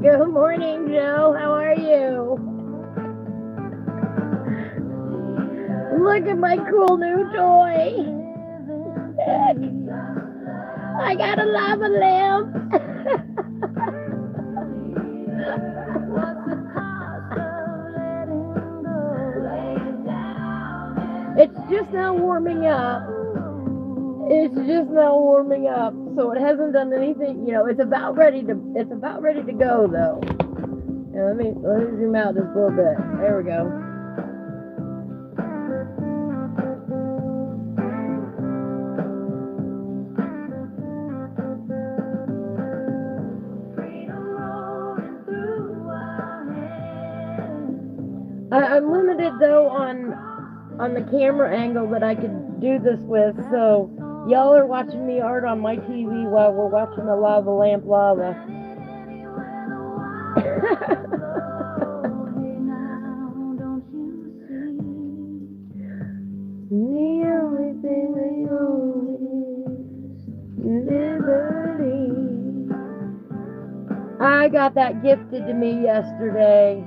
Good morning, Joe. How are you? Look at my cool new toy. I got a lava lamp. It's just now warming up. So it hasn't done anything. It's about ready to go though. Let me zoom out just a little bit. There we go. I'm limited though on the camera angle that I could do this with, so y'all are watching me art on my TV while we're watching the lava lamp lava. The only thing we own is liberty. I got that gifted to me yesterday.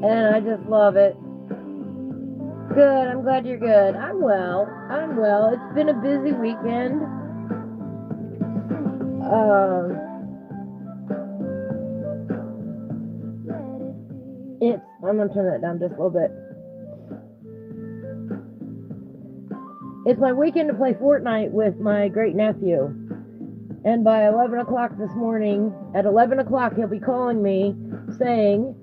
And I just love it. Good, I'm glad you're good. I'm well. It's been a busy weekend. I'm gonna turn that down just a little bit. It's my weekend to play Fortnite with my great nephew. And by 11 o'clock this morning, at 11 o'clock, he'll be calling me saying,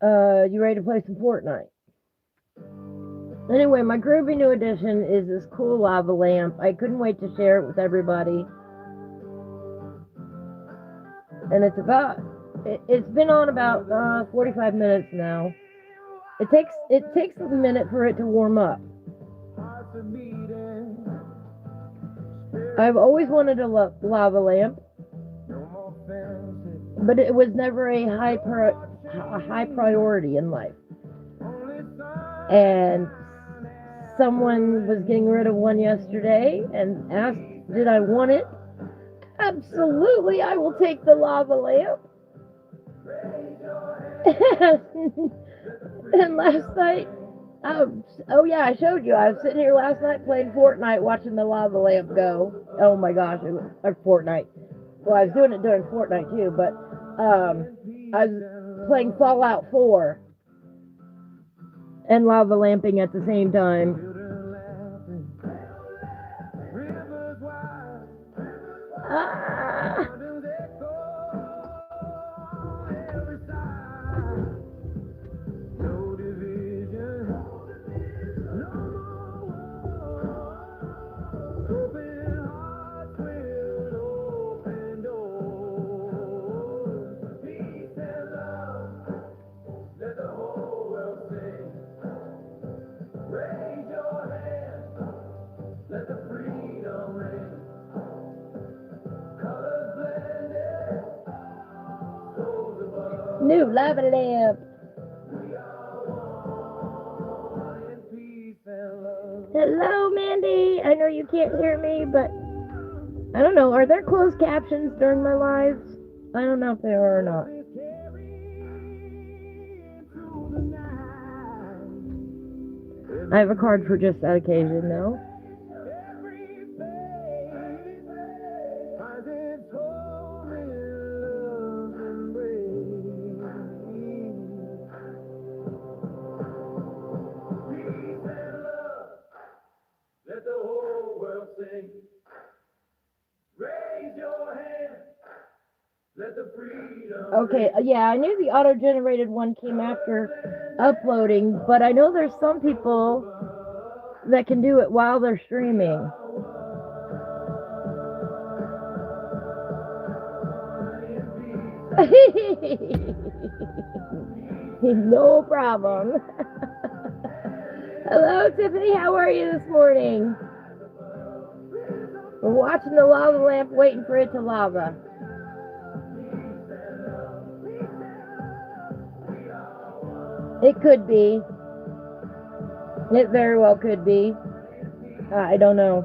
you ready to play some Fortnite? Anyway, my Groovy new addition is this cool lava lamp. I couldn't wait to share it with everybody. And it's been on about 45 minutes now. It takes a minute for it to warm up. I've always wanted a lava lamp, but it was never a high priority in life. And someone was getting rid of one yesterday and asked, did I want it? Absolutely, I will take the lava lamp. And last night, oh yeah, I showed you. I was sitting here last night playing Fortnite, watching the lava lamp go. Oh my gosh, Fortnite. Well, I was doing it during Fortnite too, but I was playing Fallout 4 and lava lamping at the same time. New lava lamp. Hello, Mandy. I know you can't hear me, but I don't know. Are there closed captions during my lives? I don't know if they are or not. I have a card for just that occasion, though. Okay, yeah, I knew the auto-generated one came after uploading, but I know there's some people that can do it while they're streaming. No problem. Hello, Tiffany. How are you this morning? We're watching the lava lamp, waiting for it to lava. It could be. It very well could be. I don't know.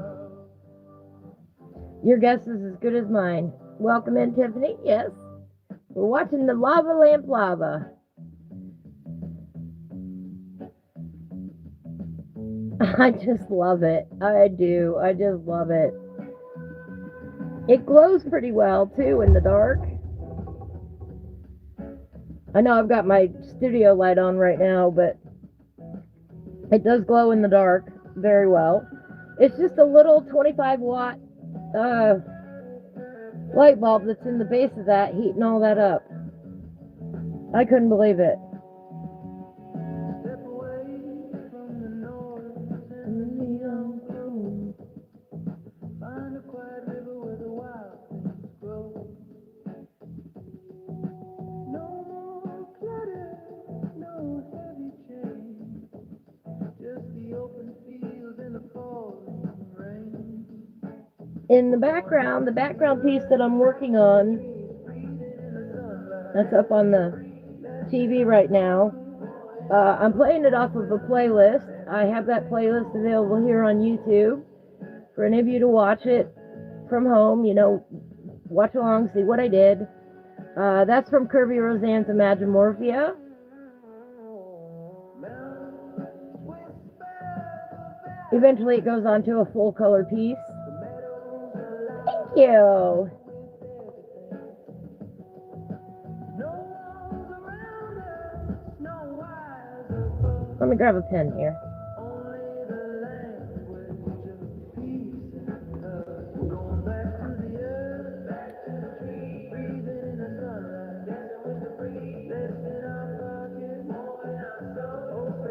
Your guess is as good as mine. Welcome in, Tiffany. Yes. We're watching the lava lamp lava. I just love it. I do. I just love it. It glows pretty well, too, in the dark. I know I've got my studio light on right now, but it does glow in the dark very well. It's just a little 25-watt light bulb that's in the base of that, heating all that up. I couldn't believe it. In the background piece that I'm working on, that's up on the TV right now. I'm playing it off of a playlist. I have that playlist available here on YouTube for any of you to watch it from home. You know, watch along, see what I did. That's from Kirby Roseanne's Imagimorphia. Eventually it goes on to a full color piece. Thank you. Let me grab a pen here.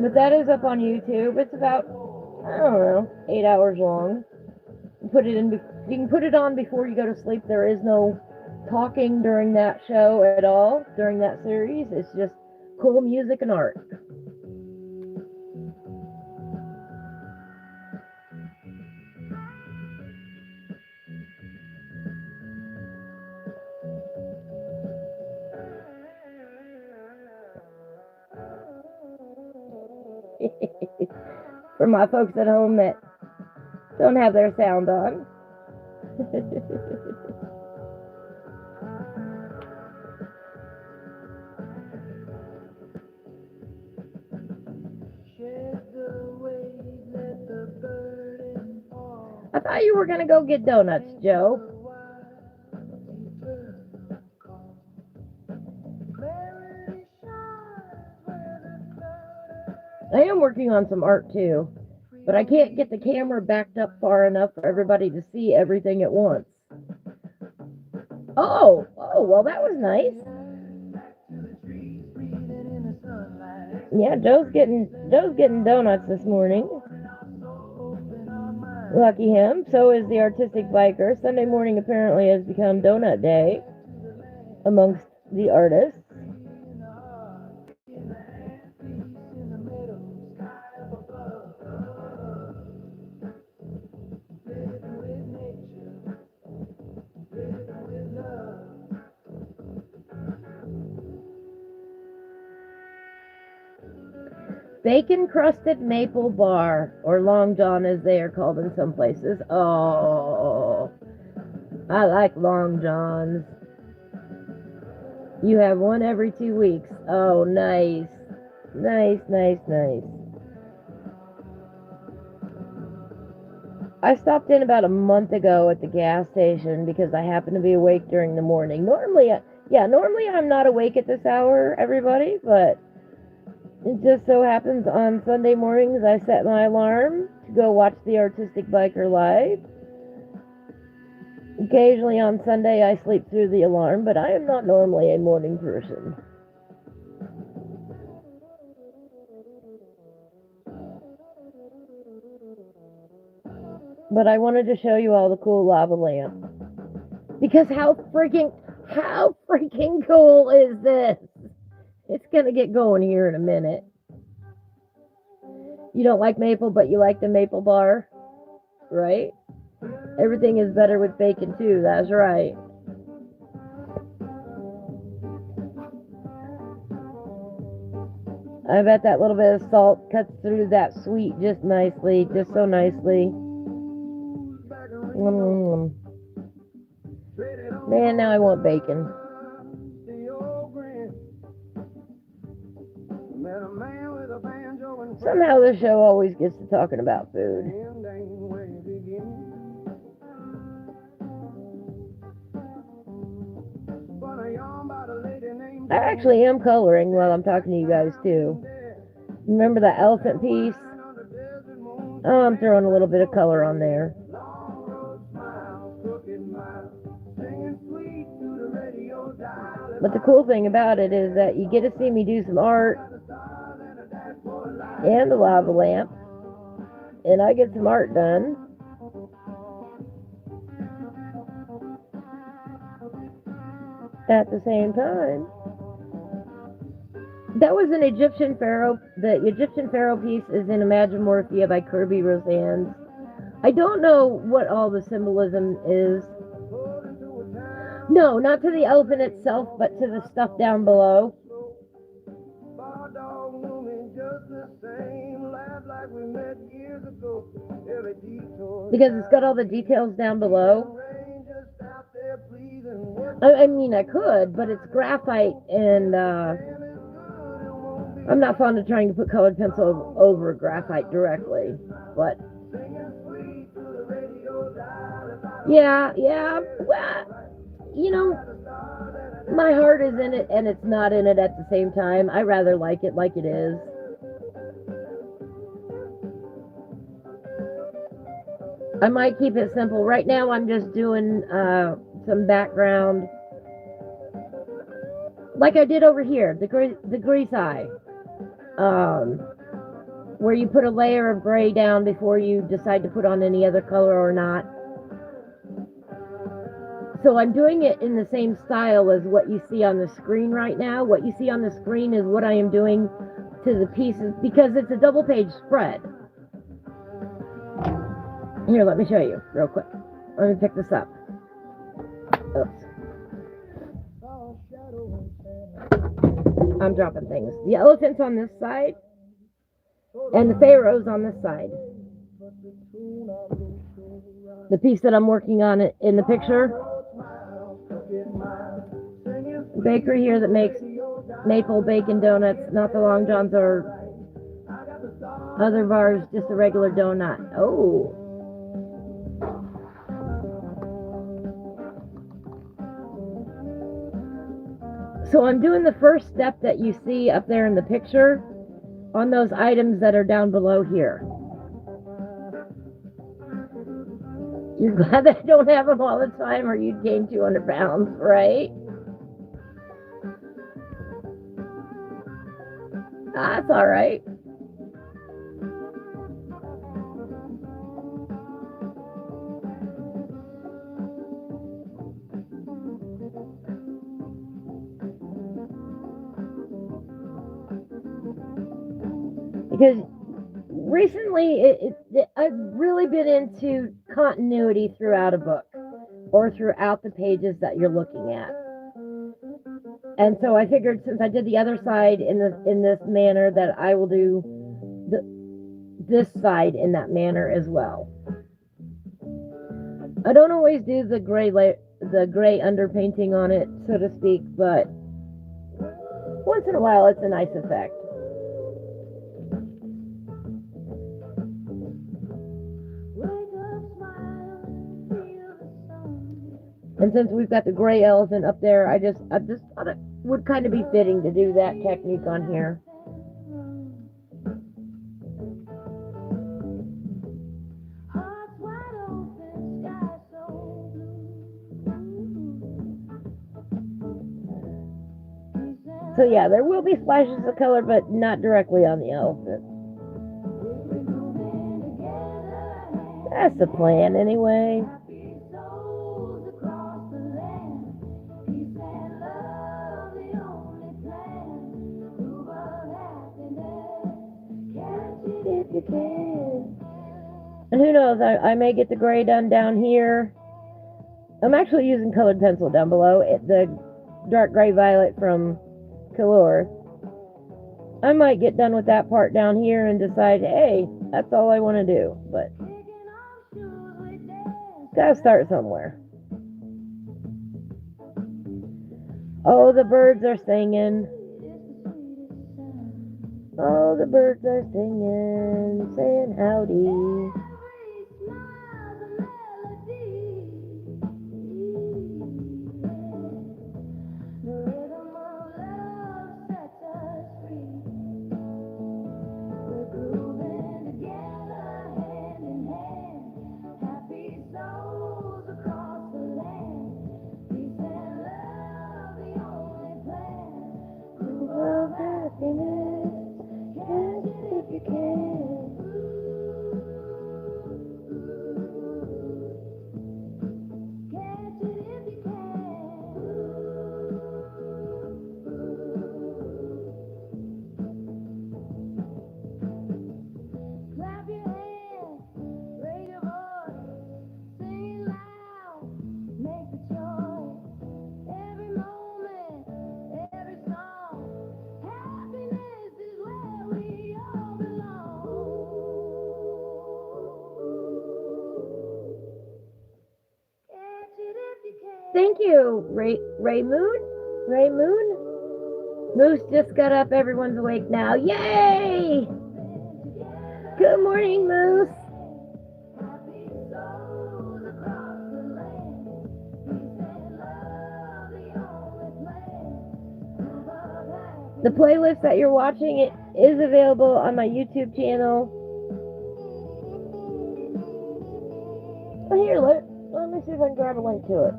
But that is up on YouTube. It's about, I don't know, 8 hours long. You can put it on before you go to sleep. There is no talking during that show at all, during that series. It's just cool music and art. For my folks at home that don't have their sound on. I thought you were going to go get donuts, Joe. I am working on some art too, but I can't get the camera backed up far enough for everybody to see everything at once. Oh, well, that was nice. Yeah, Joe's getting donuts this morning. Lucky him. So is the artistic biker. Sunday morning apparently has become donut day amongst the artists. Bacon crusted maple bar, or Long John as they are called in some places. Oh, I like Long Johns. You have one every 2 weeks. Oh, nice. Nice, nice, nice. I stopped in about a month ago at the gas station because I happened to be awake during the morning. Normally I'm not awake at this hour, everybody, but it just so happens on Sunday mornings I set my alarm to go watch the Artistic Biker live. Occasionally on Sunday I sleep through the alarm, but I am not normally a morning person. But I wanted to show you all the cool lava lamp. Because how freaking cool is this? It's gonna get going here in a minute. You don't like maple, but you like the maple bar, right? Everything is better with bacon too, that's right. I bet that little bit of salt cuts through that sweet just nicely, just so nicely. Man, now I want bacon. Somehow this show always gets to talking about food. I actually am coloring while I'm talking to you guys too. Remember that elephant piece? Oh, I'm throwing a little bit of color on there. But the cool thing about it is that you get to see me do some art and the lava lamp, and I get some art done. At the same time, that was an Egyptian pharaoh. The Egyptian pharaoh piece is in Imagimorphia by Kirby Rosands. I don't know what all the symbolism is. No, not to the elephant itself, but to the stuff down below. Because it's got all the details down below. I mean, I could, but it's graphite, and I'm not fond of trying to put colored pencil over graphite directly. But yeah, well, you know, my heart is in it and it's not in it at the same time. I rather like it is. I might keep it simple. Right now I'm just doing some background like I did over here, the grease eye, where you put a layer of gray down before you decide to put on any other color or not. So I'm doing it in the same style as what you see on the screen right now. What you see on the screen is what I am doing to the pieces, because it's a double page spread. Here, let me show you real quick. Let me pick this up. Oops. I'm dropping things. The elephant's on this side, and the pharaoh's on this side. The piece that I'm working on in the picture, the bakery here that makes maple bacon donuts, not the Long Johns or other bars, just a regular donut. Oh. So I'm doing the first step that you see up there in the picture on those items that are down below here. You're glad that I don't have them all the time, or you'd gain 200 pounds, right? That's all right. Because recently, I've really been into continuity throughout a book or throughout the pages that you're looking at. And so I figured, since I did the other side in this manner, that I will do this side in that manner as well. I don't always do the gray underpainting on it, so to speak, but once in a while it's a nice effect. And since we've got the gray elephant up there, I just thought it would kind of be fitting to do that technique on here. So yeah, there will be flashes of color, but not directly on the elephant. That's the plan anyway. If you can. And who knows, I may get the gray done down here. I'm actually using colored pencil down below. The dark gray violet from Color. I might get done with that part down here and decide, hey, that's all I want to do. But gotta start somewhere. Oh, the birds are singing. Oh, the birds are singing, saying howdy. Thank you, Ray Moon. Ray Moon. Moose just got up. Everyone's awake now. Yay! Good morning, Moose. The playlist that you're watching is available on my YouTube channel. Oh, here, let me see if I can grab a link to it.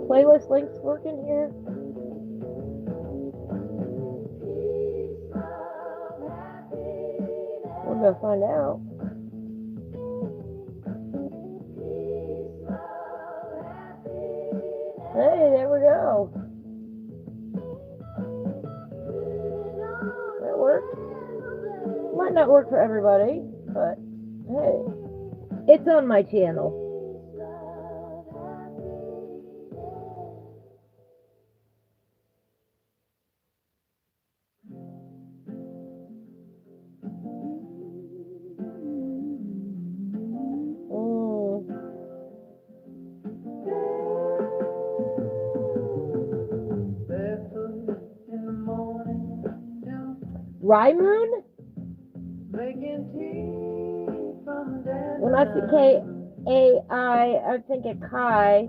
Playlist links working here. We're gonna find out. Hey, there we go. That worked. Might not work for everybody, but hey, it's on my channel. Rye Moon? When I see K-A-I, I think of Kai.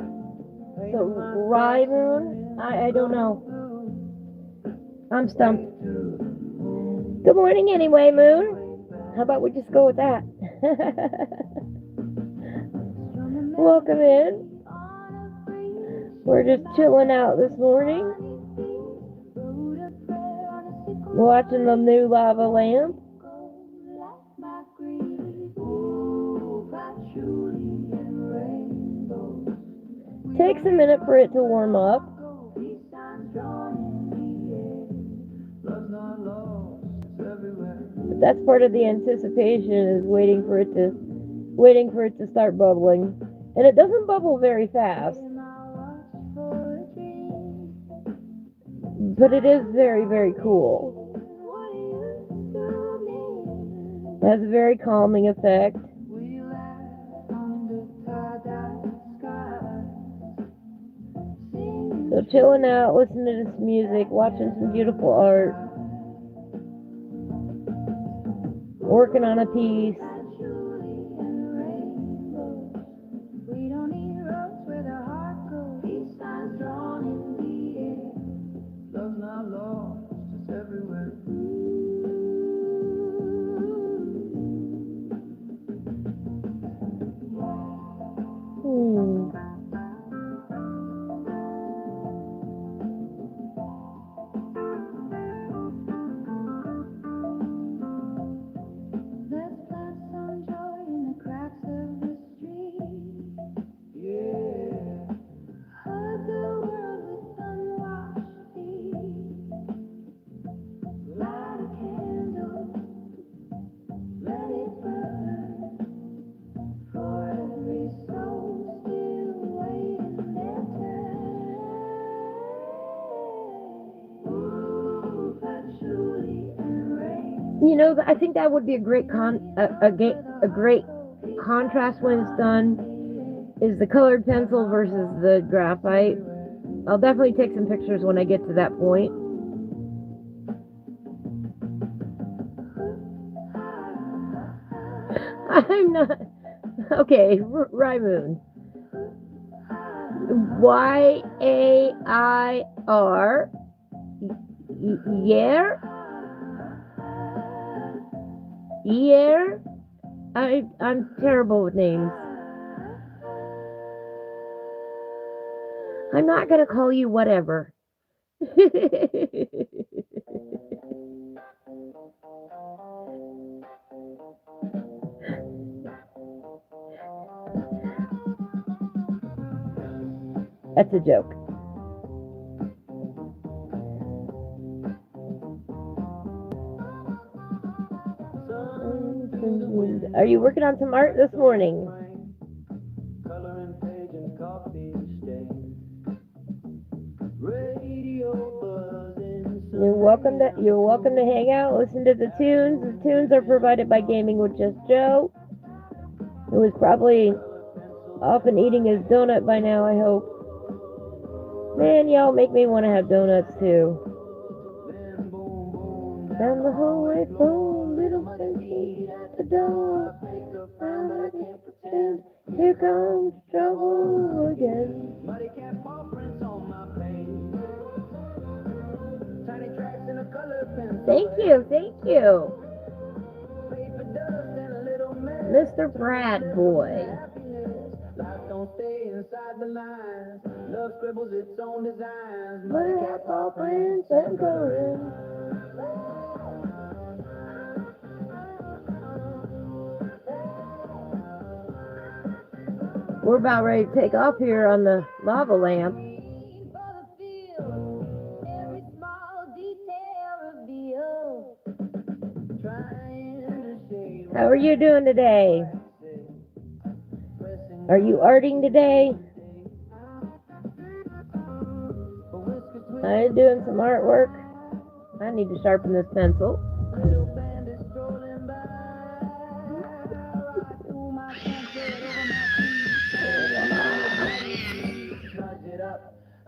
So Rye Moon? I don't know. I'm stumped. Good morning anyway, Moon. How about we just go with that? Welcome in. We're just chilling out this morning. Watching the new lava lamp. Takes a minute for it to warm up. But that's part of the anticipation, is waiting for it to start bubbling. And it doesn't bubble very fast. But it is very, very cool. It has a very calming effect. So chilling out, listening to this music, watching some beautiful art, working on a piece. You know, I think that would be a great a great contrast when it's done. Is the colored pencil versus the graphite. I'll definitely take some pictures when I get to that point. I'm not okay. Rymoon. YAIR. Year. Year. I'm terrible with names. I'm not gonna call you whatever. That's a joke. Are you working on some art this morning? You're welcome to hang out, listen to the tunes. The tunes are provided by Gaming with Just Joe, who is probably off and eating his donut by now, I hope. Man, y'all make me want to have donuts too. Down the hallway, boom, little feet at the door. I can't pretend. Here comes trouble again. Thank you, thank you. Mr. Brad Boy. Don't stay inside the lines. Love scribbles its own designs. Money cat paw prints and colors. We're about ready to take off here on the lava lamp. How are you doing today? Are you arting today? I'm doing some artwork. I need to sharpen this pencil.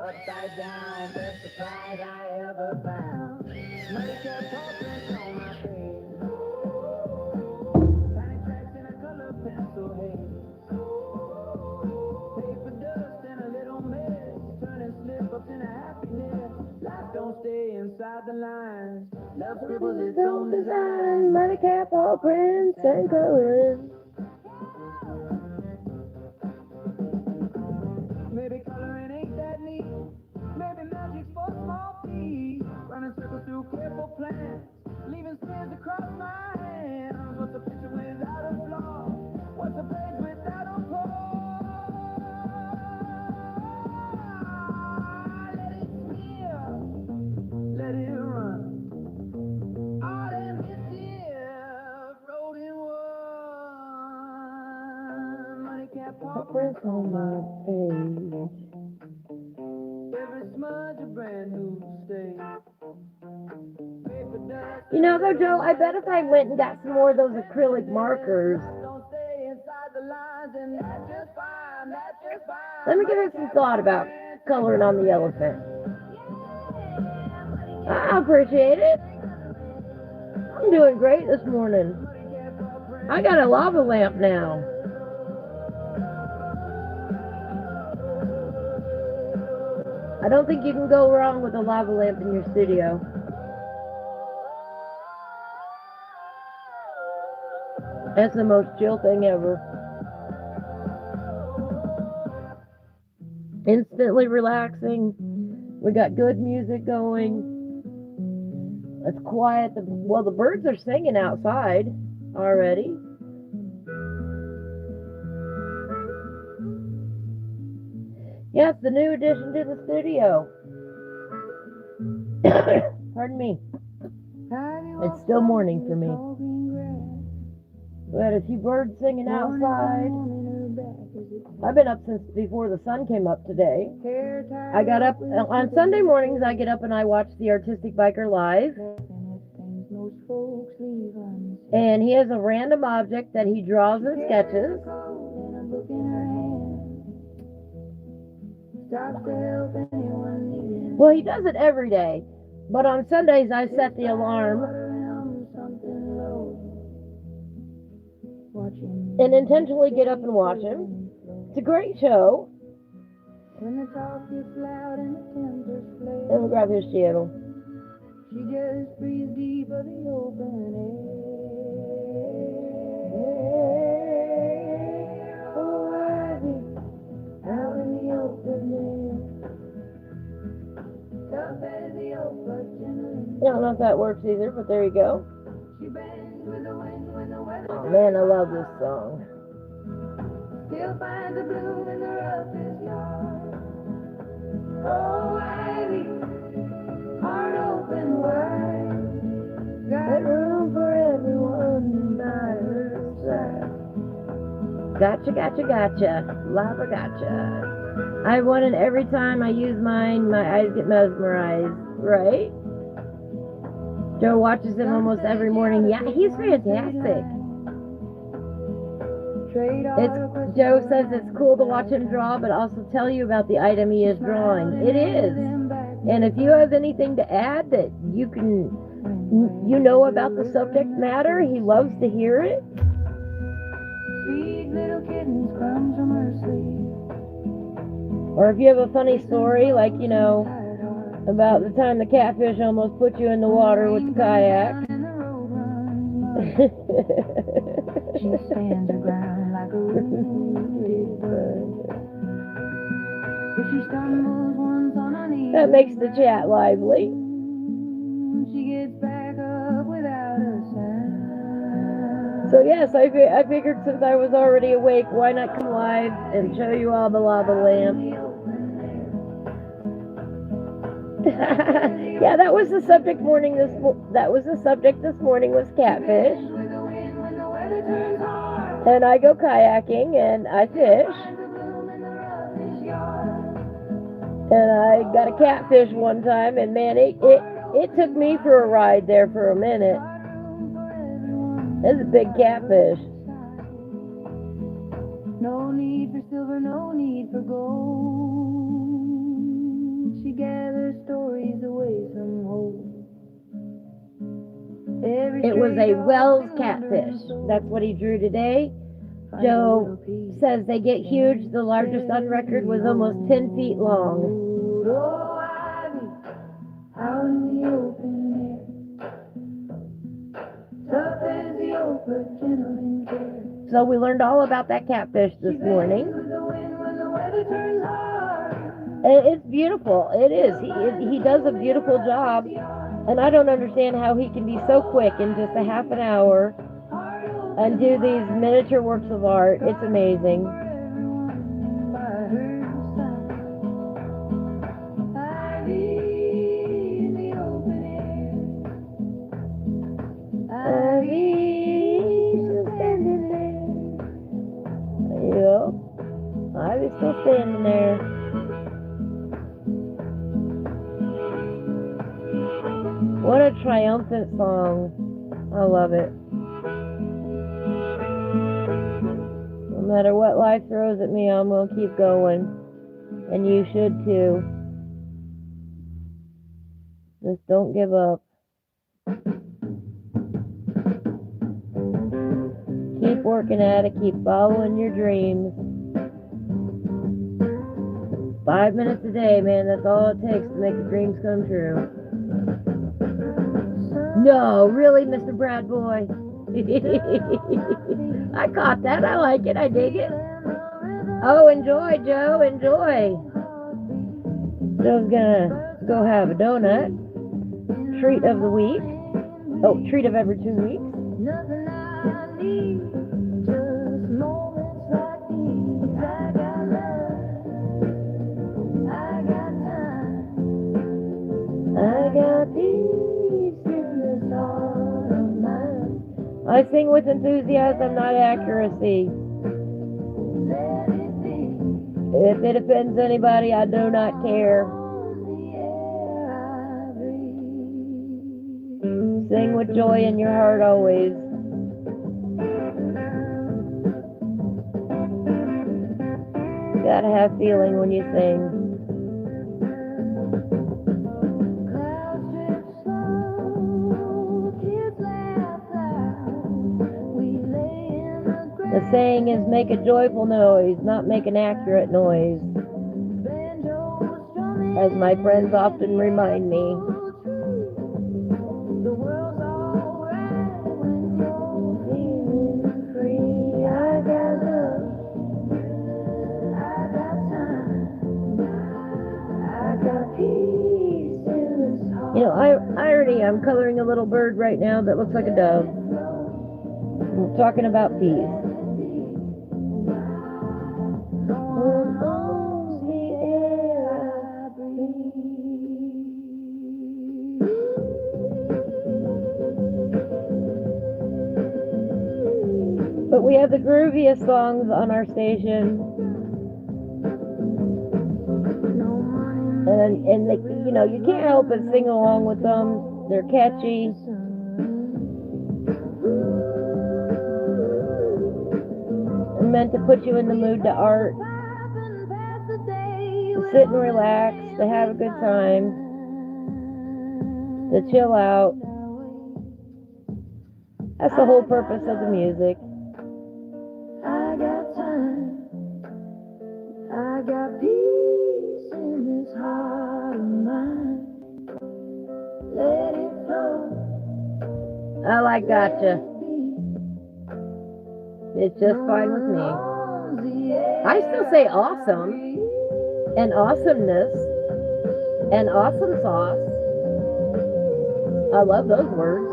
Upside down, best surprise I ever found. Money kept popping on my face. Tiny tracks in a color pencil haze. Paper dust and a little mess. Turning slip-ups into happiness. Life don't stay inside the lines. Love scribbles its own design. Money cap, all prints and colors. Maybe coloring ain't that neat. Maybe magic's for small feet. Running circles through careful plans. Leaving smears across my hands. What's a picture without a flaw? What's a page without a pause? Let it smear. Let it run. Art and mischief. Wrote in one. Money can't pop prints on my page. Every smudge a brand new stage. You know though, Joe, I bet if I went and got some more of those acrylic markers. Let me give it some thought about coloring on the elephant. I appreciate it. I'm doing great this morning. I got a lava lamp now. I don't think you can go wrong with a lava lamp in your studio. That's the most chill thing ever. Instantly relaxing. We got good music going. It's quiet. Well, the birds are singing outside already. Yeah, it's the new addition to the studio. Pardon me. It's still morning for me. We had a few birds singing outside. I've been up since before the sun came up today. I got up on Sunday mornings. I get up and I watch the Artistic Biker live. And he has a random object that he draws and sketches. Well, he does it every day. But on Sundays, I set the alarm and intentionally get up and watch him. It's a great show. Let me grab his channel. She just breathes deep of the open air. Oh, Ivy, out in the open air. Tough as the oak, but gentle. I don't know if that works either, but there you go. She bends with the wind when the weather. Oh man, I love this song. Still finds a bloom in the roughest yard. Oh, Ivy, heart open wide. Got room for everyone by her side. Gotcha, gotcha, gotcha. Lava gotcha. I want it every time I use mine, my eyes get mesmerized, right? Joe watches him almost every morning. Yeah, he's fantastic. Joe says it's cool to watch him draw, but also tell you about the item he is drawing. It is. And if you have anything to add that you know about the subject matter, he loves to hear it. Or if you have a funny story, like, about the time the catfish almost put you in the water with the kayak. She stands her ground like a rooted bird. If she stumbles once on her knees, that makes the chat lively. She gets back up without a sound. So yes, I figured since I was already awake, why not come live and show you all the lava lamp? Yeah, that was the subject this morning was catfish. And I go kayaking and I fish. And I got a catfish one time, and man, it took me for a ride there for a minute. That's a big catfish. No need for silver, no need for gold. She gathers stories away from home. It was a Wells catfish. That's what he drew today. Joe says they get huge. The largest on record was almost 10 feet long. So we learned all about that catfish this morning. And it's beautiful. It is. He does a beautiful job. And I don't understand how he can be so quick in just a half an hour and do these miniature works of art. It's amazing. Yep. Ivy's still standing there. What a triumphant song. I love it. No matter what life throws at me, I'm going to keep going. And you should too. Just don't give up. Keep working at it. Keep following your dreams. 5 minutes a day, man. That's all it takes to make your dreams come true. No, really, Mr. Brad Boy. I caught that. I like it. I dig it. Oh, enjoy, Joe. Enjoy. Joe's gonna go have a donut. Treat of the week. Oh, treat of every 2 weeks. I got peace in this heart of mine. I sing with enthusiasm, not accuracy. If it offends anybody, I do not care. Sing with joy in your heart always. You gotta have feeling when you sing. The saying is make a joyful noise, not make an accurate noise. As my friends often remind me. You know, irony, I'm coloring a little bird right now that looks like a dove. We're talking about peace. But we have the grooviest songs on our station. And they, you know, you can't help but sing along with them. They're catchy. And meant to put you in the mood to art. To sit and relax, to have a good time, to chill out. That's the whole purpose of the music. I got time. I got peace in this heart of mine. Let it flow. I like gotcha. It's just fine with me. I still say awesome and awesomeness and awesome sauce. I love those words.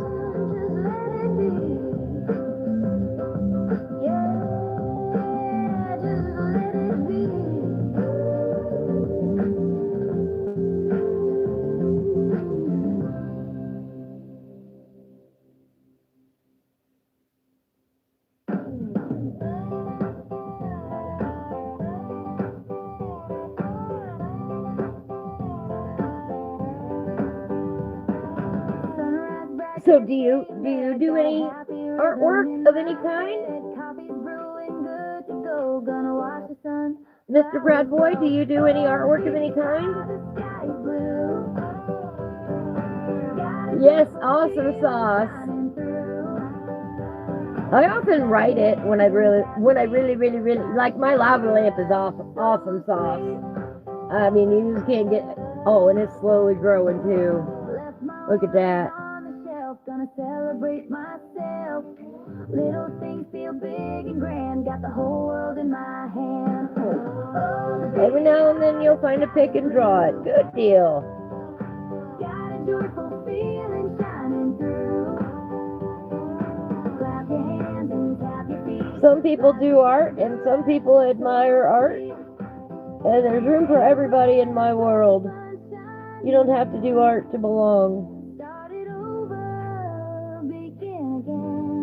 So do you do any artwork of any kind? Mr. Brad Boy, do you do any artwork of any kind? Yes, awesome sauce. I often write it when I really like my lava lamp is awesome sauce. I mean, you just can't get. Oh, and it's slowly growing too. Look at that. Gonna celebrate myself. Little things feel big and grand. Got the whole world in my hand. Every now and then you'll find a pick and draw it. Good deal. Got a joyful feeling shining through. Clap your hands and tap your feet. Some people do art and some people admire art. And there's room for everybody in my world. You don't have to do art to belong.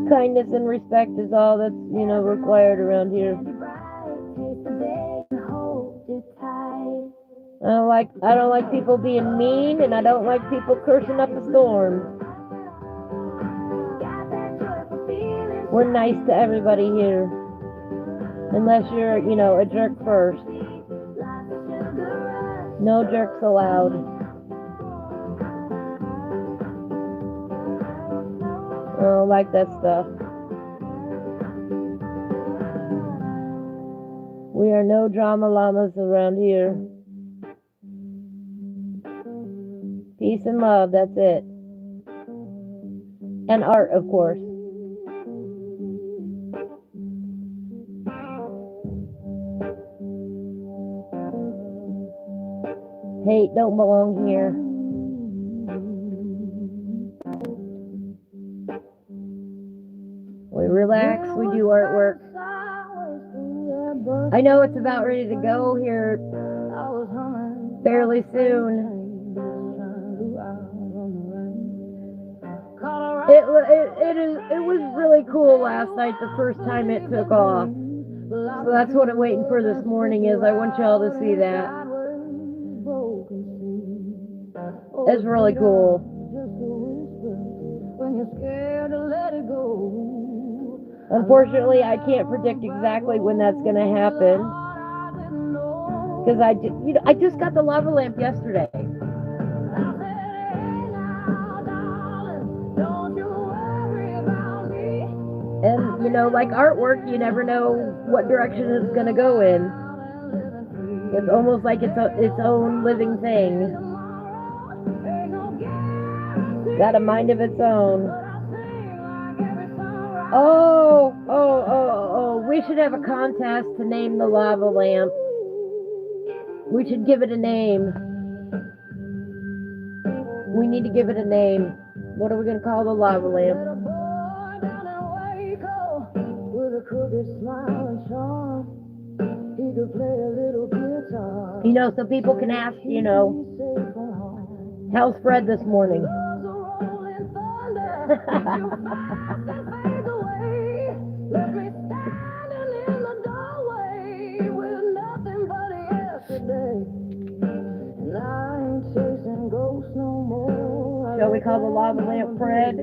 Kindness and respect is all that's, required around here. I don't like people being mean, and I don't like people cursing up a storm. We're nice to everybody here. Unless you're, a jerk first. No jerks allowed. I don't like that stuff. We are no drama llamas around here. Peace and love, that's it. And art, of course. Hate don't belong here. We relax, we do artwork. I know it's about ready to go here fairly soon. It was really cool last night, the first time it took off. So that's what I'm waiting for this morning is I want y'all to see that. It's really cool. let it go. Unfortunately, I can't predict exactly when that's going to happen because I just got the lava lamp yesterday. And like artwork, you never know what direction it's going to go in. It's almost like it's its own living thing. Got a mind of its own. Oh, we should have a contest to name the lava lamp. We should give it a name. We need to give it a name. What are we going to call the lava lamp? So people can ask, how's Fred this morning? Shall we call the lava lamp Fred?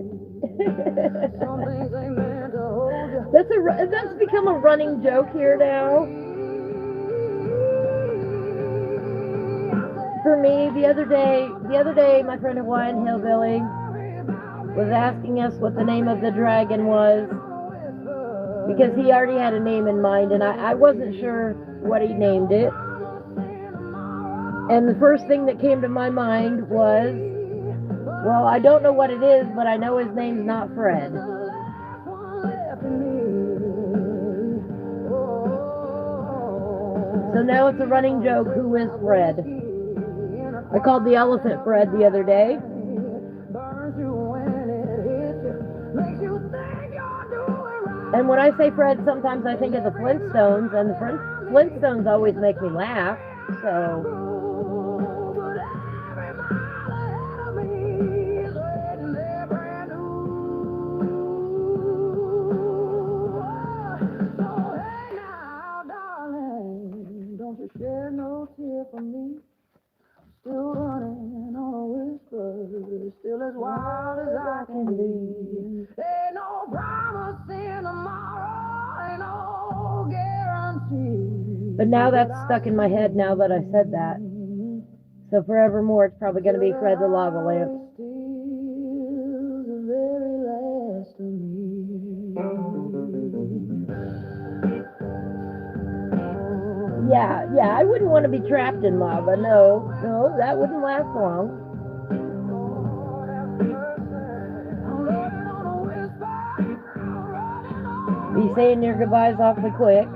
That's become a running joke here now. For me, the other day, my friend Hawaiian Hillbilly was asking us what the name of the dragon was because he already had a name in mind, and I wasn't sure what he named it. And the first thing that came to my mind was, well, I don't know what it is, but I know his name's not Fred. So now it's a running joke, who is Fred? I called the elephant Fred the other day. And when I say Fred, sometimes I think of the Flintstones, and the Flintstones always make me laugh, so... Still running on a whisper, still as wild as I can be. Ain't no promising tomorrow, ain't no guarantee. But now that's stuck in my head now that I said that. So forevermore, it's probably going to be Fred the Lava Lamp. The very last of me. Yeah, I wouldn't want to be trapped in lava. No, that wouldn't last long. Be saying your goodbyes awfully quick.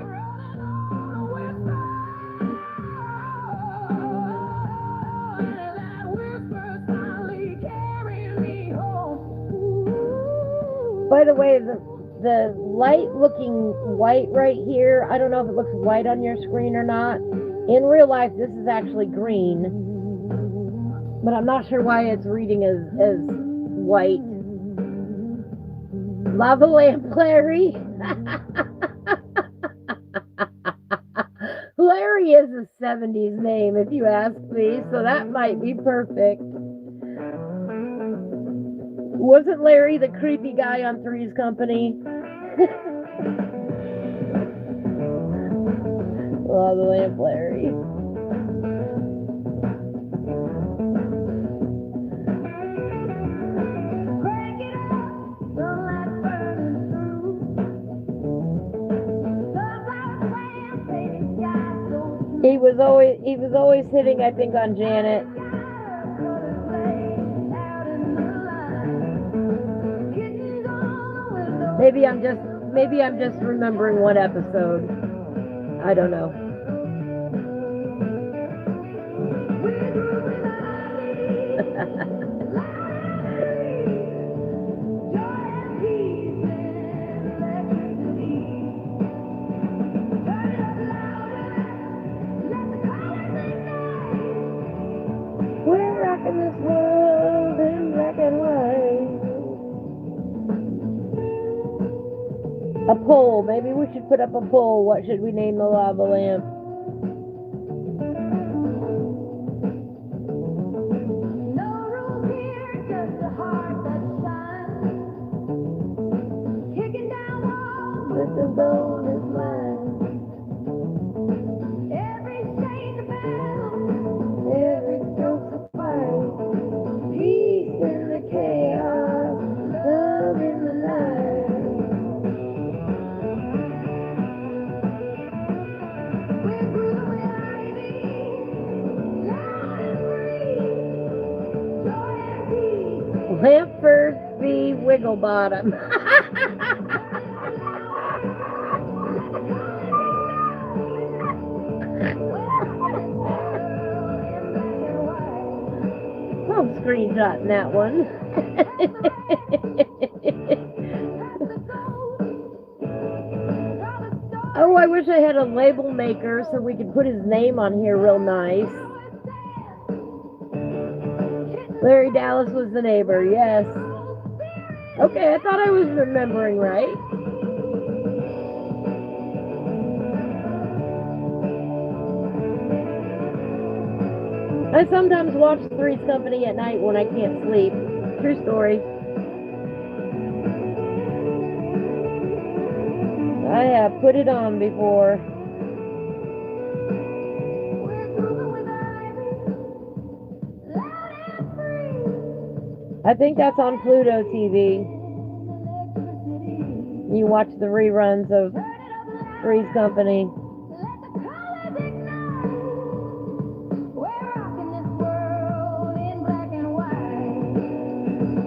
By the way, the light looking white right here, I don't know if it looks white on your screen or not. In real life, this is actually green, but I'm not sure why it's reading as white. Lava lamp Larry. Larry is a 70s name, if you ask me, so that might be perfect. Wasn't Larry the creepy guy on Three's Company? Lava lamp Larry. He was always hitting, I think, on Janet. Maybe I'm just remembering one episode. I don't know. We're rocking this world in black and white. A poll. Maybe we should put up a poll. What should we name the lava lamp? the bone is mine. Every chain bound, Every stroke's a fight. Peace in the chaos, love in the night. we're grooving with ivy, loud and free, joy and peace. Lamp first be wiggle bottom. I'm screenshotting that one. Oh, I wish I had a label maker so we could put his name on here real nice. Larry Dallas was the neighbor, yes. Okay, I thought I was remembering right. I sometimes watch Three's Company at night when I can't sleep. True story. I have put it on before. We're grooving with ivy, loud and free. I think that's on Pluto TV. You watch the reruns of Three's Company. Let the colors ignite. We're rocking this world in black and white.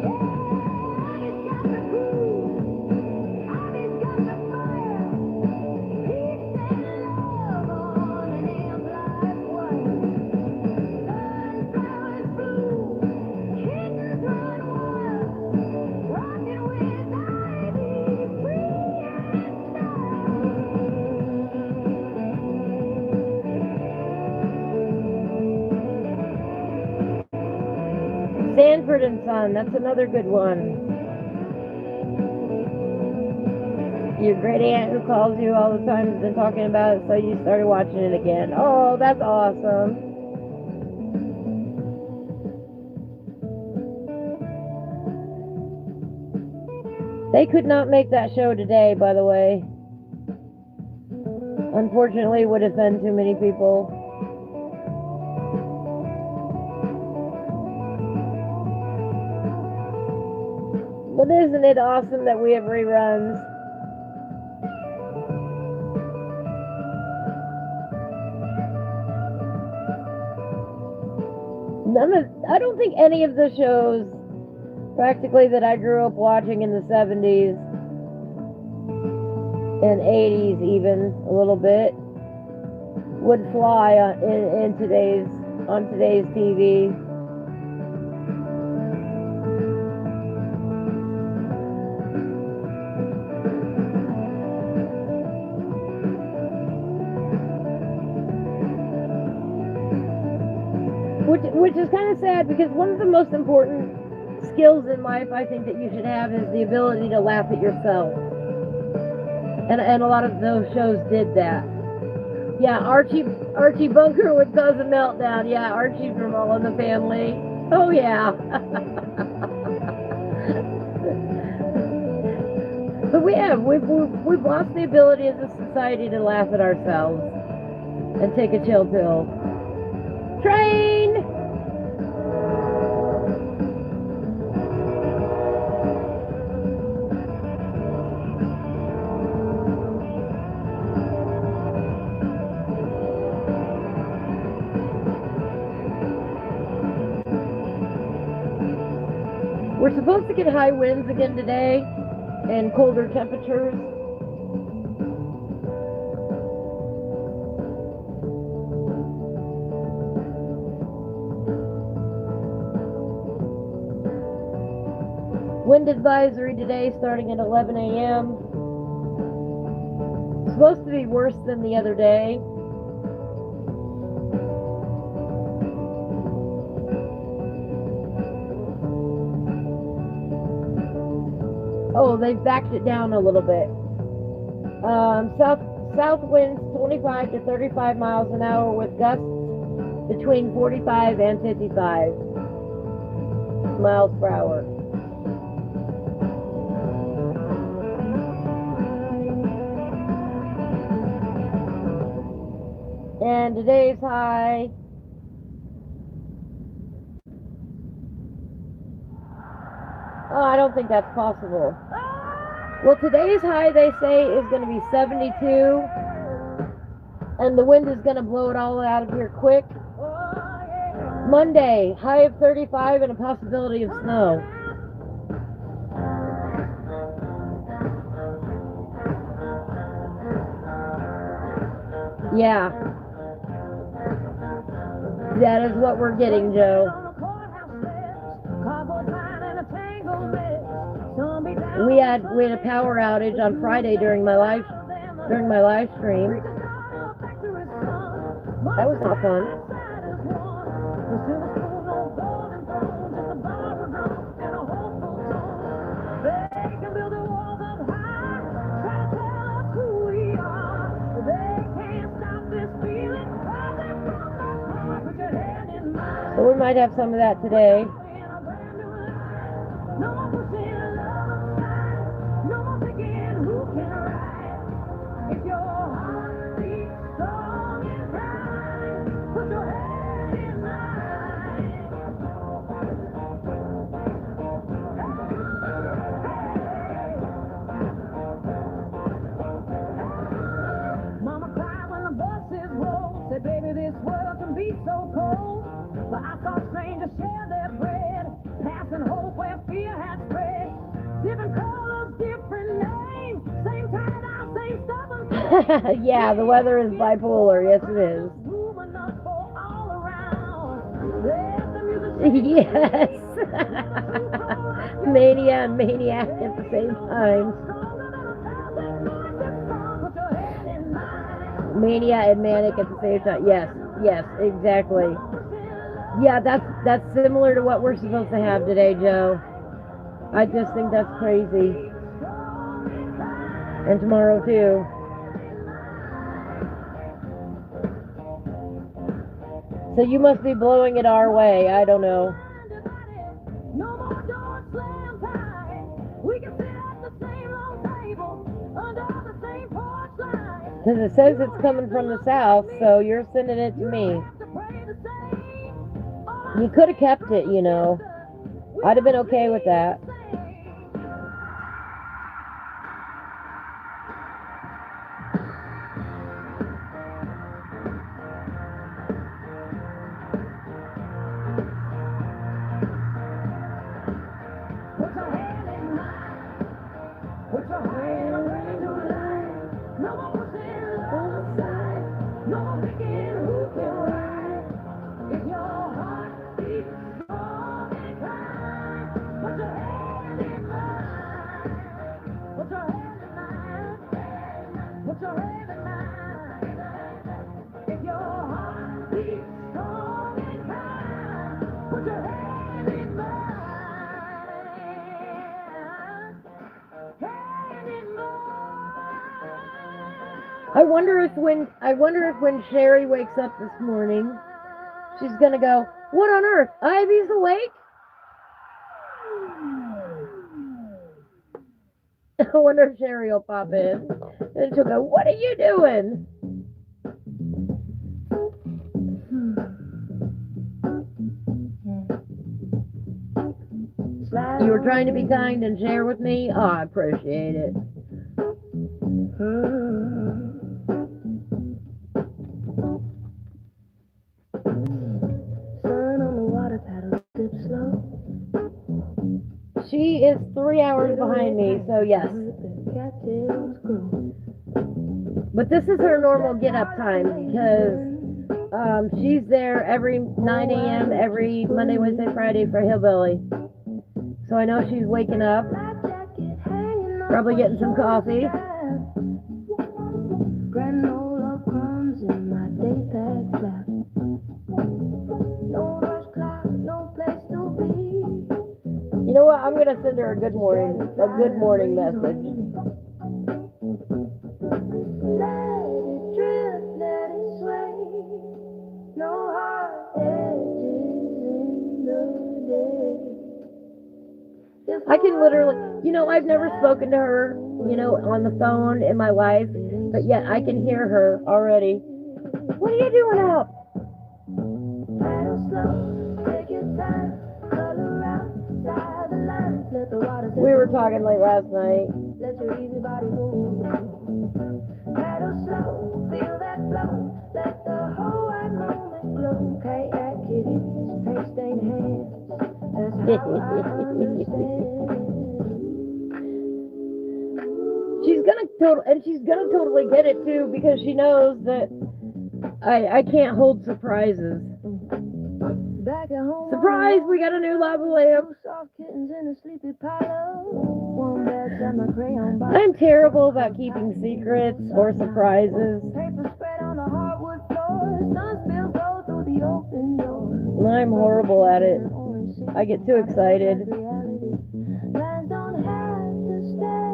Yeah, it's got the groove. Ivy's got the fire. Peace and love on an amp like white. Sunflowers bloom, kittens run wild. Rocking with ivy, free and Sanford and Son, that's another good one. Your great aunt who calls you all the time has been talking about it, so you started watching it again. Oh, that's awesome. They could not make that show today, by the way. Unfortunately, it would offend too many people. But isn't it awesome that we have reruns? I don't think any of the shows practically that I grew up watching in the 70s and 80s even a little bit would fly on today's TV. Which is kind of sad because one of the most important skills in life I think that you should have is the ability to laugh at yourself. And a lot of those shows did that. Yeah, Archie Bunker would cause a meltdown. Yeah, Archie from All in the Family. Oh yeah. But we've lost the ability as a society to laugh at ourselves and take a chill pill. Train! We're supposed to get high winds again today and colder temperatures. Wind advisory today starting at 11 a.m. Supposed to be worse than the other day. Oh, they've backed it down a little bit. South winds 25 to 35 miles an hour with gusts between 45 and 55 miles per hour. And today's high, oh, I don't think that's possible. Well, today's high, they say, is going to be 72, and the wind is going to blow it all out of here quick. Monday, high of 35 and a possibility of snow. Yeah. That is what we're getting, Joe. We had a power outage on Friday during my live stream. That was not fun. So we might have some of that today. Baby, this world can be so cold. But I saw strangers share their bread, passing hope where fear has spread. Different colors, different names, same tie-dye, same stuff. Yeah, the weather is bipolar. Yes, it is. Yes. Mania and maniac at the same time. Mania and manic at the same time. Yes, exactly. Yeah, that's similar to what we're supposed to have today, Joe. I just think that's crazy. And tomorrow too. So you must be blowing it our way. I don't know. Because it says it's coming from the south, so you're sending it to me. You could have kept it, you know. I'd have been okay with that. I wonder if when Sherry wakes up this morning, she's gonna go, "What on earth? Ivy's awake?" I wonder if Sherry will pop in, and she'll go, "What are you doing?" You were trying to be kind and share with me? Oh, I appreciate it. She is 3 hours behind me, so yes. But this is her normal get-up time, because she's there every 9 a.m. every Monday, Wednesday, Friday for Hillbilly. So I know she's waking up, probably getting some coffee. Granola crumbs in my day pack flap. No rush clock, no place to be. You know what? I'm gonna send her a good morning message. Let it drip, let it sway. No hard edges in the day. I can literally, I've never spoken to her, on the phone in my life, but yet I can hear her already. What are you doing up? Paddle slow, take your time, color outside the lines. Let the water We were talking late last night. let your easy body move. Paddle slow, feel that flow. Let the whole wide moment glow. Kayak kitties, paint stained hands. That's how I understand. She's gonna totally get it too, because she knows that I can't hold surprises. Back at home. Surprise! We got a new lava lamp. Two soft kittens in a sleepy pillow. One bed and my crayon box. I'm terrible about keeping secrets or surprises. Paper spread on the hardwood floor. Sun spills go through the open door. I'm horrible at it. I get too excited. Plans don't have to stay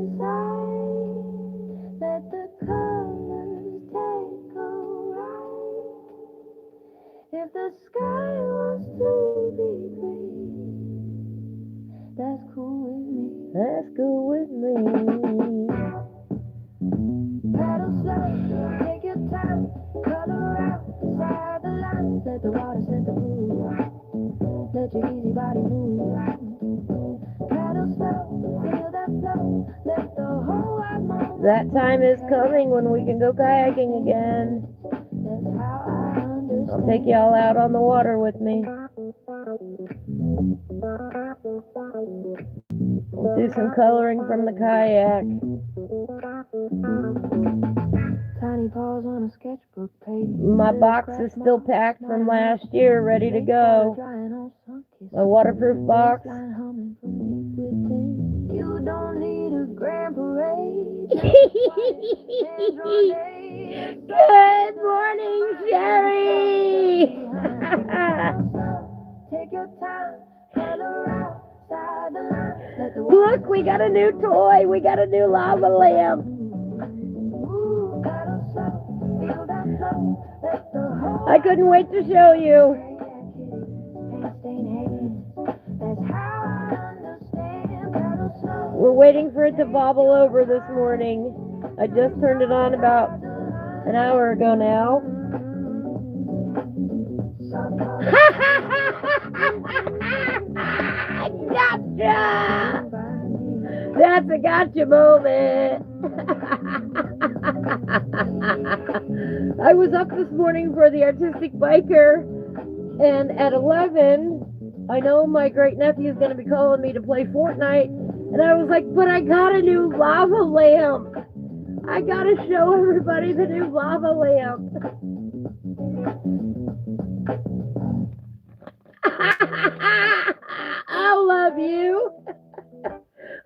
inside. Let the colors take a ride. If the sky wants to be green, that's cool with me. That's cool with me. Paddle slow, take your time, color outside the lines. Let the water set the mood. Let your easy body move. Paddle slow, feel that flow. Let the whole wide moment. That time is coming when we can go kayaking again. That's how I understand. I'll take y'all out on the water with me. We'll do some coloring from the kayak. Tiny paws on a sketchbook page. My box is still packed from last year, ready to go. A waterproof box. You don't need a grand parade. Good morning, Sherry! Take your time, color outside the line. Let the Look, we got a new toy. We got a new lava lamp. Ooh, paddle slow, feel that flow. Let the whole I couldn't wait to show you. That's how I understand. Paddle slow. We're waiting for it to bobble over this morning. I just turned it on about an hour ago now. Gotcha! That's a gotcha moment. I was up this morning for the artistic biker, and at 11, I know my great nephew is going to be calling me to play Fortnite, and I was like, but I got a new lava lamp. I got to show everybody the new lava lamp. I love you.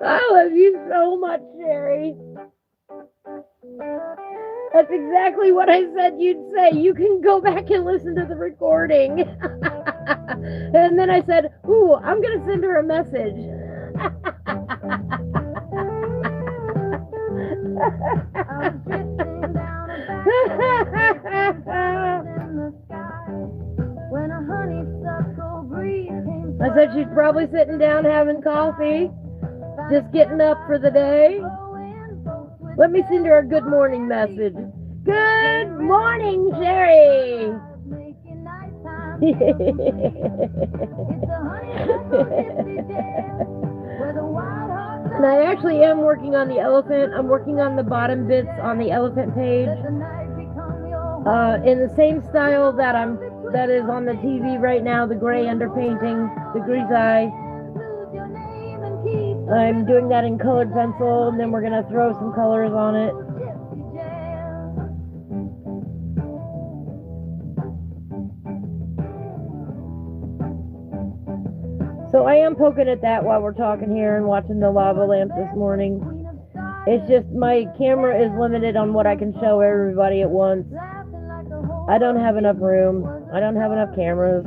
I love you so much, Sherry. That's exactly what I said you'd say. You can go back and listen to the recording. And then I said, ooh, I'm going to send her a message. I said she's probably sitting down having coffee, just getting up for the day. Let me send her a good morning message. Good morning, Sherry. And I actually am working on the elephant. I'm working on the bottom bits on the elephant page. In the same style that is on the TV right now, the gray underpainting, the grisaille. I'm doing that in colored pencil, and then we're going to throw some colors on it. So I am poking at that while we're talking here and watching the lava lamp this morning. It's just my camera is limited on what I can show everybody at once. I don't have enough room. I don't have enough cameras.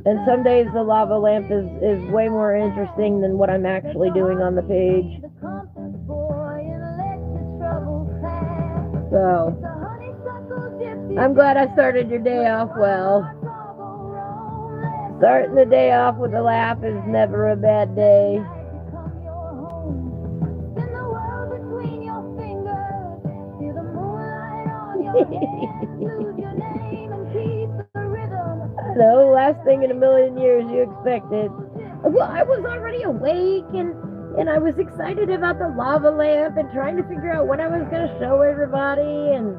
And some days the lava lamp is way more interesting than what I'm actually doing on the page. So, I'm glad I started your day off well. Starting the day off with a laugh is never a bad day. No, last thing in a million years you expected. Well, I was already awake and I was excited about the lava lamp and trying to figure out what I was going to show everybody, and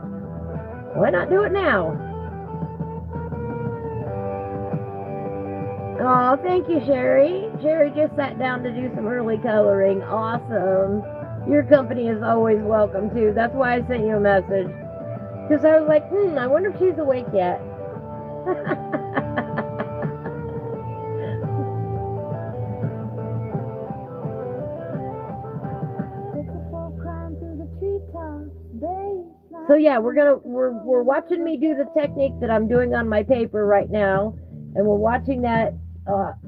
why not do it now? Oh, thank you, Sherry. Sherry just sat down to do some early coloring. Awesome. Your company is always welcome, too. That's why I sent you a message. Because I was like, I wonder if she's awake yet. So yeah, we're watching me do the technique that I'm doing on my paper right now, and we're watching that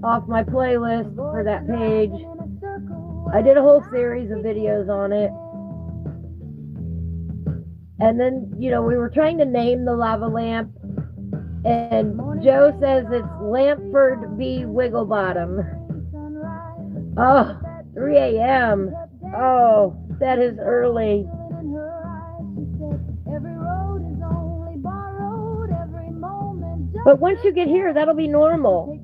off my playlist for that page. I did a whole series of videos on it. And then, we were trying to name the lava lamp, and Joe says it's Lampford v. Wigglebottom. Oh, 3 a.m. Oh, that is early. But once you get here, that'll be normal.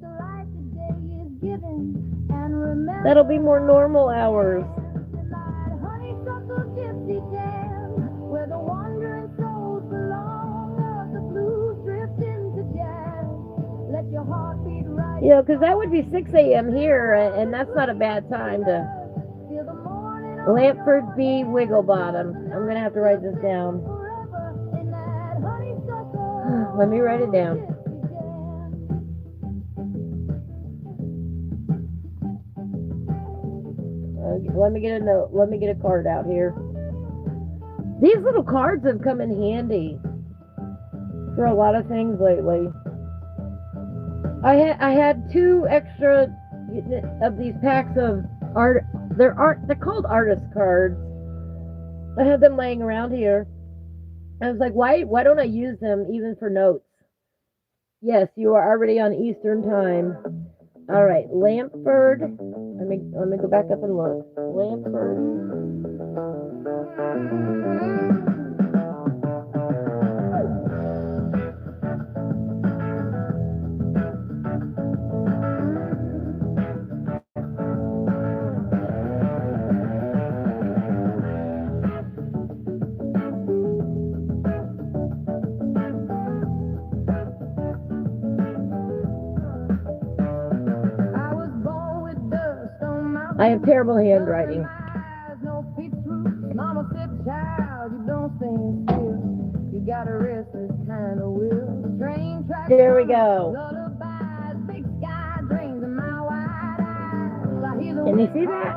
That'll be more normal hours. Because that would be 6 a.m. here, and that's not a bad time to... Lampford v. Wigglebottom. I'm going to have to write this down. Let me write it down. Let me get a note. Let me get a card out here. These little cards have come in handy for a lot of things lately. I had 2 extra of these packs of art. They're called artist cards. I had them laying around here. I was like, why don't I use them even for notes? Yes, you are already on Eastern time. All right, Lampford. Let me go back up and look. Lampford. I have terrible handwriting. There we go. Can you see that?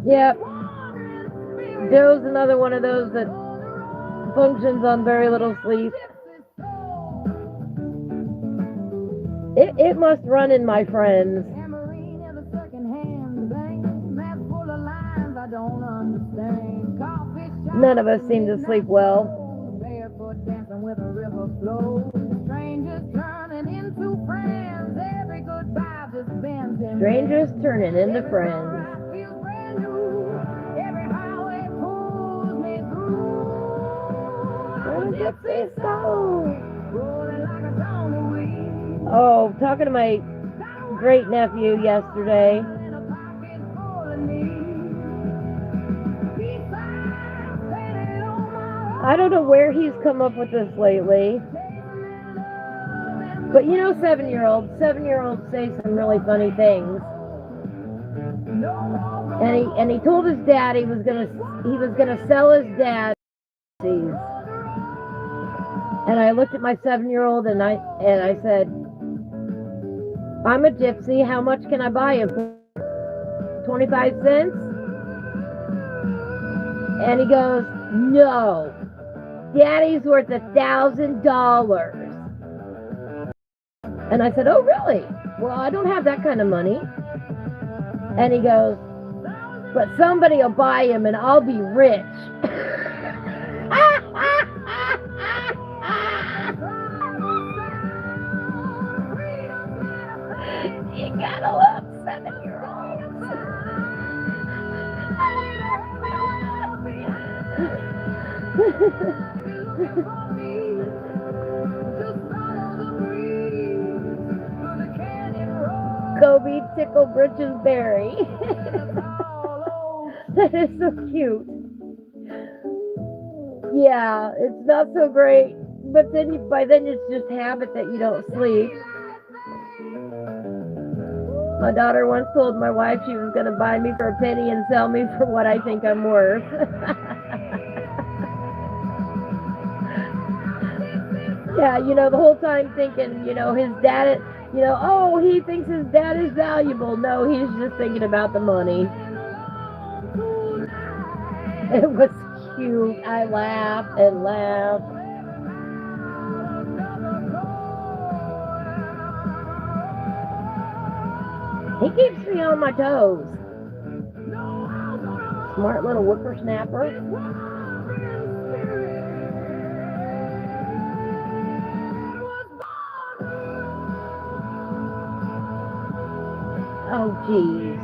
Yep. Joe's another one of those that functions on very little sleep. It must run in my friends. None of us seem to sleep well. Strangers turning into friends. Oh, talking to my great nephew yesterday. I don't know where he's come up with this lately. But 7-year-olds say some really funny things. And he told his dad he was gonna sell his dad. And I looked at my 7-year-old and I said, I'm a gypsy, how much can I buy him for? 25 cents? And he goes, no. Daddy's worth $1,000. And I said, oh, really? Well, I don't have that kind of money. And he goes, but somebody will buy him and I'll be rich. You gotta love 7-year-olds. Kobe Tickle Britches Berry. That is so cute. Yeah, it's not so great, but then by then it's just habit that you don't sleep. My daughter once told my wife she was going to buy me for a penny and sell me for what I think I'm worth. Yeah, the whole time thinking, his dad, oh, he thinks his dad is valuable. No, he's just thinking about the money. It was cute. I laughed and laughed. He keeps me on my toes. Smart little whippersnapper. Oh, geez.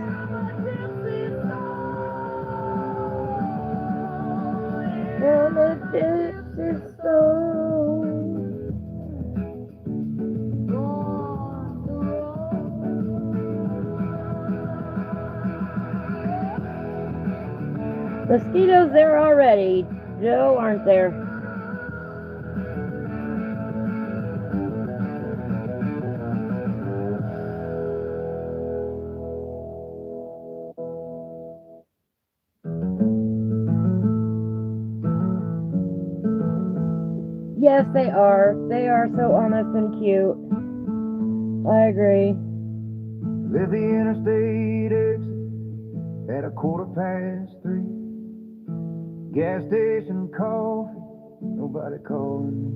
Mosquitoes there already, Joe, aren't there? Yes, they are. They are so honest and cute. I agree. Left the interstate exit at 3:15. Gas station coffee, nobody calling me.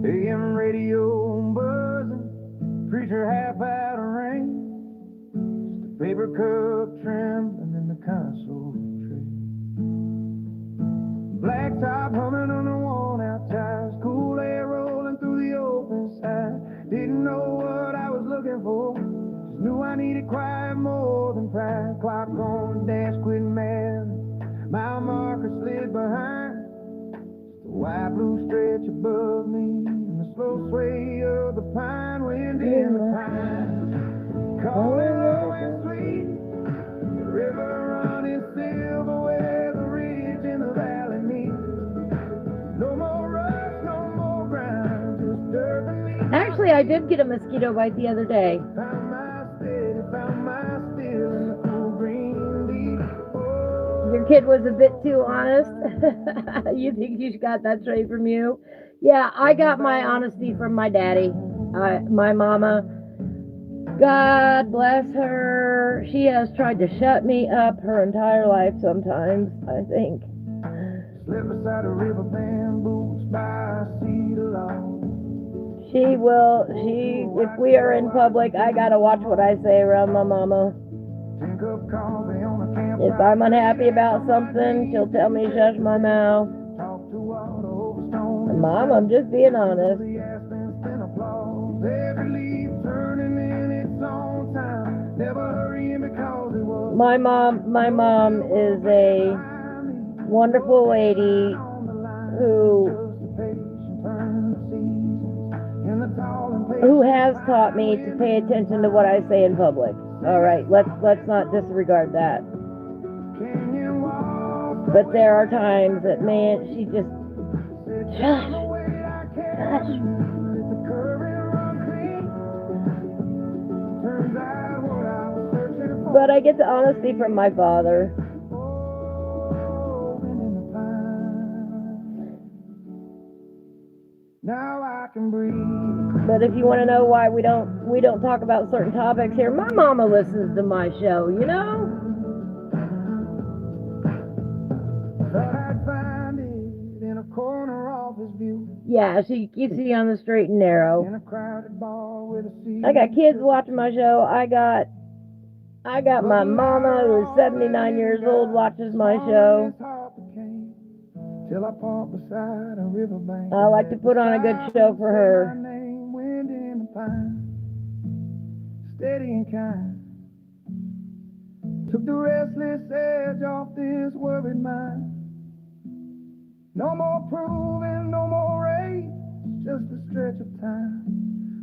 AM radio buzzing, preacher half out of rain. Just a paper cup trembling in the console tray. Blacktop humming on the worn out tires, cool air rolling through the open side. Didn't know what I was looking for, just knew I needed quiet more than pride. Clock on the dash quit mad, mile marker slid behind. Just a white blue stretch above me, and the slow sway of the pine wind in the pine. Calling low and sweet, the river running silver where the ridge in the valley meet. No more rush, no more grind, just dirt and me. Actually, I did get a mosquito bite the other day. Found my steady, found my still in the cool green leaf. Oh, Your kid was a bit too honest. You think you got that straight from you? Yeah, I got my honesty from my daddy. My mama, God bless her, she has tried to shut me up her entire life sometimes, I think. slept beside a river bamboos by a cedar log. If we are in public, I gotta watch what I say around my mama. Drink up coffee on a campfire. If I'm unhappy about something, she'll tell me shush my mouth. Talk to water over stone. And Mom, I'm just being honest. The aspens spin applause. Every leaf turning in its own time. Never hurrying because it was. My mom is a wonderful lady who has taught me to pay attention to what I say in public. All right, let's not disregard that. But there are times that, man, she just shush. But I get the honesty from my father. Now I can breathe. But if you want to know why we don't talk about certain topics here, my mama listens to my show, you know? Thought I'd find it in a Yeah, she keeps me on the straight and narrow. In a crowded bar with a seat. I got kids watching my show. I got my mama who's 79 years old watches my show. Till I park beside a riverbank. I like to put on a good show for her. My name, wind in the pine, steady and kind. Took the restless edge off this worried mind. No more proving, no more race, just a stretch of time.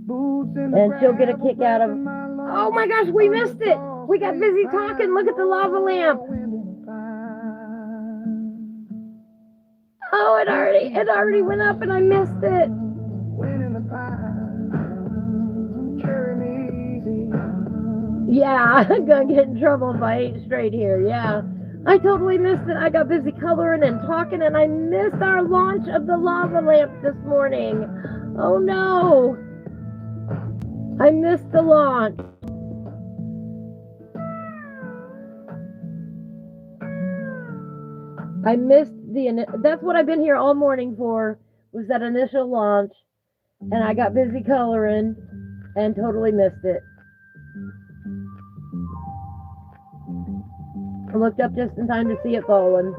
Boots in the And she'll get a gravel, kick out of, blessing my lungs. oh my gosh, we missed it. We got busy talking. Look at the lava lamp. Oh, it already went up and I missed it. Wind in the pine, carry me easy. Yeah, I'm gonna get in trouble if I ain't straight here. Yeah, I totally missed it. I got busy coloring and talking and I missed our launch of the lava lamp this morning. Oh no, I missed the launch. I missed that's what I've been here all morning for, was that initial launch, and I got busy coloring and totally missed it. I looked up just in time to see it falling.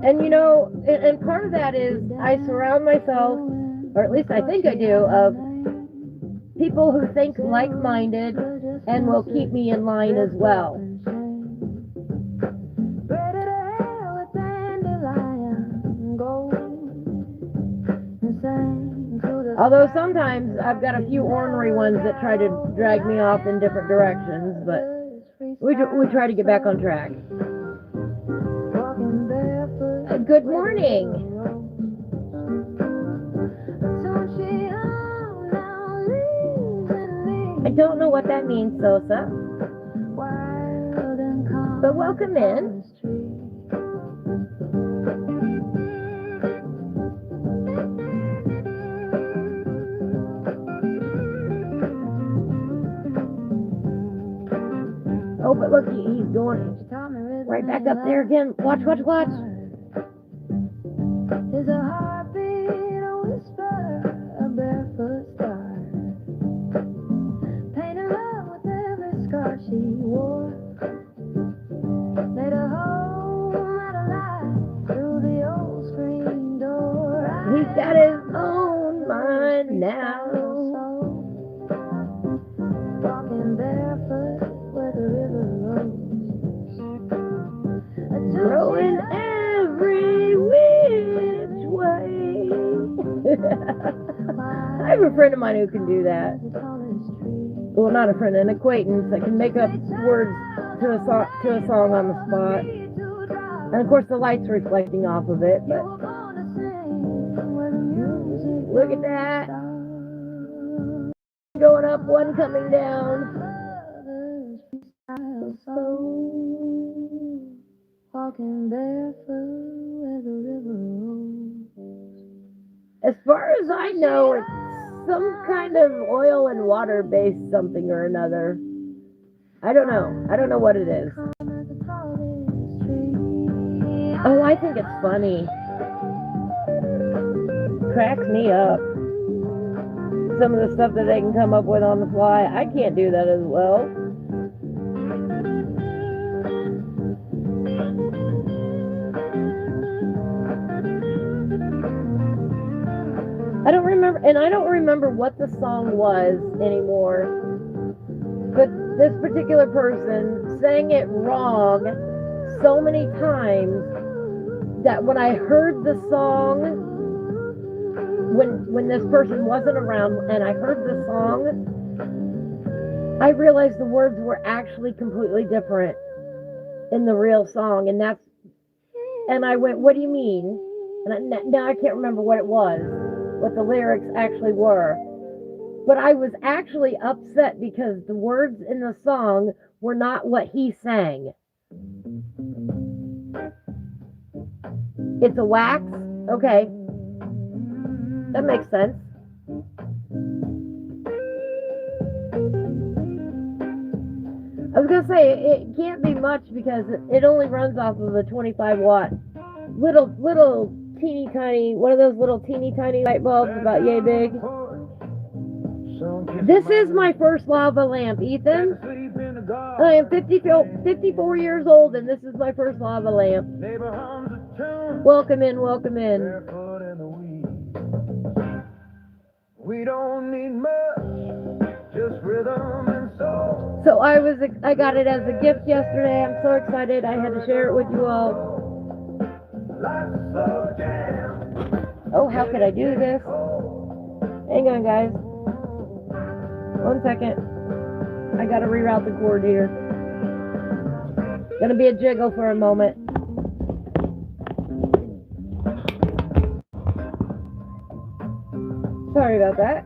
And you know, and part of that is I surround myself, or at least I think I do, of people who think like-minded and will keep me in line as well. Although sometimes I've got a few ornery ones that try to drag me off in different directions, but we try to get back on track. Good morning. I don't know what that means, Sosa, but welcome in. Oh, but look, he's going right back up there again. Watch. There's a heartbeat, a whisper, a barefoot star. Painted love with every scar she wore. Made a hole out of light through the old screen door. He's got his own mind now. Walking barefoot where the river rolls. Rolling every which way. I have a friend of mine who can do that. Well, not a friend, an acquaintance that can make up words to a song on the spot. And of course the light's reflecting off of it, but look at that. Going up, one coming down. Walking barefoot where the river rolls. As far as I know, it's some kind of oil and water based something or another. I don't know what it is. Oh, I think it's funny. Cracks me up. Some of the stuff that they can come up with on the fly. I can't do that as well. I don't remember what the song was anymore, but this particular person sang it wrong so many times that when I heard the song, when this person wasn't around and I heard the song, I realized the words were actually completely different in the real song, and I went, what do you mean? And now I can't remember what it was, what the lyrics actually were. But I was actually upset because the words in the song were not what he sang. It's a wax? Okay. That makes sense. I was gonna say it can't be much because it only runs off of a 25-watt little teeny tiny, one of those little teeny tiny light bulbs about yay big. This is my first lava lamp, Ethan. I am 54 years old, and this is my first lava lamp. Welcome in, welcome in. We don't need much, just rhythm and soul. So I got it as a gift yesterday. I'm so excited. I had to share it with you all. Oh, how could I do this? Hang on, guys. 1 second. I gotta reroute the cord here. Gonna be a jiggle for a moment. Sorry about that.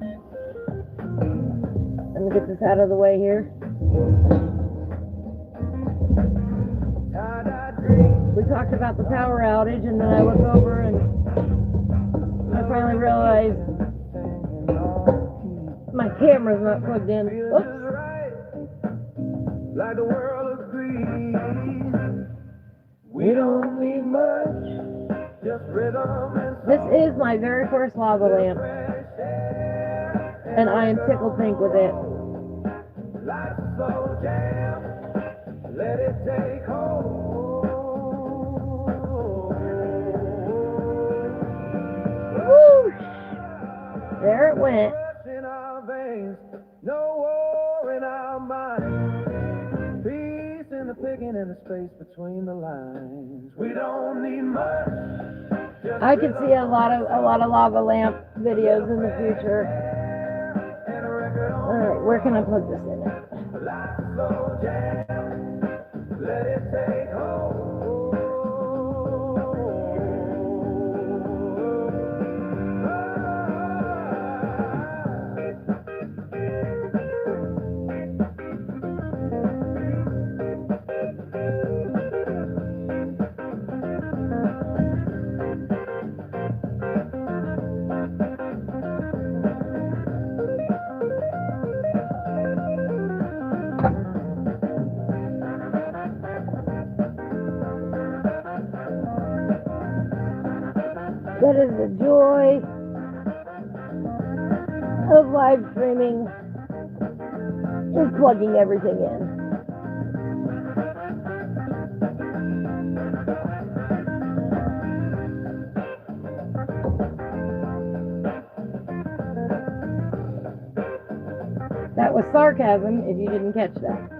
Let me get this out of the way here. We talked about the power outage, and then I look over and I finally realized my camera's not plugged in. Oops. Like the world agrees, we don't need much, just rhythm and soul. This is my very first lava lamp, and I am tickled pink with it. Like slow jam, let it take hold. Woo! There it went. In our veins, no war in our minds. Peace in the picking and the space between the lines. We don't need much. I can see a lot of lava lamp videos in the future. All right, where can I plug this in? Let it take hold. That is the joy of live streaming, is plugging everything in. That was sarcasm, if you didn't catch that.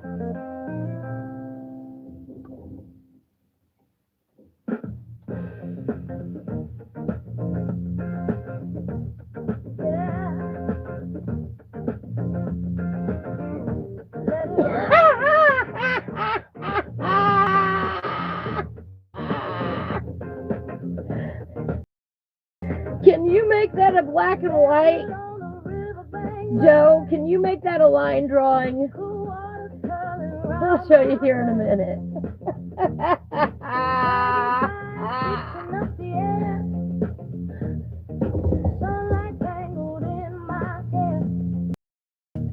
Can you make that a black and white? Joe, can you make that a line drawing? I'll show you here in a minute.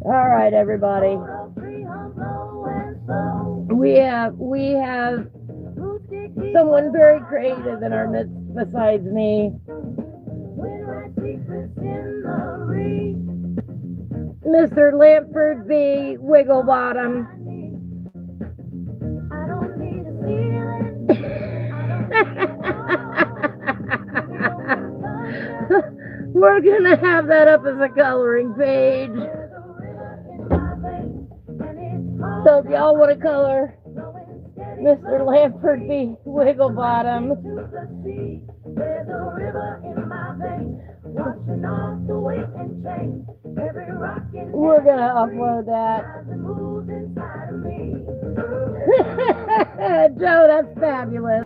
All right, everybody. We have someone very creative in our midst besides me. Mr. Lampford B. Wigglebottom. We're gonna have that up as a coloring page. So if y'all want to color Mr. Lampford B. Wigglebottom, we're gonna upload that. Joe, that's fabulous.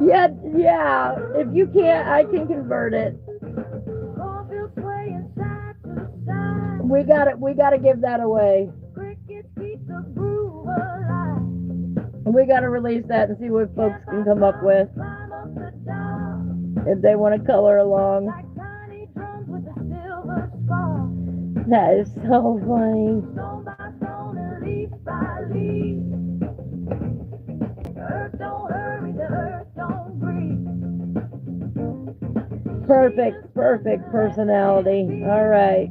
Yeah. If you can't, I can convert it. We gotta give that away. We gotta release that and see what folks can come up with. If they want to color along. That is so funny. Perfect personality. All right.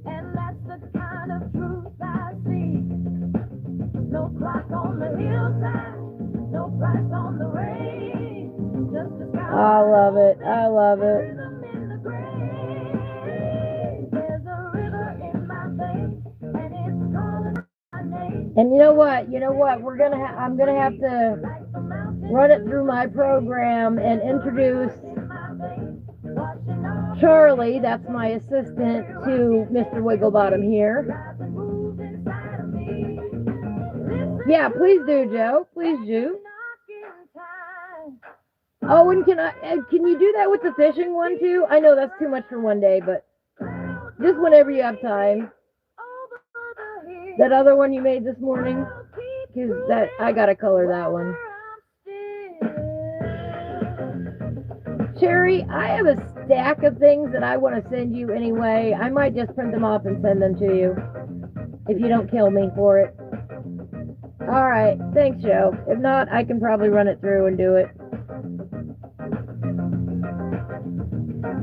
And that's the kind of truth I see. No clock on the hillside, no price on the rain. Just a sky. I love it. I love it. Rhythm in the grave. There's a river in my veins, and it's calling my name. And you know what? You know what? I'm gonna have to Like the mountain run it through my program and introduce in my veins, washing off Charlie, that's my assistant, to Mr. Wigglebottom here. lies and moves inside of me. Listen, Yeah, please do, Joe. Please do. knocking time. Oh, and can you do that with the fishing one too? I know that's too much for one day, but just whenever you have time. Over the hill, That other one you made this morning, keep because that I gotta color that one. Cherry, I have a stack of things that I want to send you anyway. I might just print them off and send them to you if you don't kill me for it. All right, thanks, Joe. If not, I can probably run it through and do it.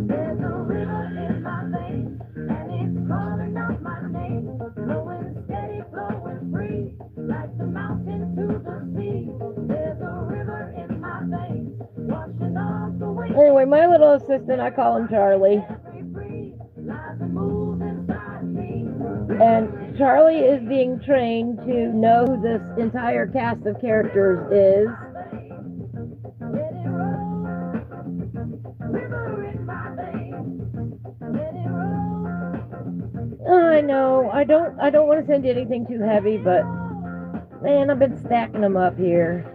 There's a river in my veins, and it's calling out my name. Flowing steady, flowing free, like the mountain to the sea. There's a river in my veins, washing off the weight. Anyway, my little assistant, I call him Charlie. Every breeze lies and moves inside me. And Charlie is being trained to know who this entire cast of characters is. Let it roll, river in my veins. Let it roll. I know, I don't want to send you anything too heavy, but man, I've been stacking them up here.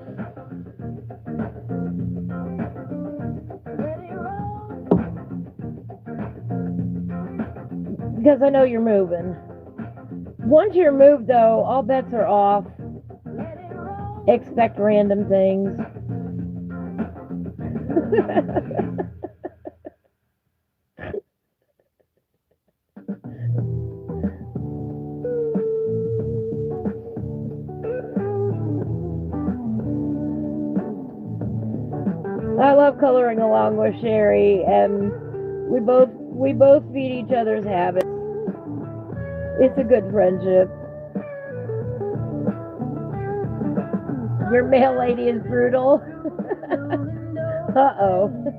Because I know you're moving. Once you're moved, though, all bets are off. Expect random things. I love coloring along with Sherry, and we both feed each other's habits. It's a good friendship. Your mail lady is brutal. Uh-oh.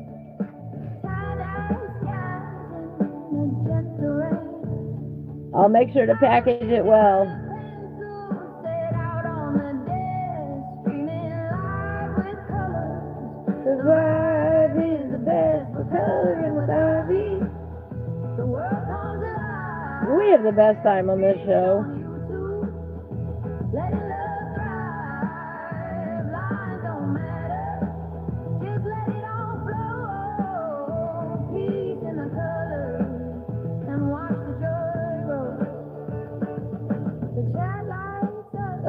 I'll make sure to package it well. The vibe is the best for coloring with Ivy. We have the best time on this show.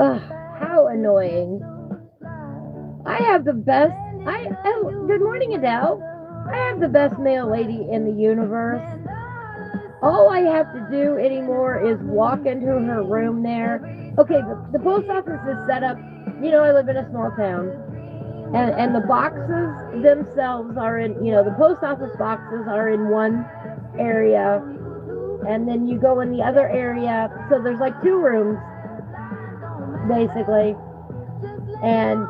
Ugh, how annoying. I have the best. Good morning, Adele. I have the best mail lady in the universe. All I have to do anymore is walk into her room there. Okay, the post office is set up. You know, I live in a small town. And the boxes themselves are in, the post office boxes are in one area. And then you go in the other area. So there's like two rooms, basically. And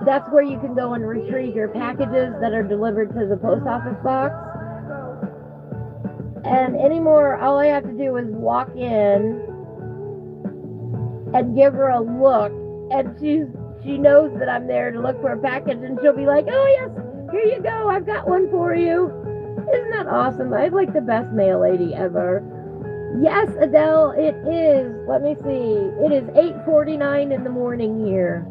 that's where you can go and retrieve your packages that are delivered to the post office box. And anymore, all I have to do is walk in and give her a look, and she knows that I'm there to look for a package, and she'll be like, "Oh yes, here you go, I've got one for you." Isn't that awesome? I have like the best mail lady ever. Yes, Adele, it is. Let me see. It is 8:49 in the morning here.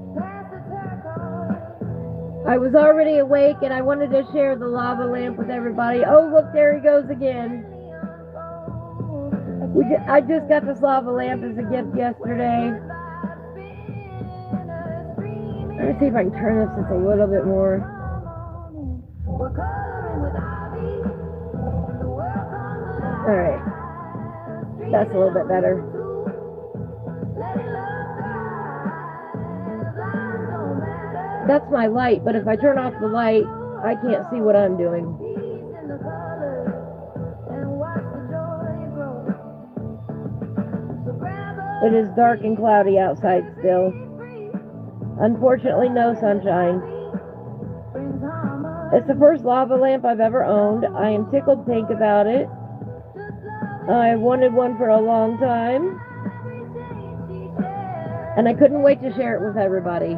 I was already awake, and I wanted to share the lava lamp with everybody. Oh, look, there he goes again. I just got this lava lamp as a gift yesterday. Let me see if I can turn this just a little bit more. Alright. That's a little bit better. That's my light, but if I turn off the light, I can't see what I'm doing. It is dark and cloudy outside still. Unfortunately, no sunshine. It's the first lava lamp I've ever owned. I am tickled pink about it. I wanted one for a long time. And I couldn't wait to share it with everybody.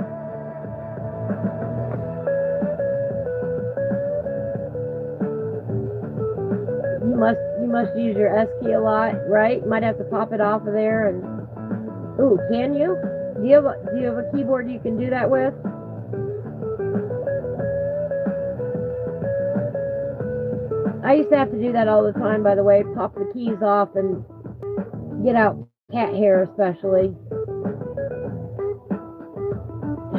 You must use your S key a lot, right? Might have to pop it off of there and ooh, can you? Do you have a keyboard you can do that with? I used to have to do that all the time, by the way, pop the keys off and get out cat hair especially.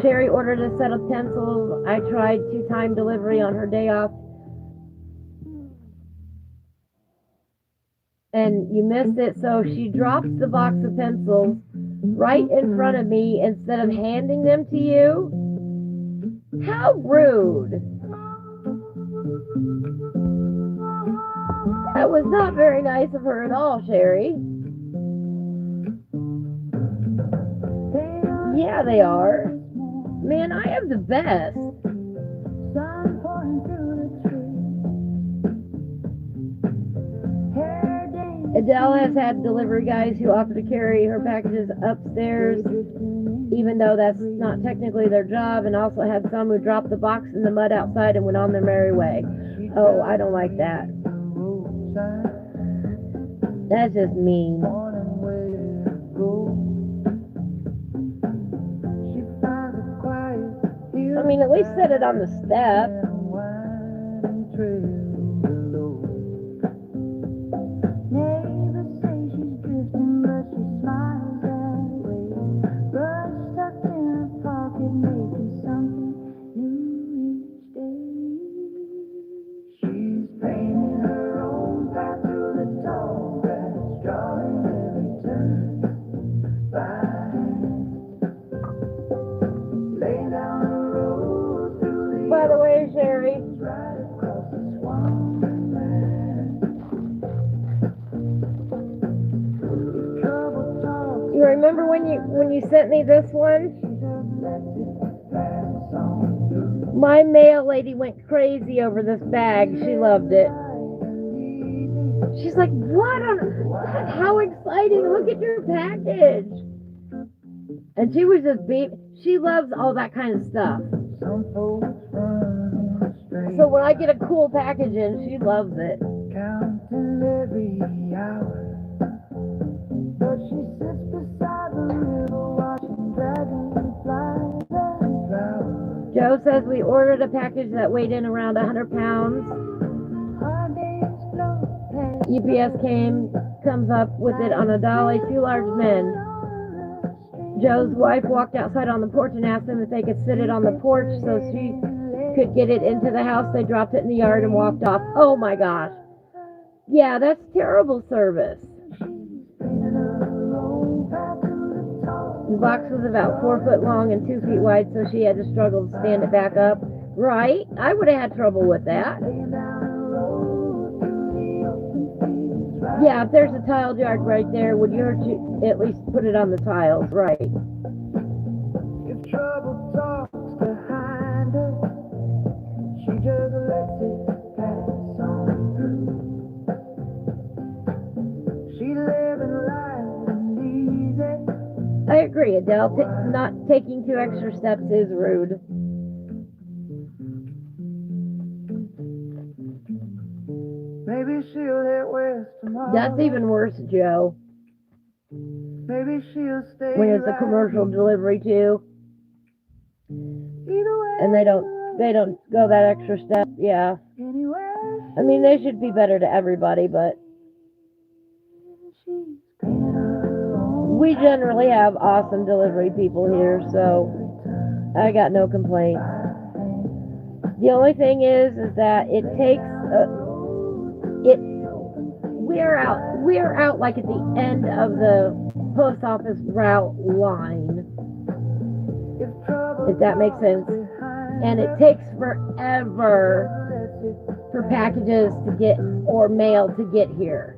Sherry ordered a set of pencils. I tried 2-time delivery on her day off. And you missed it, so she drops the box of pencils right in front of me instead of handing them to you. How rude. That was not very nice of her at all, Sherry. Yeah, they are. Man, I am the best. Adele has had delivery guys who offer to carry her packages upstairs, even though that's not technically their job, and also had some who dropped the box in the mud outside and went on their merry way. Oh, I don't like that. That's just mean. I mean, at least set it on the step. By the way, Sherry, you remember when you sent me this one? My mail lady went crazy over this bag. She loved it. She's like, what? How exciting! Look at your package. And she was just she loves all that kind of stuff. So when I get a cool package in, she loves it. Joe says we ordered a package that weighed in around 100 pounds. UPS comes up with it on a dolly, 2 large men. Joe's wife walked outside on the porch and asked them if they could sit it on the porch so she could get it into the house. They dropped it in the yard and walked off. Oh my gosh. Yeah, that's terrible service. The box was about 4 foot long and 2 feet wide, so she had to struggle to stand it back up. Right? I would have had trouble with that. Yeah, if there's a tiled yard right there, would you hurt you at least put it on the tiles? Right. If trouble talks behind her, she just lets it pass on through. She living life and easy. I agree, Adele. Not taking 2 extra steps is rude. Maybe she'll hit west tomorrow. That's even worse, Joe. Maybe she'll stay when it's a commercial delivery too. And they don't go that extra step. Yeah. I mean, they should be better to everybody, but we generally have awesome delivery people here, so I got no complaints. The only thing is that it takes we're out like at the end of the post office route line, if that makes sense. and it takes forever for packages to get or mail to get here.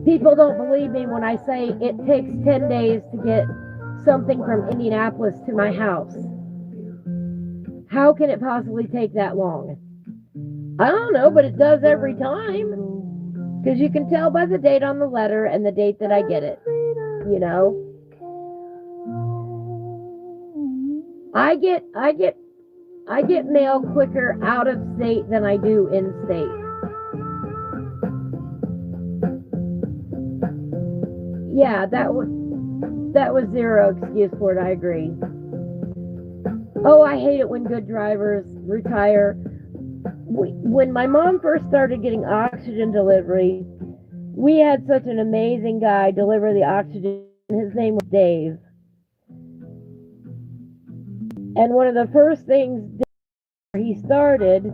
People don't believe me when I say it takes 10 days to get something from Indianapolis to my house. How can it possibly take that long? I don't know, but it does every time. Because you can tell by the date on the letter and the date that I get it. You know? I get mail quicker out of state than I do in state. Yeah, that was zero excuse for it, I agree. Oh, I hate it when good drivers retire. When my mom first started getting oxygen delivery, we had such an amazing guy deliver the oxygen. His name was Dave. And one of the first things he started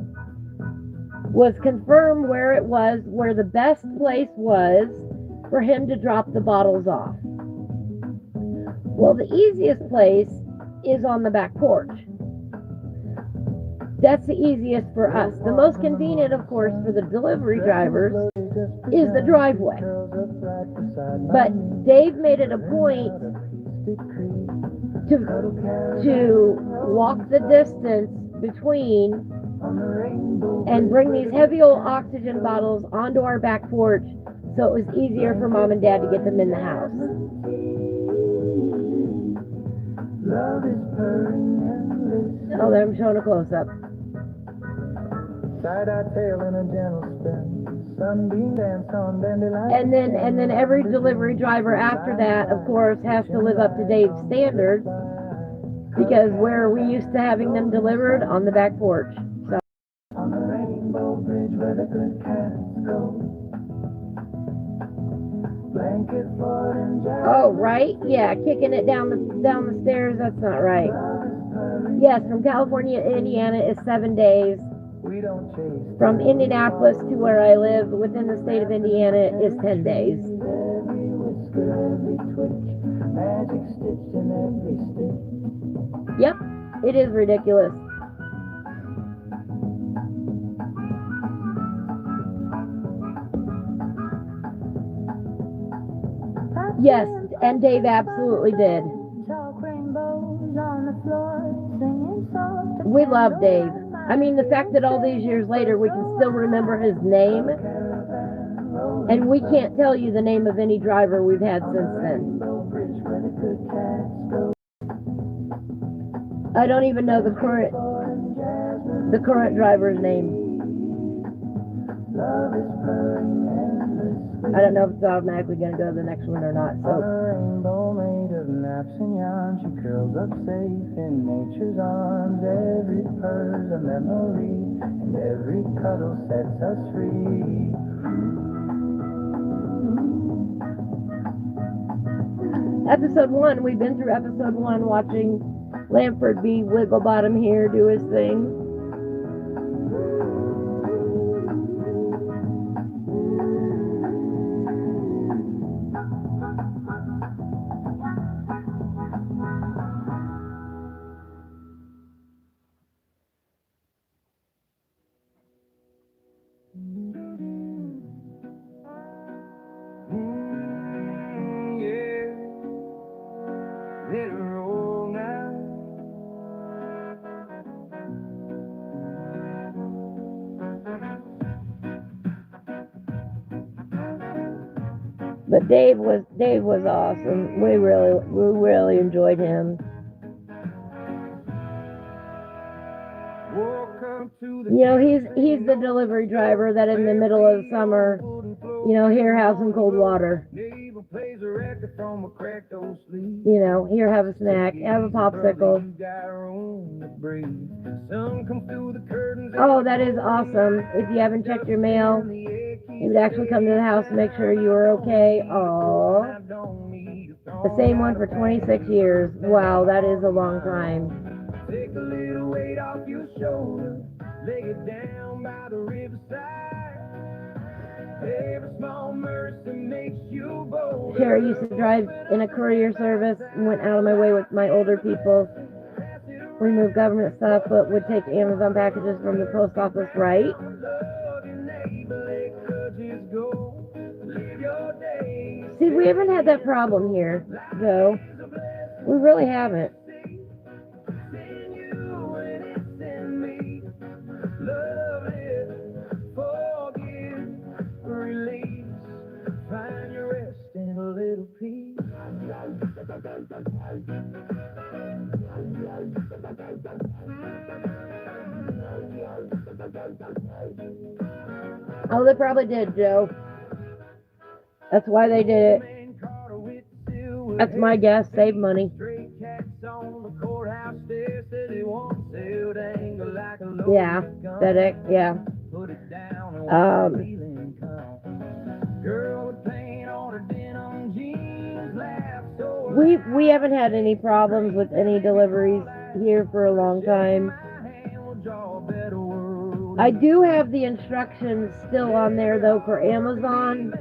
was confirm where the best place was for him to drop the bottles off. Well, the easiest place is on the back porch. That's the easiest for us. The most convenient, of course, for the delivery drivers is the driveway. But Dave made it a point to walk the distance between and bring these heavy old oxygen bottles onto our back porch so it was easier for Mom and Dad to get them in the house. Oh, there I'm showing a close-up. And then every delivery driver after that, of course, has to live up to Dave's standards, because where are we used to having them delivered? On the back porch. So. On the rainbow bridge where the good cats go. Oh, right? Yeah, kicking it down the stairs, that's not right. Yes, from California to Indiana is 7 days. From Indianapolis to where I live within the state of Indiana is 10 days. Yep, it is ridiculous. Yes, and Dave absolutely did. We love Dave. I mean, the fact that all these years later we can still remember his name, and we can't tell you the name of any driver we've had since then. I don't even know the current driver's name. I don't know if it's automatically going to go to the next one or not. So. On a rainbow made of naps and yarn, she curls up safe in nature's arms. Every purr's a memory, and every cuddle sets us free. Episode 1, we've been through episode 1 watching Lampford B. Wigglebottom here do his thing. But Dave was awesome. We really enjoyed him. You know, he's the delivery driver that in the middle of summer, you know, here have some cold water. You know, here have a snack, have a popsicle. Oh, that is awesome. If you haven't checked your mail, he would actually come to the house and make sure you were okay. Aww. The same one for 26 years. Wow, that is a long time. Take a little weight off your shoulder, lay it down by the riverside. Every small mercy makes you bold. Sherry used to drive in a courier service and went out of my way with my older people. remove government stuff, but would take Amazon packages from the post office, right? See, we haven't had that problem here, Joe. We really haven't. Find your rest in a little peace. Oh, they probably did, Joe. That's why they did it. That's my guess. Save money. Yeah, FedEx. Yeah. We haven't had any problems with any deliveries here for a long time. I do have the instructions still on there though for Amazon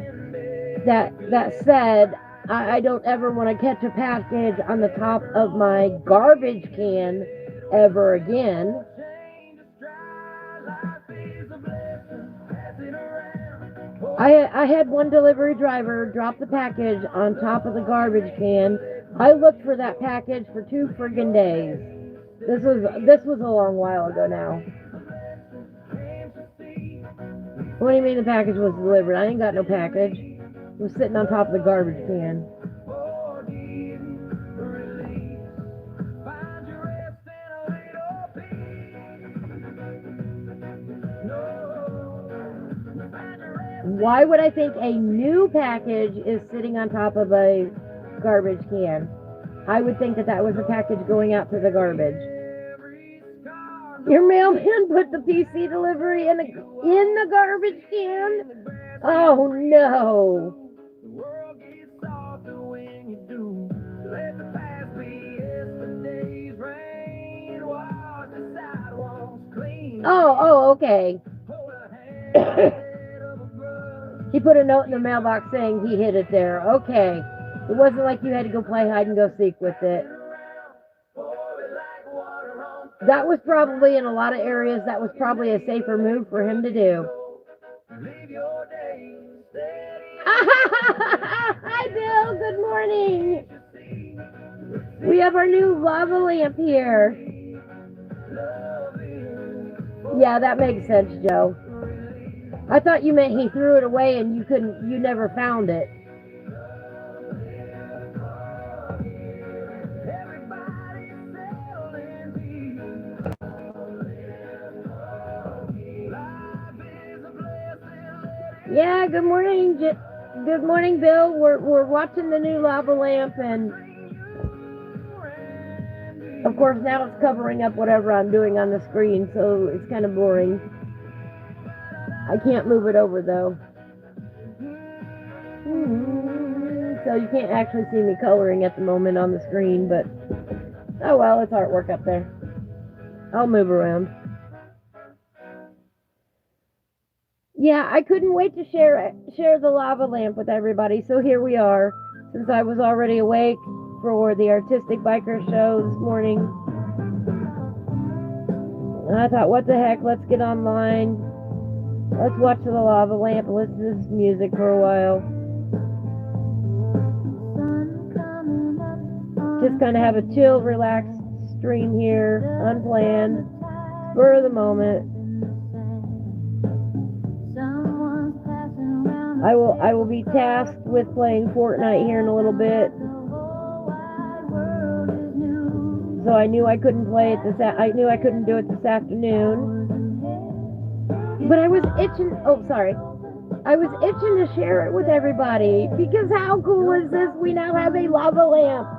that said I don't ever want to catch a package on the top of my garbage can ever again. I had one delivery driver drop the package on top of the garbage can. I looked for that package for 2 friggin' days. This was a long while ago now. What do you mean the package was delivered? I ain't got no package. It was sitting on top of the garbage can. Why would I think a new package is sitting on top of a garbage can? I would think that was a package going out to the garbage. Your mailman put the PC delivery in the garbage can? Oh no. Oh, okay. He put a note in the mailbox saying he hid it there. Okay. It wasn't like you had to go play hide and go seek with it. That was probably, in a lot of areas, that was probably a safer move for him to do. Hi, Bill. Good morning. We have our new lava lamp here. Yeah, that makes sense, Joe. I thought you meant he threw it away and you never found it. Yeah, good morning. Good morning, Bill. We're watching the new lava lamp, and of course now it's covering up whatever I'm doing on the screen, so it's kind of boring. I can't move it over though. So you can't actually see me coloring at the moment on the screen, but oh well, it's artwork up there. I'll move around. Yeah, I couldn't wait to share the lava lamp with everybody, so here we are. Since I was already awake for the Artistic Biker show this morning, and I thought, what the heck, let's get online. Let's watch the lava lamp and listen to this music for a while. Just kind of have a chill, relaxed stream here, unplanned, spur of the moment. I will be tasked with playing Fortnite here in a little bit. So I knew I couldn't play it I knew I couldn't do it this afternoon. But I was itching. Oh, sorry. I was itching to share it with everybody because how cool is this? We now have a lava lamp.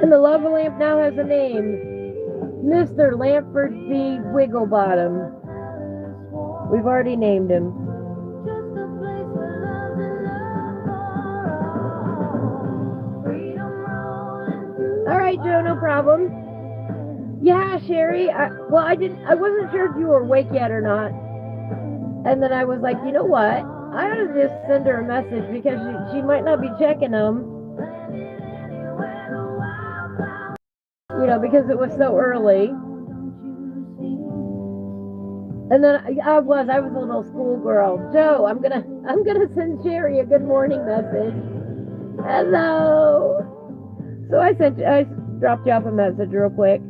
And the lava lamp now has a name. Mr. Lampford B. Wigglebottom. We've already named him. All right, Joe, no problem. Yeah, Sherry. I wasn't sure if you were awake yet or not. And then I was like, you know what? I ought to just send her a message because she might not be checking them. because it was so early. And then I was a little schoolgirl. Joe, I'm gonna send Sherry a good morning message. Hello. So I dropped you off a message real quick.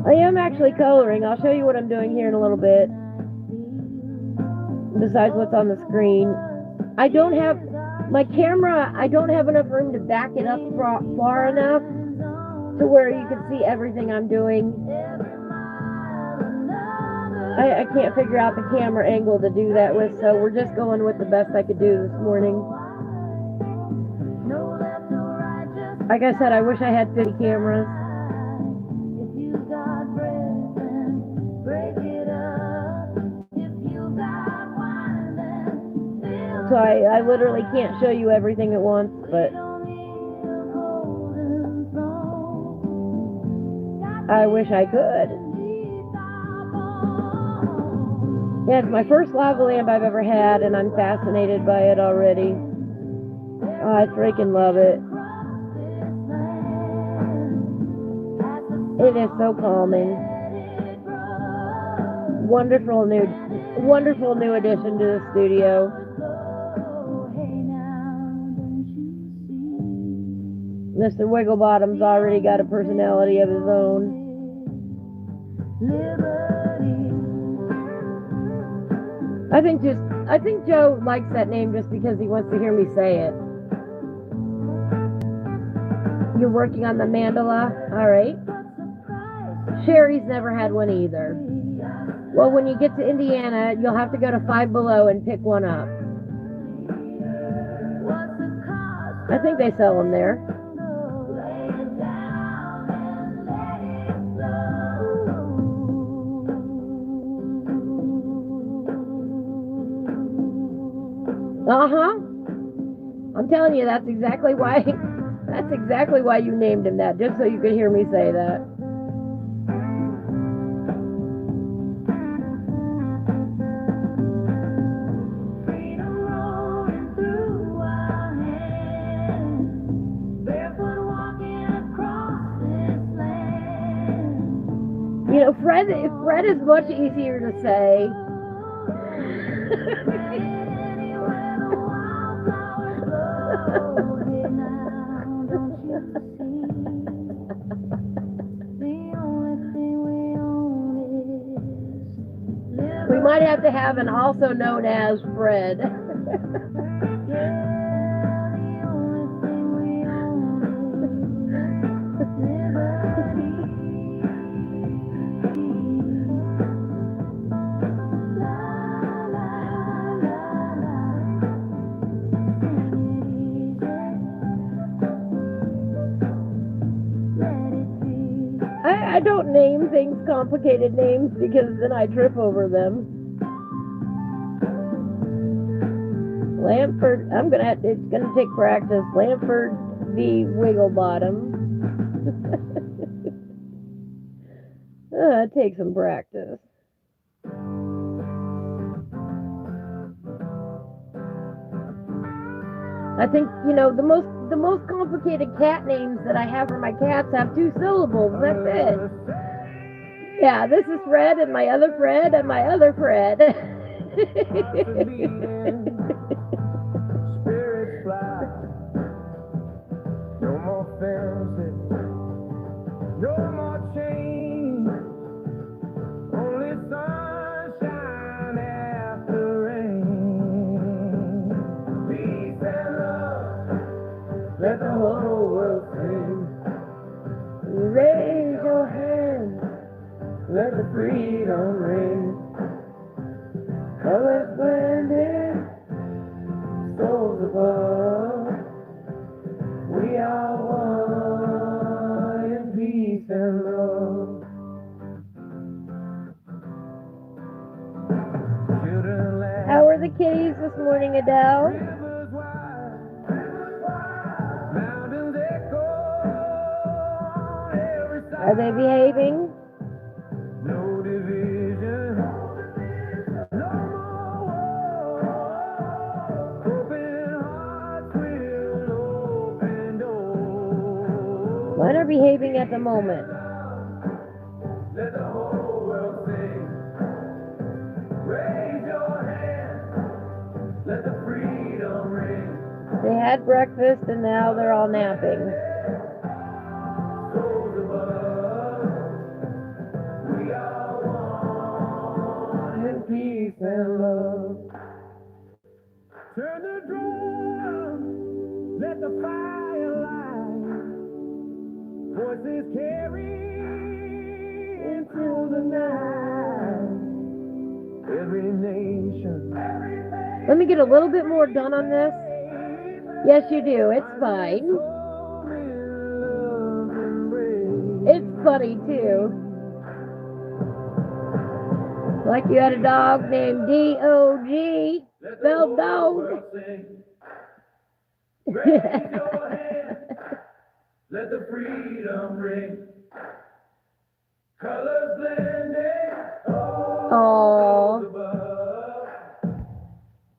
I am actually coloring. I'll show you what I'm doing here in a little bit. Besides what's on the screen. I don't have my camera, I don't have enough room to back it up far enough to where you can see everything I'm doing. I can't figure out the camera angle to do that with, so we're just going with the best I could do this morning. Like I said, I wish I had 50 cameras. So I literally can't show you everything at once, but I wish I could. Yeah, it's my first lava lamp I've ever had, and I'm fascinated by it already. Oh, I freaking love it. It is so calming. Wonderful new addition to the studio. Mr. Wigglebottom's already got a personality of his own. I think Joe likes that name just because he wants to hear me say it. You're working on the mandala? Alright. Sherry's never had one either. Well, when you get to Indiana, you'll have to go to Five Below and pick one up. I think they sell them there. I'm telling you, that's exactly why you named him that, just so you could hear me say that. Fred is much easier to say. We might have to have an also known as Fred. I don't name things complicated names because then I trip over them. Lampford, it's gonna take practice. Lampford v. Wigglebottom. It takes some practice. I think, the most complicated cat names that I have for my cats have 2 syllables. That's it. Yeah, this is Fred and my other Fred and my other Fred. Spirits fly. No more fences. No more chains. Only sunshine after rain. Peace and love. Let the whole world sing. Raise your hand. Let the freedom ring. Colors blended, souls above. We are one in peace and love. How are the kitties this morning, Adele? Are they behaving? No division, no more war. Open hearts will open doors. Mine are behaving at the moment. Let the whole world sing. Raise your hand. Let the freedom ring. They had breakfast and now they're all napping. Souls above. We are one in peace and love. Turn the drum. Let the fire light. Voices carry into the night. Every nation. Let me get a little bit more done on this. Yes, you do. It's fine. It's funny, too. Like you had a dog named D-O-G, spelled dog. Raise your hand. Let the freedom ring. Colors blending. Aww.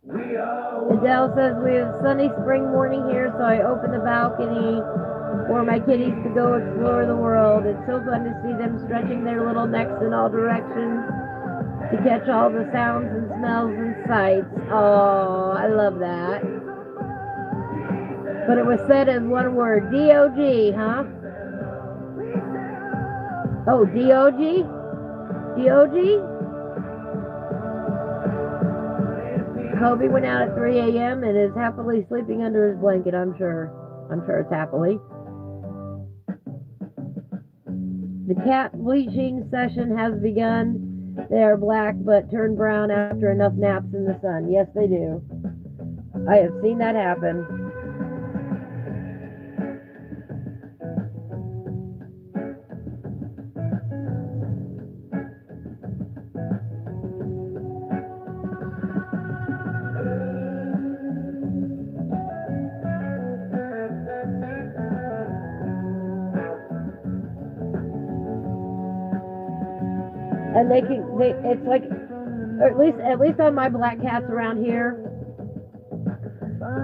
We are Adele says we have a sunny spring morning here, so I open the balcony for my kitties to go explore the world. It's so fun to see them stretching their little necks in all directions to catch all the sounds and smells and sights. Oh, I love that. But it was said in one word, D-O-G, huh? Oh, D-O-G? D-O-G? Kobe went out at 3 a.m. and is happily sleeping under his blanket, I'm sure. I'm sure it's happily. The cat bleaching session has begun. They are black but turn brown after enough naps in the sun. Yes, they do. I have seen that happen. And it's like, or at least on my black cats around here.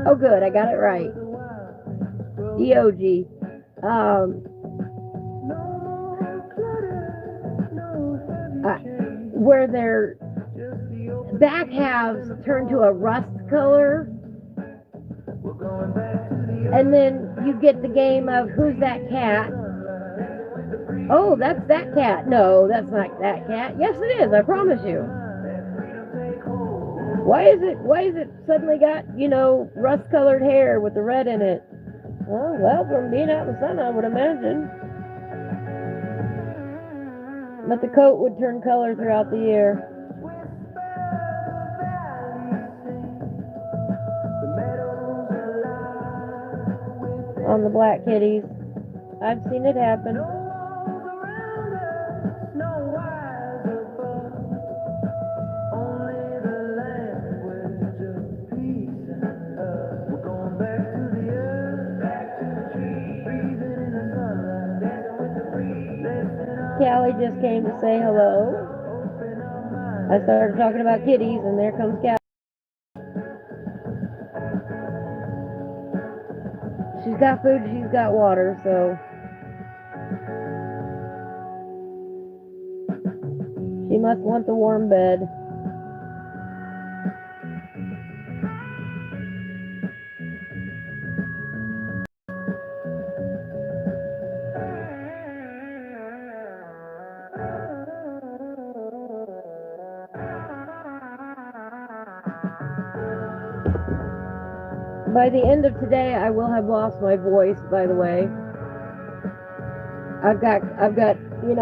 Oh, good, I got it right. D-O-G. Where their back halves turn to a rust color. And then you get the game of who's that cat? Oh, that's that cat. No, that's not that cat. Yes, it is. I promise you. Why is it suddenly got, rust-colored hair with the red in it? Oh, well, from being out in the sun, I would imagine. But the coat would turn color throughout the year. On the black kitties. I've seen it happen. Callie just came to say hello. I started talking about kitties, and there comes Callie. She's got food, she's got water, so she must want the warm bed. By the end of today, I will have lost my voice, by the way. I've got,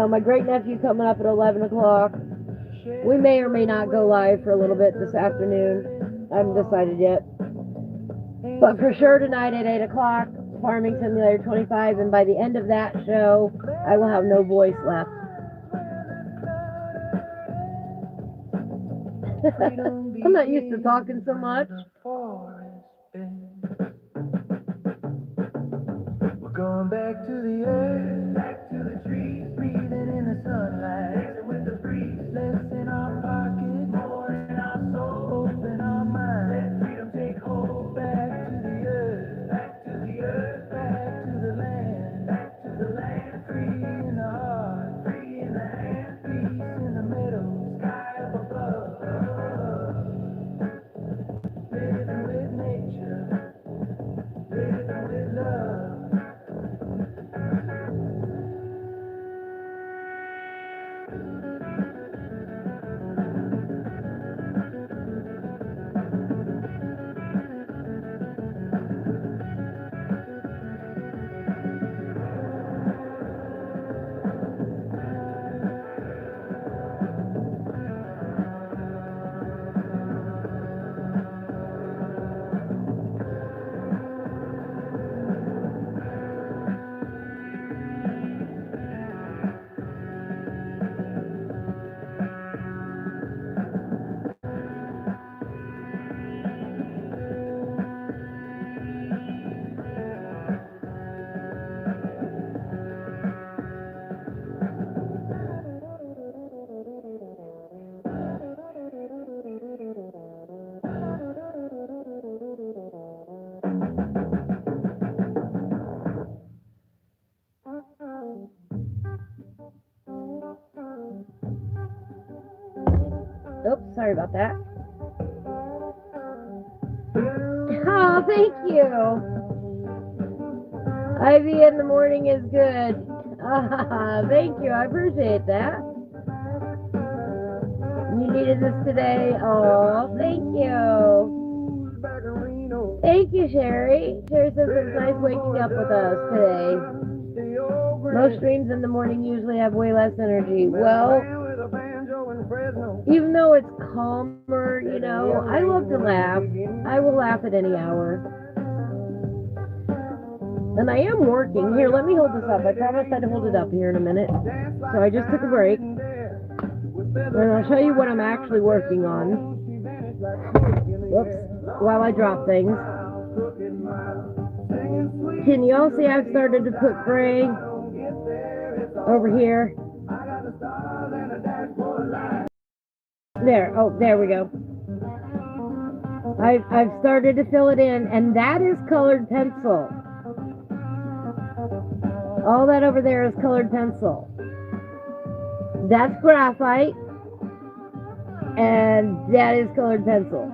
my great nephew coming up at 11 o'clock. We may or may not go live for a little bit this afternoon. I haven't decided yet. But for sure tonight at 8 o'clock, Farming Simulator 25, and by the end of that show, I will have no voice left. I'm not used to talking so much. We're going back to the earth, back to the trees, breathing in the sunlight, dancing with the breeze, less in our pocket, more in our soul, open our mind, let freedom take hold. Back to the earth, back to the earth, back to the land, back to the Oops, sorry about that. Oh, thank you. Ivy in the morning is good. Thank you. I appreciate that. You needed this today. Oh, thank you. Thank you, Sherry. Sherry says it's nice waking up with us today. Most streams in the morning usually have way less energy. Well, even though it's calmer, you know, I love to laugh. I will laugh at any hour. And I am working. Here, let me hold this up. I promised I'd hold it up here in a minute. So I just took a break. And I'll show you what I'm actually working on. Whoops. While I drop things. Can you all see I've started to put gray over here? There. Oh, there we go. I've started to fill it in, and that is colored pencil. All that over there is colored pencil. That's graphite, and that is colored pencil.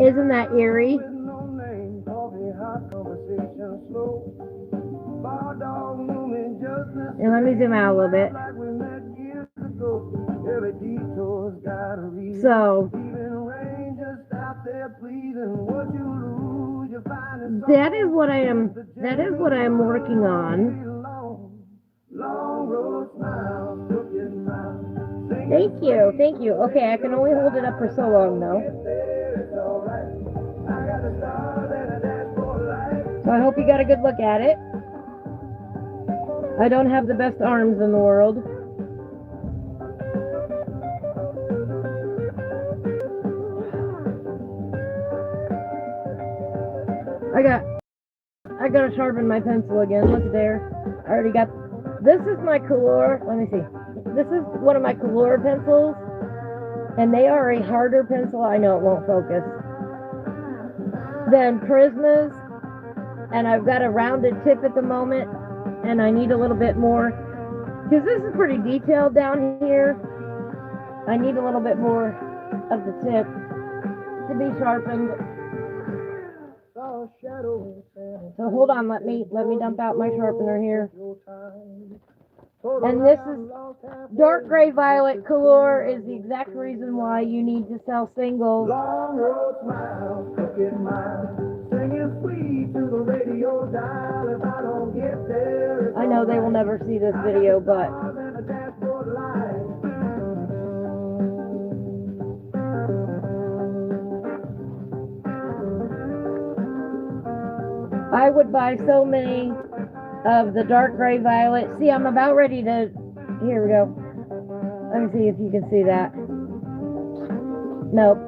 Isn't that eerie? And let me zoom out a little bit. So that is what I am working on. Thank you. Okay, I can only hold it up for so long though. So I hope you got a good look at it. I don't have the best arms in the world. I gotta sharpen my pencil again. Look there. I already got. This is my Color. Let me see. This is one of my Color pencils, and they are a harder pencil. I know it won't focus. Than Prisma's, and I've got a rounded tip at the moment, and I need a little bit more because this is pretty detailed down here. I need a little bit more of the tip to be sharpened. So hold on, let me dump out my sharpener here. And this is dark gray violet Color is the exact reason why you need to sell singles. I know they will never see this video, but I would buy so many of the dark gray violet. See, I'm about ready to, here we go. Let me see if you can see that. Nope.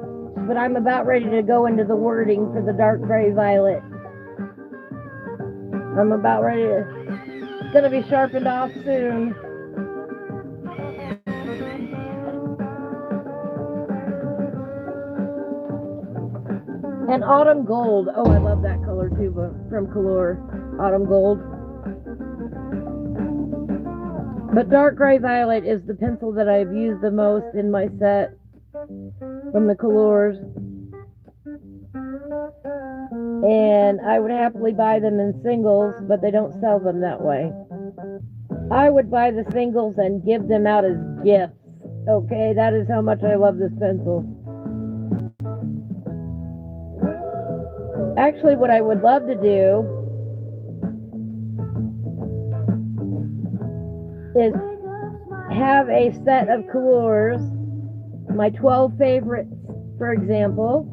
But I'm about ready to go into the wording for the dark gray violet. I'm about ready to, it's going to be sharpened off soon. And autumn gold. Oh, I love that color too, but from Color. Autumn gold. But dark gray violet is the pencil that I've used the most in my set from the Colors. And I would happily buy them in singles, but they don't sell them that way. I would buy the singles and give them out as gifts. Okay, that is how much I love this pencil. Actually, what I would love to do is have a set of Colors, my 12 favorites, for example,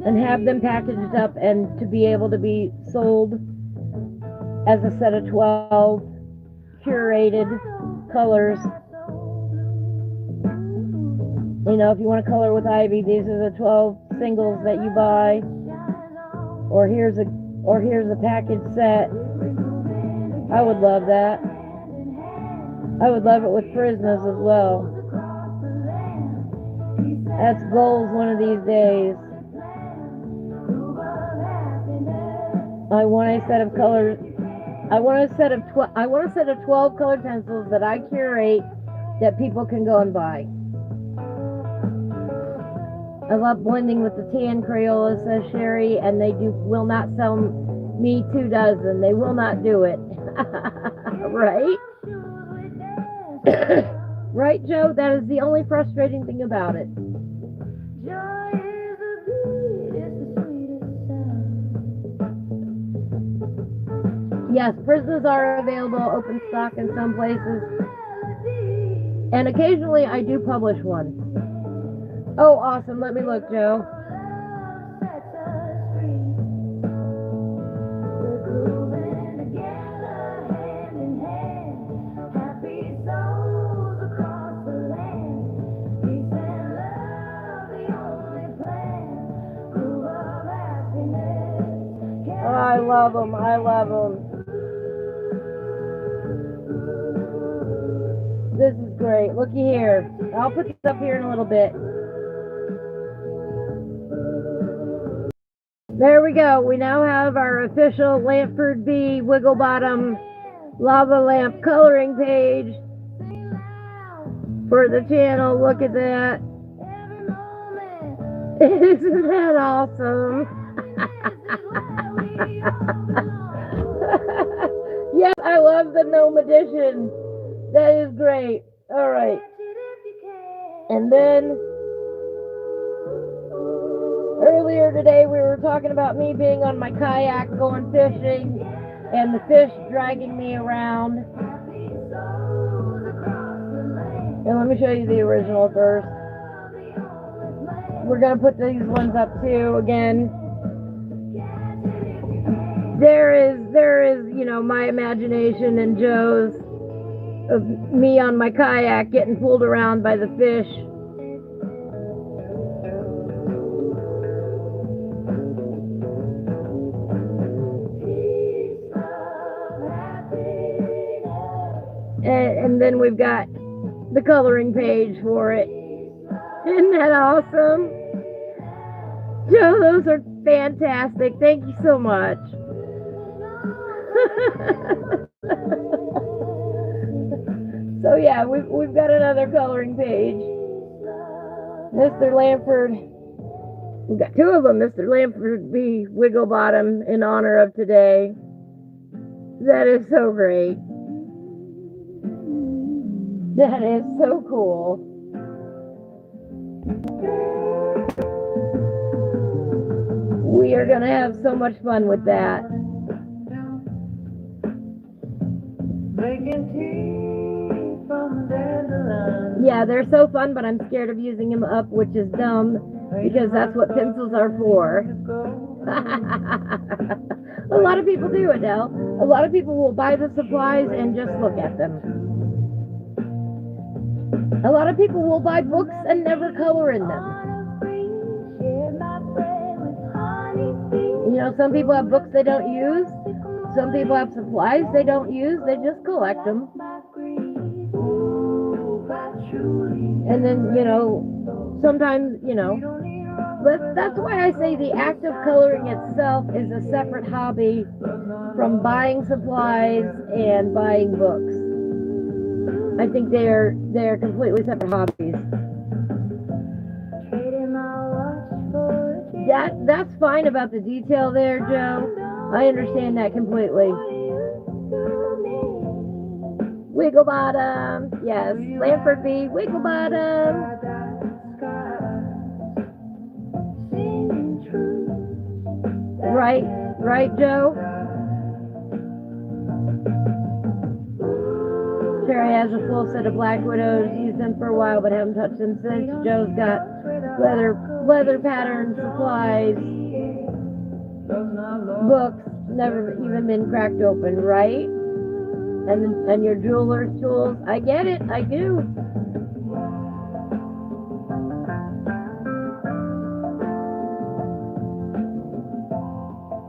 and have them packaged up and to be able to be sold as a set of 12 curated colors. You know, if you want to color with Ivy, these are the 12 singles that you buy. Or here's a package set. I would love that. I would love it with Prismas as well. That's goals one of these days. I want a set of colors I want a set of 12 colored pencils that I curate that people can go and buy. I love blending with the tan Crayola, says Sherry, and they will not sell me 2 dozen. They will not do it. Right? Right, Joe? That is the only frustrating thing about it. Yes, prisons are available, open stock in some places. And occasionally I do publish one. Oh, awesome. Let me look, Joe. Oh, I love them. I love them. This is great. Looky here. I'll put this up here in a little bit. There we go. We now have our official Lampford B Wiggle Bottom Lava Lamp coloring page for the channel. Look at that. Isn't that awesome? Yes, I love the gnome edition. That is great. All right. And then earlier today we were talking about me being on my kayak going fishing and the fish dragging me around. And let me show you the original first. We're going to put these ones up too again. There is, you know, my imagination and Joe's of me on my kayak getting pulled around by the fish. And then we've got the coloring page for it. Isn't that awesome? Joe, those are fantastic. Thank you so much. So yeah, we've got another coloring page. Mr. Lampford, we've got 2 of them. Mr. Lampford B Wiggle Bottom in honor of today. That is so great. That is so cool. We are going to have so much fun with that. Yeah, they're so fun, but I'm scared of using them up, which is dumb, because that's what pencils are for. A lot of people do, Adele. A lot of people will buy the supplies and just look at them. A lot of people will buy books and never color in them. You know, some people have books they don't use. Some people have supplies they don't use. They just collect them. And then, you know, sometimes, you know, that's why I say the act of coloring itself is a separate hobby from buying supplies and buying books. I think they're completely separate hobbies. That's fine about the detail there, Joe. I understand that completely. Wiggle Bottom. Yes, Lampford B. Wiggle Bottom. Right, Joe? Sherry has a full set of Black Widows. Used them for a while, but haven't touched them since. Joe's got leather pattern supplies, books, never even been cracked open, right? And your jeweler's tools. I get it. I do.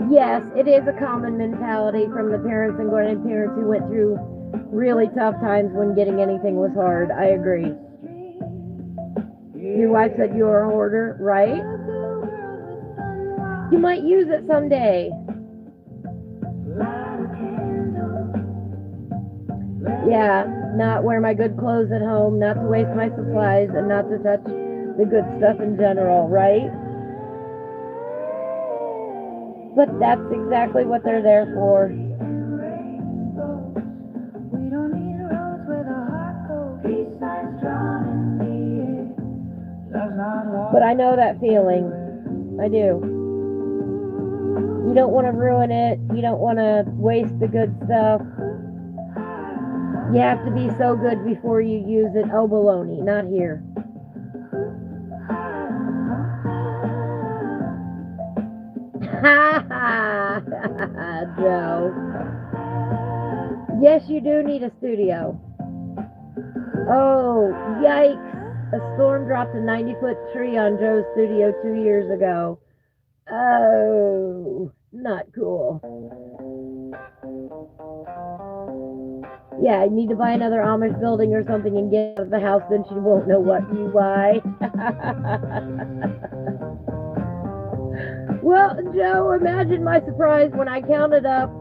Yes, it is a common mentality from the parents and grandparents who went through really tough times when getting anything was hard. I agree. Your wife said you were a hoarder, right? You might use it someday. Yeah, not wear my good clothes at home, not to waste my supplies, and not to touch the good stuff in general, right? But that's exactly what they're there for. We don't need roads with a heart cold. Peace signs drawn in the air. Love's not love. But I know that feeling. I do. You don't want to ruin it. You don't want to waste the good stuff. You have to be so good before you use it. Oh, baloney. Not here. Ha ha! Joe. Yes, you do need a studio. Oh, yikes. A storm dropped a 90-foot tree on Joe's studio 2 years ago. Oh, not cool. Yeah, you need to buy another Amish building or something and get out of the house, then she won't know what you buy. Well, Joe, imagine my surprise when I counted up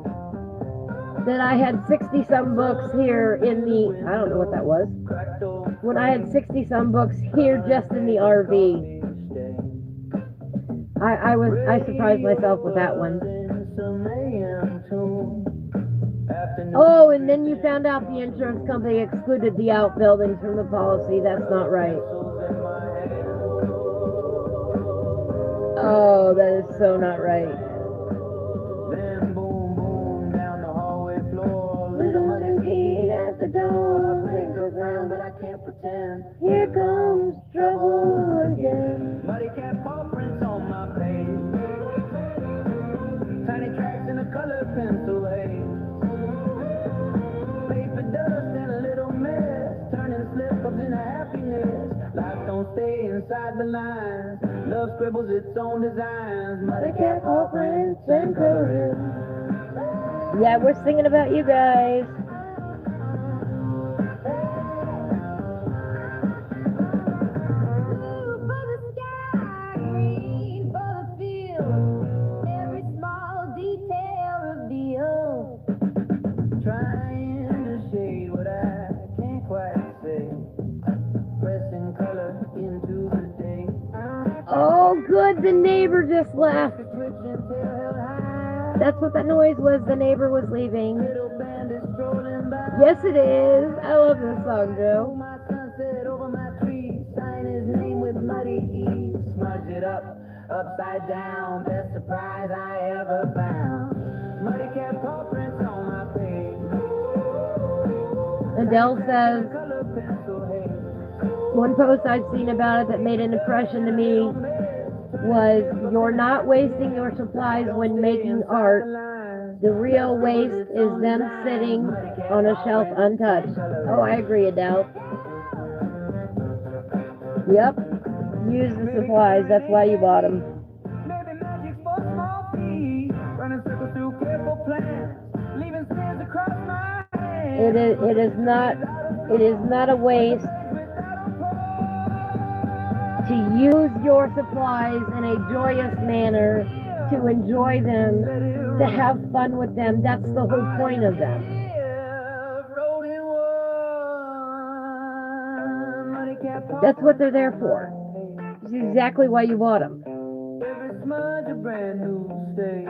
that I had 60-some books here in the, I don't know what that was, when I had 60-some books here just in the RV. I surprised myself with that one. Oh, and then you found out the insurance company excluded the outbuildings from the policy. That's not right. Oh, that is so not right. Then boom, boom, down the hallway floor. Little money key at the door. Fingers round, but I can't pretend. Here comes trouble again. Muddy cat paw prints on my page. Tiny tracks in a colored pencil haze. Paper dust and a little mess. Turning slip-ups into happiness. Life don't stay inside the lines. Love scribbles its own designs. Muddy cat paw prints and colors. Yeah, we're singing about you guys. Blue for the sky, green for the field. Every small detail revealed. Trying to shade what I can't quite say. Pressing color into the day. Oh, good, the neighbor just left. That's what that noise was. The neighbor was leaving. Little band is strolling by. Yes, it is. I love this song, Joe. My sunset over my tree. Sign his name with muddy E. Smudge it up, upside down. Best surprise I ever found. Muddy cat paw prints on my page. Adele says, Color pencil haze. one post I've seen about it that made an impression to me was, you're not wasting your supplies when making art. The real waste is them sitting on a shelf untouched. Oh, I agree, Adele. Yep. Use the supplies. That's why you bought them. Maybe magic's for small feet. Running circles through careful plans. Leaving smears across my hands. It is not a waste to use your supplies in a joyous manner, to enjoy them, to have fun with them. That's the whole point of them. That's what they're there for. It's exactly why you bought them. Every smudge a brand new state.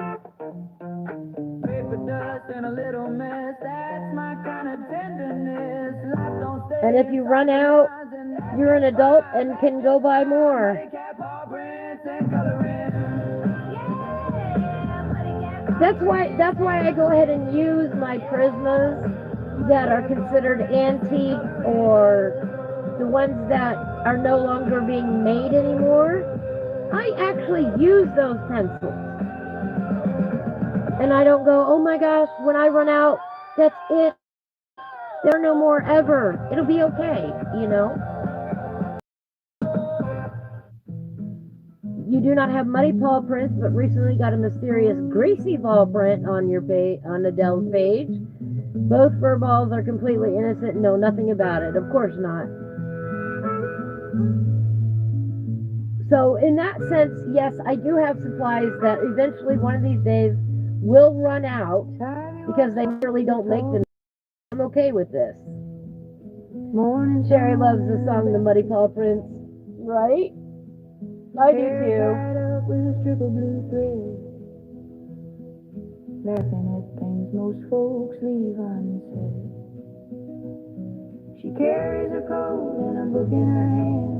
Paper dust and a little mess. That's my kind of tenderness. Life don't stay. And if you run out, you're an adult and can go buy more. That's why I go ahead and use my Prismas that are considered antique, or the ones that are no longer being made anymore. I actually use those pencils. And I don't go, oh my gosh, when I run out, that's it. There are no more ever. It'll be okay, you know? You do not have muddy paw prints, but recently got a mysterious greasy paw print on your on Adele's page. Both fur balls are completely innocent and know nothing about it. Of course not. So in that sense, yes, I do have supplies that eventually one of these days will run out because they really don't make them. okay with this. Morning Sherry loves the song The Muddy Paw Prince, right? I do too. tied up with a strip of blue thread, laughing at things most folks leave unsaid. She carries a coat and a book in her hand.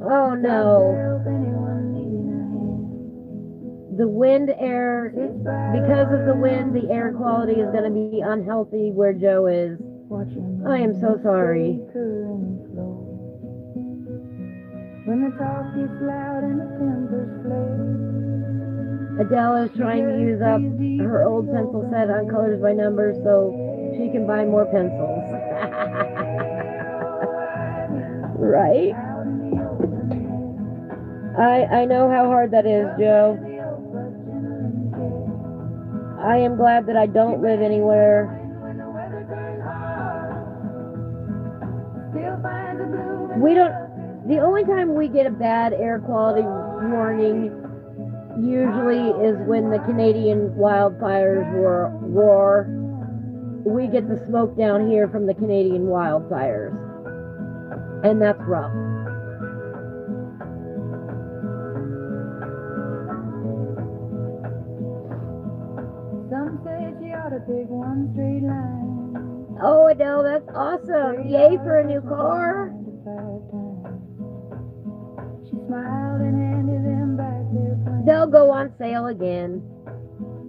Oh no. Help anyone needing a hand. The wind air, because of the wind, the air quality is going to be unhealthy where Joe is. Watching I am so sorry. When the talk gets loud and the tempers flare, Adele is trying to use up her old pencil set on Colors by Numbers so she can buy more pencils. Right? I know how hard that is, Joe. I am glad that I don't live anywhere. We don't. The only time we get a bad air quality warning usually is when the Canadian wildfires roar. We get the smoke down here from the Canadian wildfires, and that's rough. Some say she ought to pick one straight line. Oh, Adele, that's awesome! Yay for a new car! She smiled and handed them back their plans. They'll go on sale again.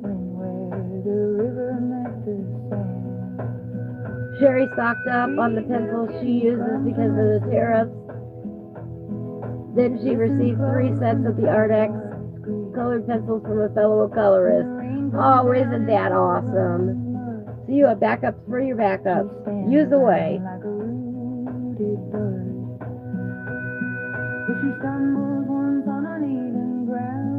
When where the river met the sand. Sherry stocked up on the pencils she uses because of the tariffs. Then she received 3 sets of the Artex colored pencils from a fellow colorist. Oh, isn't that awesome? So you have backups for your backups. Use away. Like a rooted bird. If she stumbles once on uneven ground,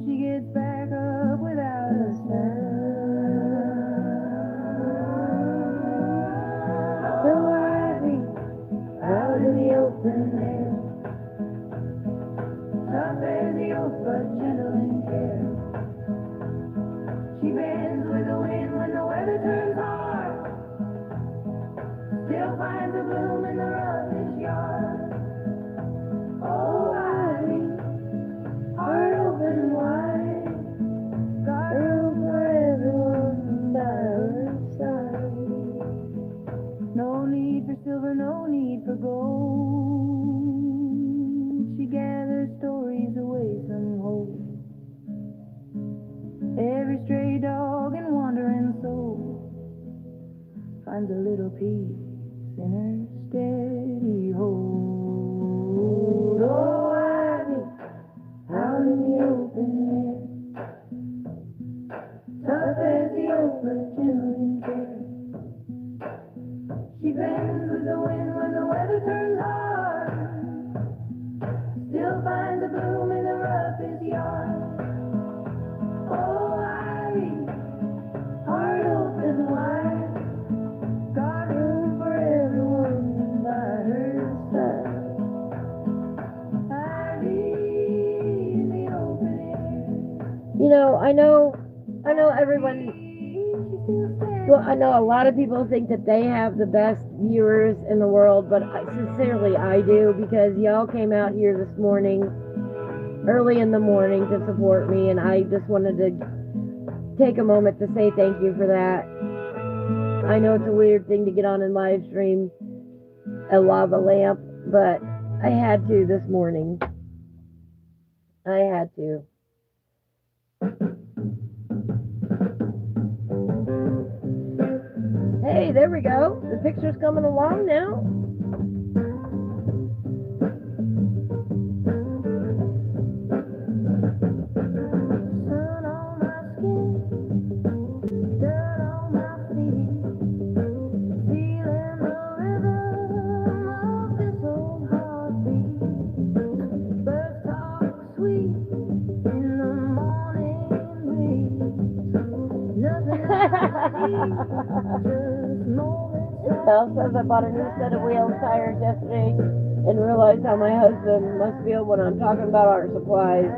she gets back up without a sound. So I reach out in the open air, tough as the oak but gentle in care. She bends with the wind when the weather turns hard, still finds a bloom in the roughest yard. Oh, Ivy, heart open wide, got room for everyone by her side. No need for silver, no need for gold. She gathers stories away from home. Every stray dog and wandering soul finds a little peace in her steady hold. Oh, Ivy, out in the open air, tough as the oak but gentle in care. She bends with the wind when the weather turns hard, still finds a bloom in the roughest yard. Oh, Ivy, heart open wide, got room for everyone by her side. Ivy in the open air. You know, I know everyone. Well, I know a lot of people think that they have the best viewers in the world, but sincerely I do, because y'all came out here this morning, early in the morning, to support me, and I just wanted to take a moment to say thank you for that. I know it's a weird thing to get on and live stream a lava lamp, but I had to this morning. I had to. Hey, there we go. The picture's coming along now. Sun on my skin, dirt on my feet, feeling the rhythm of this old heartbeat. Birds talk sweet in the morning breeze. Nothing else just moments. Belle says I bought a new set of wheel tires yesterday and realized how my husband must feel when I'm talking about our supplies.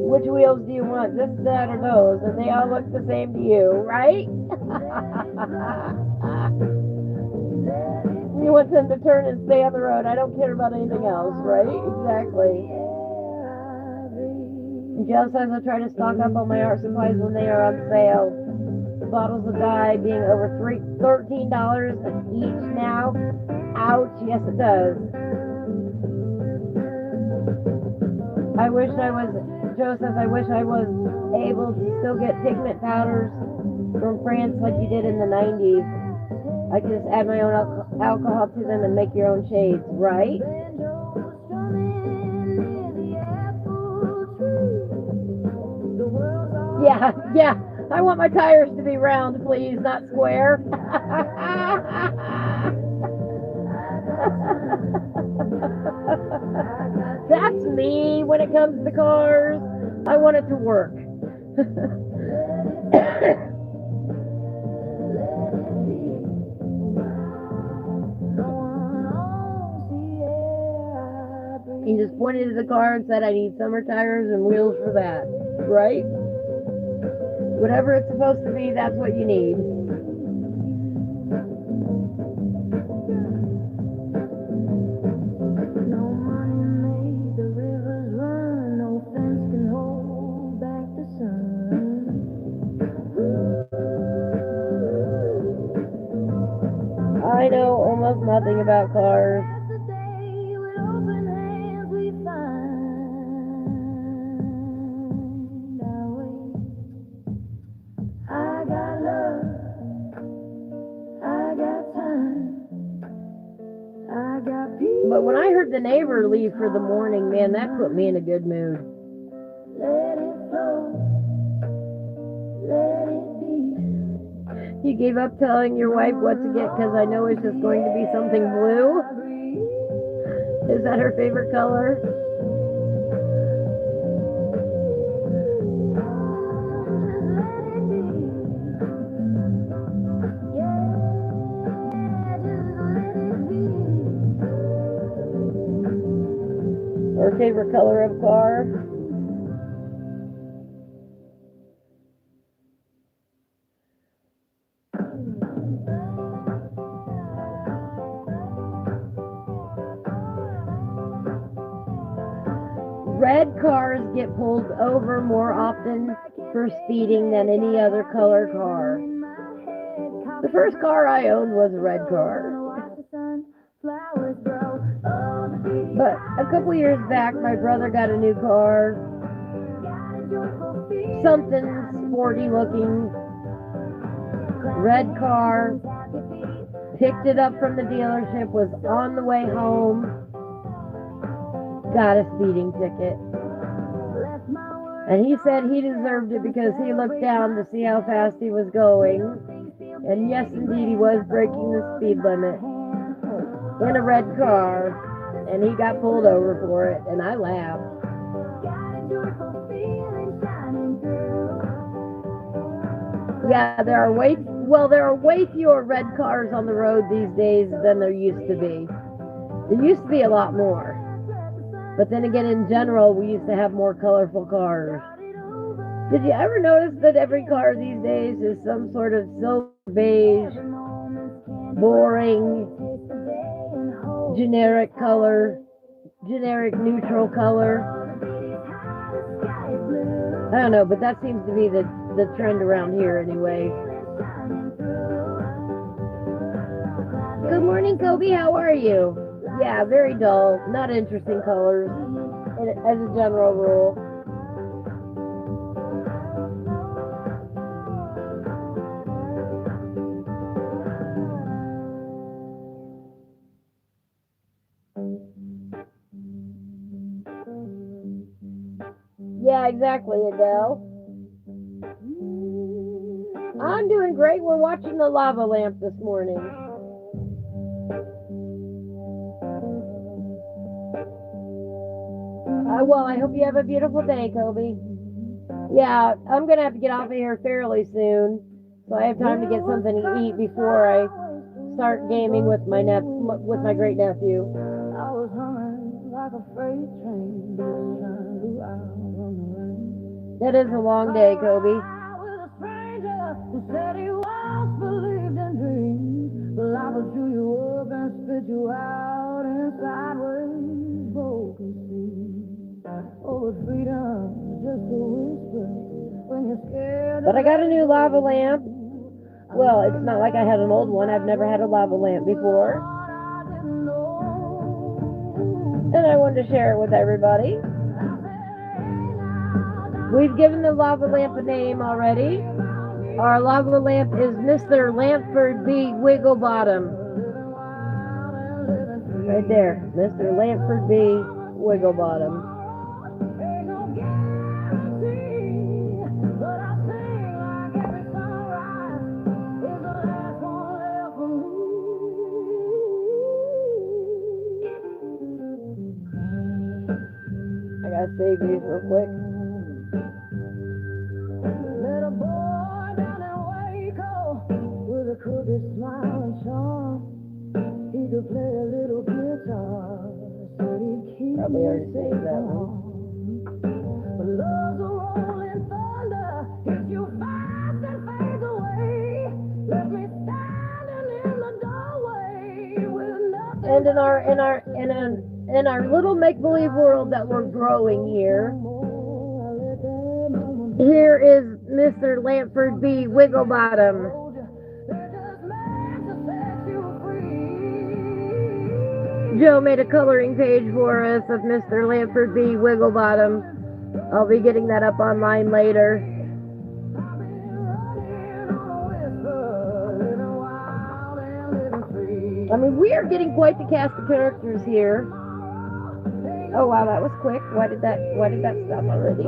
which wheels do you want, this, that, or those? And they all look the same to you, right? You want them to turn and stay on the road. I don't care about anything else, right? Exactly. Joe says I try to stock up on my art supplies when they are on sale. The bottles of dye being over $13 each now. Ouch, yes it does. Joe says I wish I was able to still get pigment powders from France like you did in the 90s. I can just add my own alcohol to them and make your own shades, right? Yeah. I want my tires to be round, please, not square. That's me when it comes to cars. I want it to work. He just pointed to the car and said, I need summer tires and wheels for that, right? Whatever it's supposed to be, that's what you need. No money made the rivers run, no fence can hold back the sun. I know almost nothing about cars. Yesterday with open hands we find our way. I got love, I got time, I got peace. But when I heard the neighbor leave for the morning, man, that put me in a good mood. Let it flow, let it be. You gave up telling your wife what to get because I know it's just going to be something blue. Is that her favorite color? Her favorite color of car? Red cars get pulled over more often for speeding than any other color car. The first car I owned was a red car. But a couple years back, my brother got a new car. Something sporty looking. Red car. Picked it up from the dealership, was on the way home. Got a speeding ticket. And he said he deserved it because he looked down to see how fast he was going. And yes, indeed, he was breaking the speed limit in a red car. And he got pulled over for it, and I laughed. Yeah, there are way fewer red cars on the road these days than there used to be. There used to be a lot more. But then again, in general, we used to have more colorful cars. Did you ever notice that every car these days is some sort of silver beige, boring, generic color, generic neutral color? I don't know, but that seems to be the trend around here anyway. Good morning, Kobe. How are you? Yeah, very dull. Not interesting colors as a general rule. Yeah, exactly, Adele. I'm doing great. We're watching the lava lamp this morning. Well, I hope you have a beautiful day, Kobe. Yeah, I'm going to have to get off of here fairly soon, so I have time to get something to eat before I start gaming with my great nephew. I was humming like a freight train, just trying to out on the rain. That is a long day, Kobe. With a stranger who said he once believed in dreams, but life will chew you up and spit you out in sideways broken seas. Oh, but freedom is just a whisper when you're scared. But I got a new lava lamp. Well, it's not like I had an old one. I've never had a lava lamp before. And I wanted to share it with everybody. We've given the lava lamp a name already. Our lava lamp is Mr. Lampford B. Wigglebottom. Right there. Mr. Lampford B. Wigglebottom. I gotta save these real quick. Little boy down in Waco with a crooked smile and charm. He could play a little guitar, said he'd keep Probably already me saved that one. But love's a rolling thunder, hits you fast and fades away. Left me standing in the doorway with nothing. And in our little make-believe world that we're growing here, here is Mr. Lampford B. Wigglebottom. Joe made a coloring page for us of Mr. Lampford B. Wigglebottom. I'll be getting that up online later. I mean, we are getting quite the cast of characters here. Oh wow, that was quick. Why did that stop already?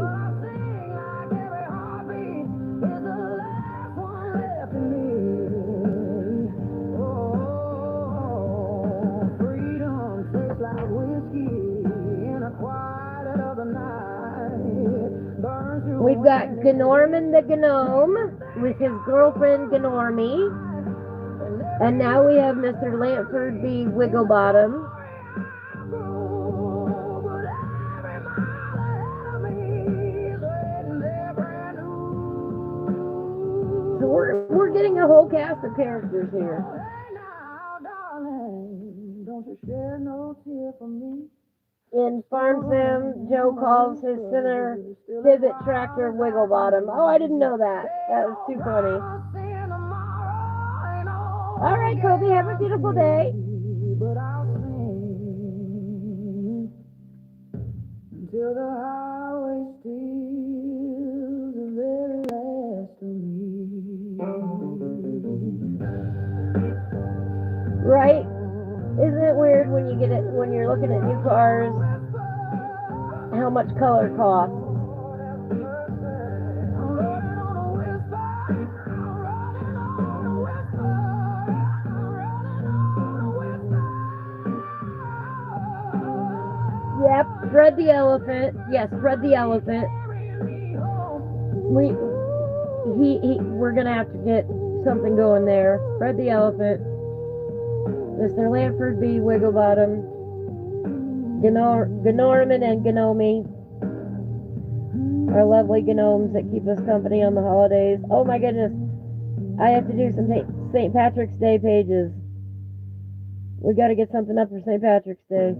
We've got Gnorman the Gnome with his girlfriend Gnormy. And now we have Mr. Lampford B. Wigglebottom. So we're getting a whole cast of characters here. In Farm Sim, Joe calls his center pivot tractor Wigglebottom. Oh, I didn't know that. That was too funny. All right, Kobe, have a beautiful day. Until the highway steals the very last of me. Right? Isn't it weird when you get it when you're looking at new cars how much color costs? Yep, Fred the elephant. Yes, Fred the elephant. We're gonna have to get something going there. Fred the elephant. Mr. Lampford B. Wigglebottom. Gnorman and Gnomy. Our lovely gnomes that keep us company on the holidays. Oh my goodness. I have to do some St. Patrick's Day pages. We gotta get something up for St. Patrick's Day.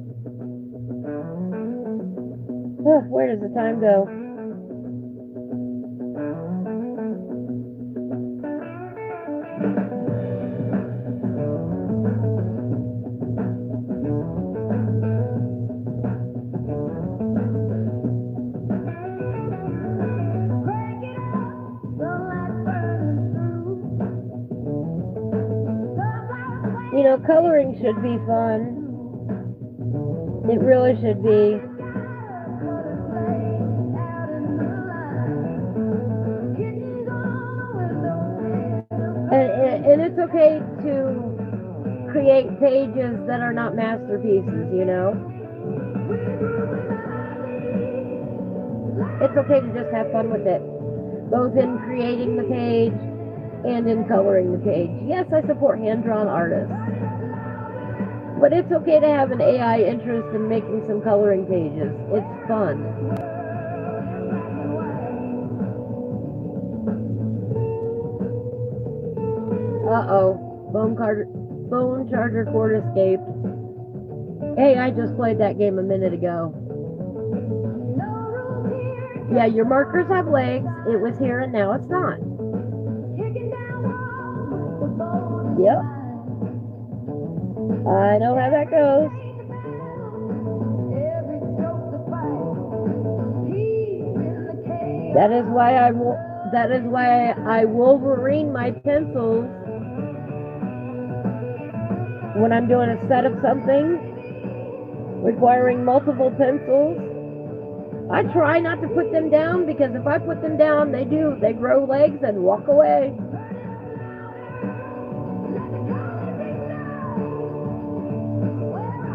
Where does the time go? You know, coloring should be fun. It really should be. And it's okay to create pages that are not masterpieces, you know? It's okay to just have fun with it, both in creating the page and in coloring the page. Yes, I support hand-drawn artists, but it's okay to have an AI interest in making some coloring pages. It's fun. Uh-oh. Phone charger cord escaped. Hey, I just played that game a minute ago. Yeah, your markers have legs. It was here and now it's not. Yep. I know how that goes. That is why I Wolverine my pencils when I'm doing a set of something requiring multiple pencils. I try not to put them down because if I put them down, they grow legs and walk away.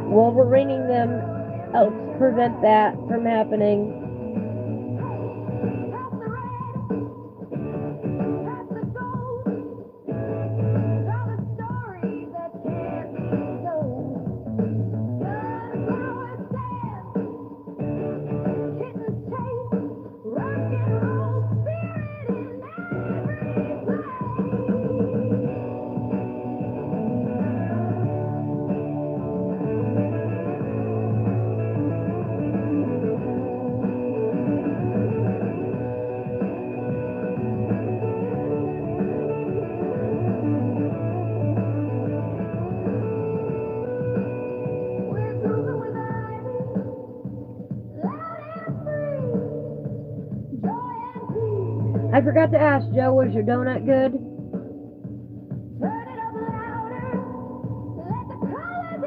Wolverining them helps prevent that from happening. I forgot to ask, Joe, was your donut good?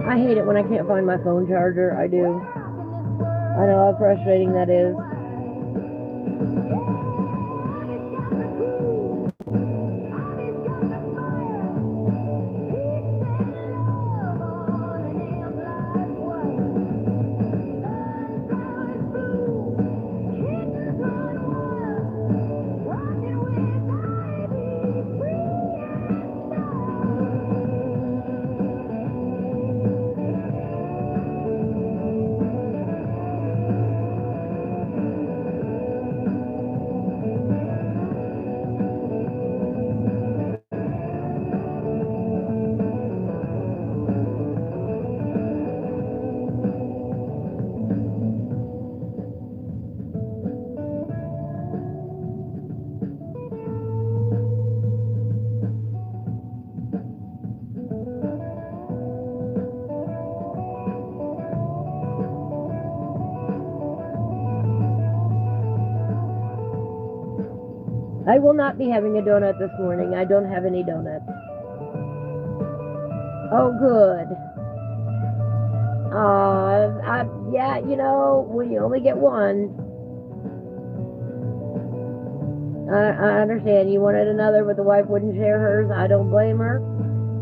I hate it when I can't find my phone charger. I do. I know how frustrating that is. I will not be having a donut this morning. I don't have any donuts. Oh, good. Yeah, you know, when you only get one. I understand you wanted another, but the wife wouldn't share hers. I don't blame her.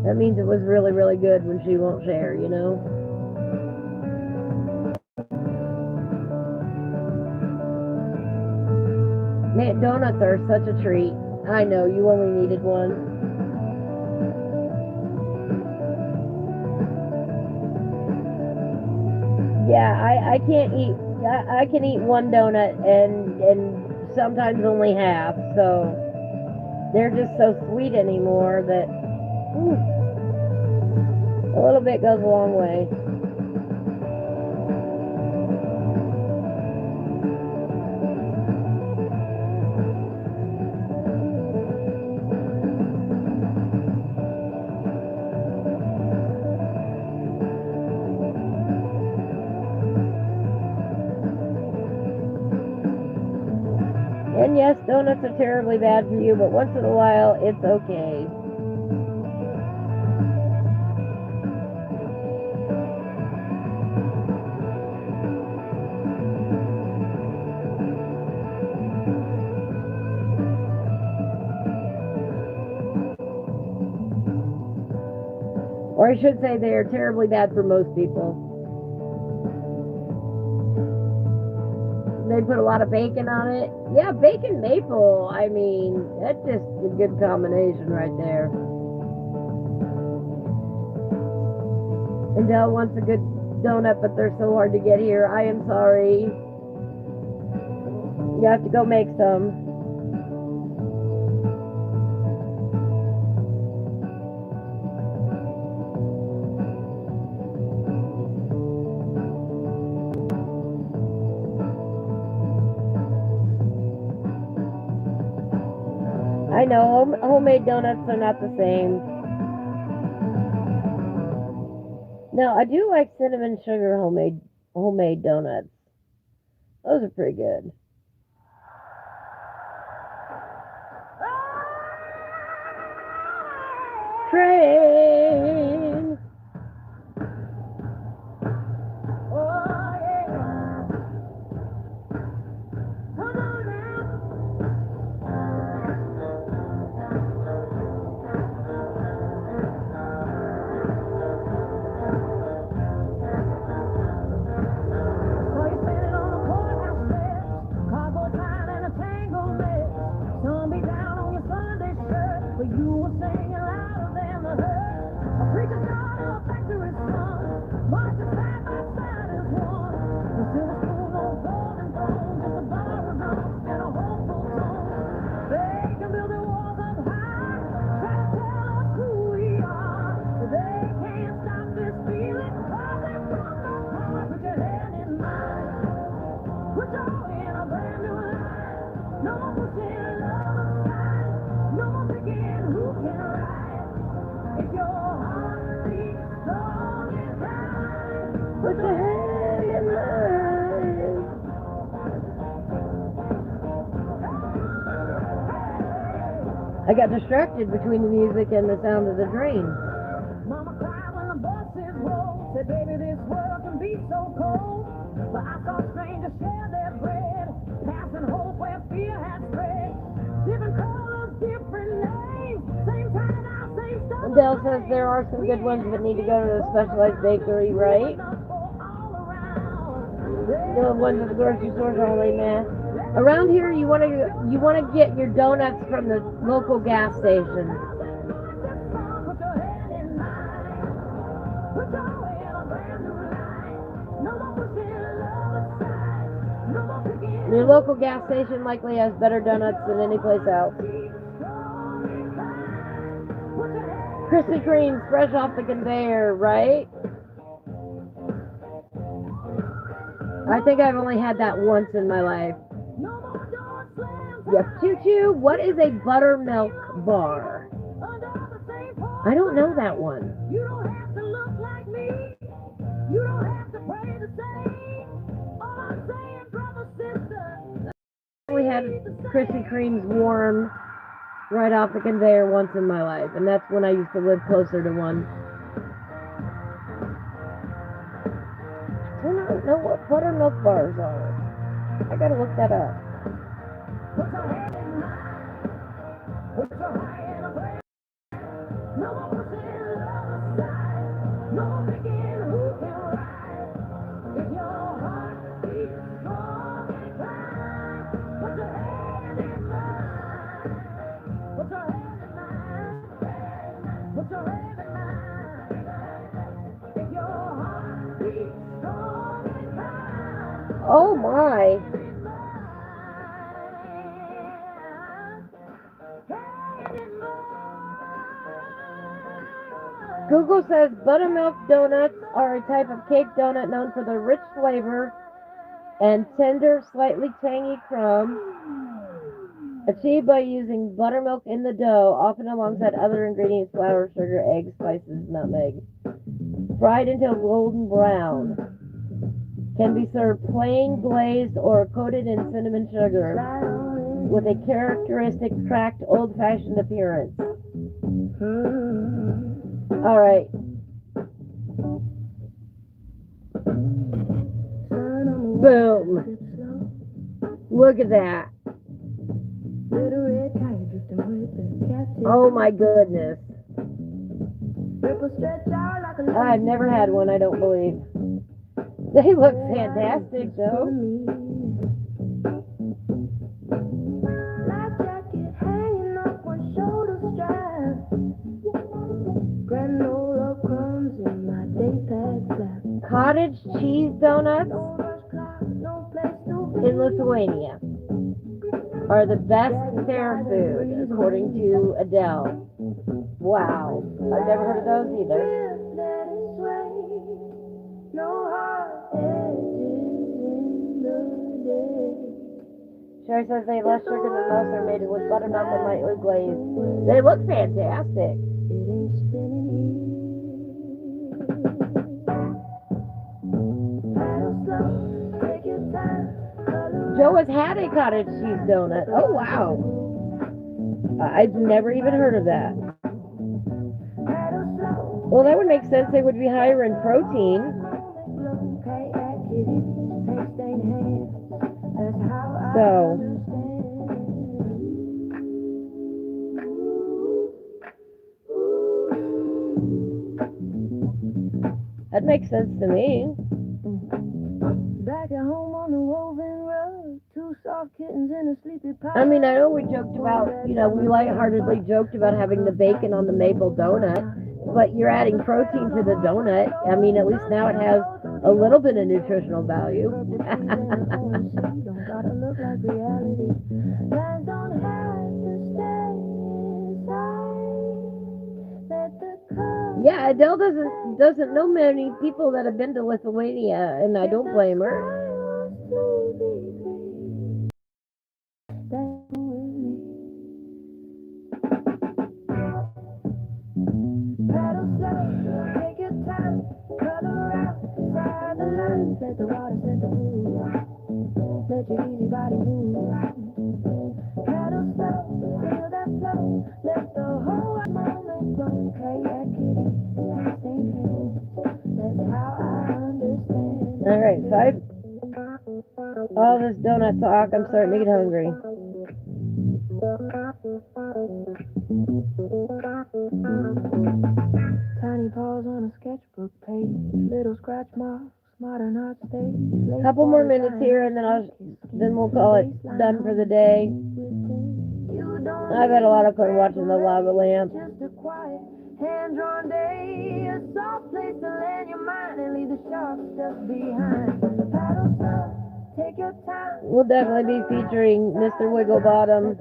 That means it was really, really good when she won't share, you know? Man, donuts are such a treat. I know, you only needed one. Yeah, I can't eat, I can eat one donut and sometimes only half, so they're just so sweet anymore that a little bit goes a long way. And yes, donuts are terribly bad for you, but once in a while, it's okay. Or I should say they are terribly bad for most people. They put a lot of bacon on it. Yeah, bacon maple. I mean, that's just a good combination right there. And Dell wants a good donut, but they're so hard to get here. I am sorry. You have to go make some. I know, homemade donuts are not the same. No, I do like cinnamon sugar homemade donuts. Those are pretty good. Train. Put your hand in mine. I got distracted between the music and the sound of the train. Mama cried when the buses rolled. Said, baby, this world can be so cold. But I saw strangers share their bread, passing hope where fear had spread. Different colors, different names, same time out, same stuff. Dell says there are some good ones but need to go to the specialized bakery, right? The ones at the grocery stores only, man. Around here, you want to get your donuts from the local gas station. Your local gas station likely has better donuts than any place else. Krispy Kreme's fresh off the conveyor, right? I think I've only had that once in my life. Yes, choo-choo, what is a buttermilk bar? I don't know that one. You don't have to look like me. You don't have to pray the same. All I'm saying, brother, sister. We had Krispy Kreme's warm right off the conveyor once in my life, and that's when I used to live closer to one. I don't know what buttermilk bars are. I gotta look that up. Put your head in mine. Put your heart in a prayer. No more pushing love aside. No more thinking who can ride. If your heart beats strong and kind, put your head in mine. Put your head in mine. Put your head in mine. If your heart beats strong and kind. Oh my. Google says buttermilk donuts are a type of cake donut known for their rich flavor and tender, slightly tangy crumb, achieved by using buttermilk in the dough, often alongside other ingredients: flour, sugar, eggs, spices, nutmeg. Fried until golden brown. Can be served plain, glazed, or coated in cinnamon sugar, with a characteristic cracked, old-fashioned appearance. All right. Boom. Look at that. Oh my goodness. I've never had one, I don't believe. They look fantastic, though. Cottage cheese donuts in Lithuania are the best fair food, according to Adele. Wow. I've never heard of those either. Sherry says they have less sugar than most. They're made with buttermilk and lightly glazed. They look fantastic. Joe has had a cottage cheese donut. Oh, wow. I've never even heard of that. Well, that would make sense. They would be higher in protein. So, that makes sense to me. Back at home on the woven rug, two soft kittens in a sleepy pile. I mean, I know we joked about, we lightheartedly joked about having the bacon on the maple donut, but you're adding protein to the donut. I mean, at least now it has a little bit of nutritional value. Don't gotta look like reality. Plans don't have to stay inside. Let the color Yeah, Adele doesn't know many people that have been to Lithuania, and I don't blame her. Take your time, color outside the lines. Let the water set the mood. Let your easy body move. Pedal slow, feel that flow. Let the whole moment go. Hey, yeah, kitty, sing hands. That's how I understand. All right, all this donut talk, I'm starting to get hungry. Tiny paws on a sketchbook page, little scratch marks, modern art stage. Couple more minutes here, and then we'll call it done for the day. I've had a lot of fun watching the lava lamp. Just a quiet, hand-drawn day, a soft place to land your mind and leave the sharp stuff behind. Paddle slow, take your time. We'll definitely be featuring Mr. Wigglebottom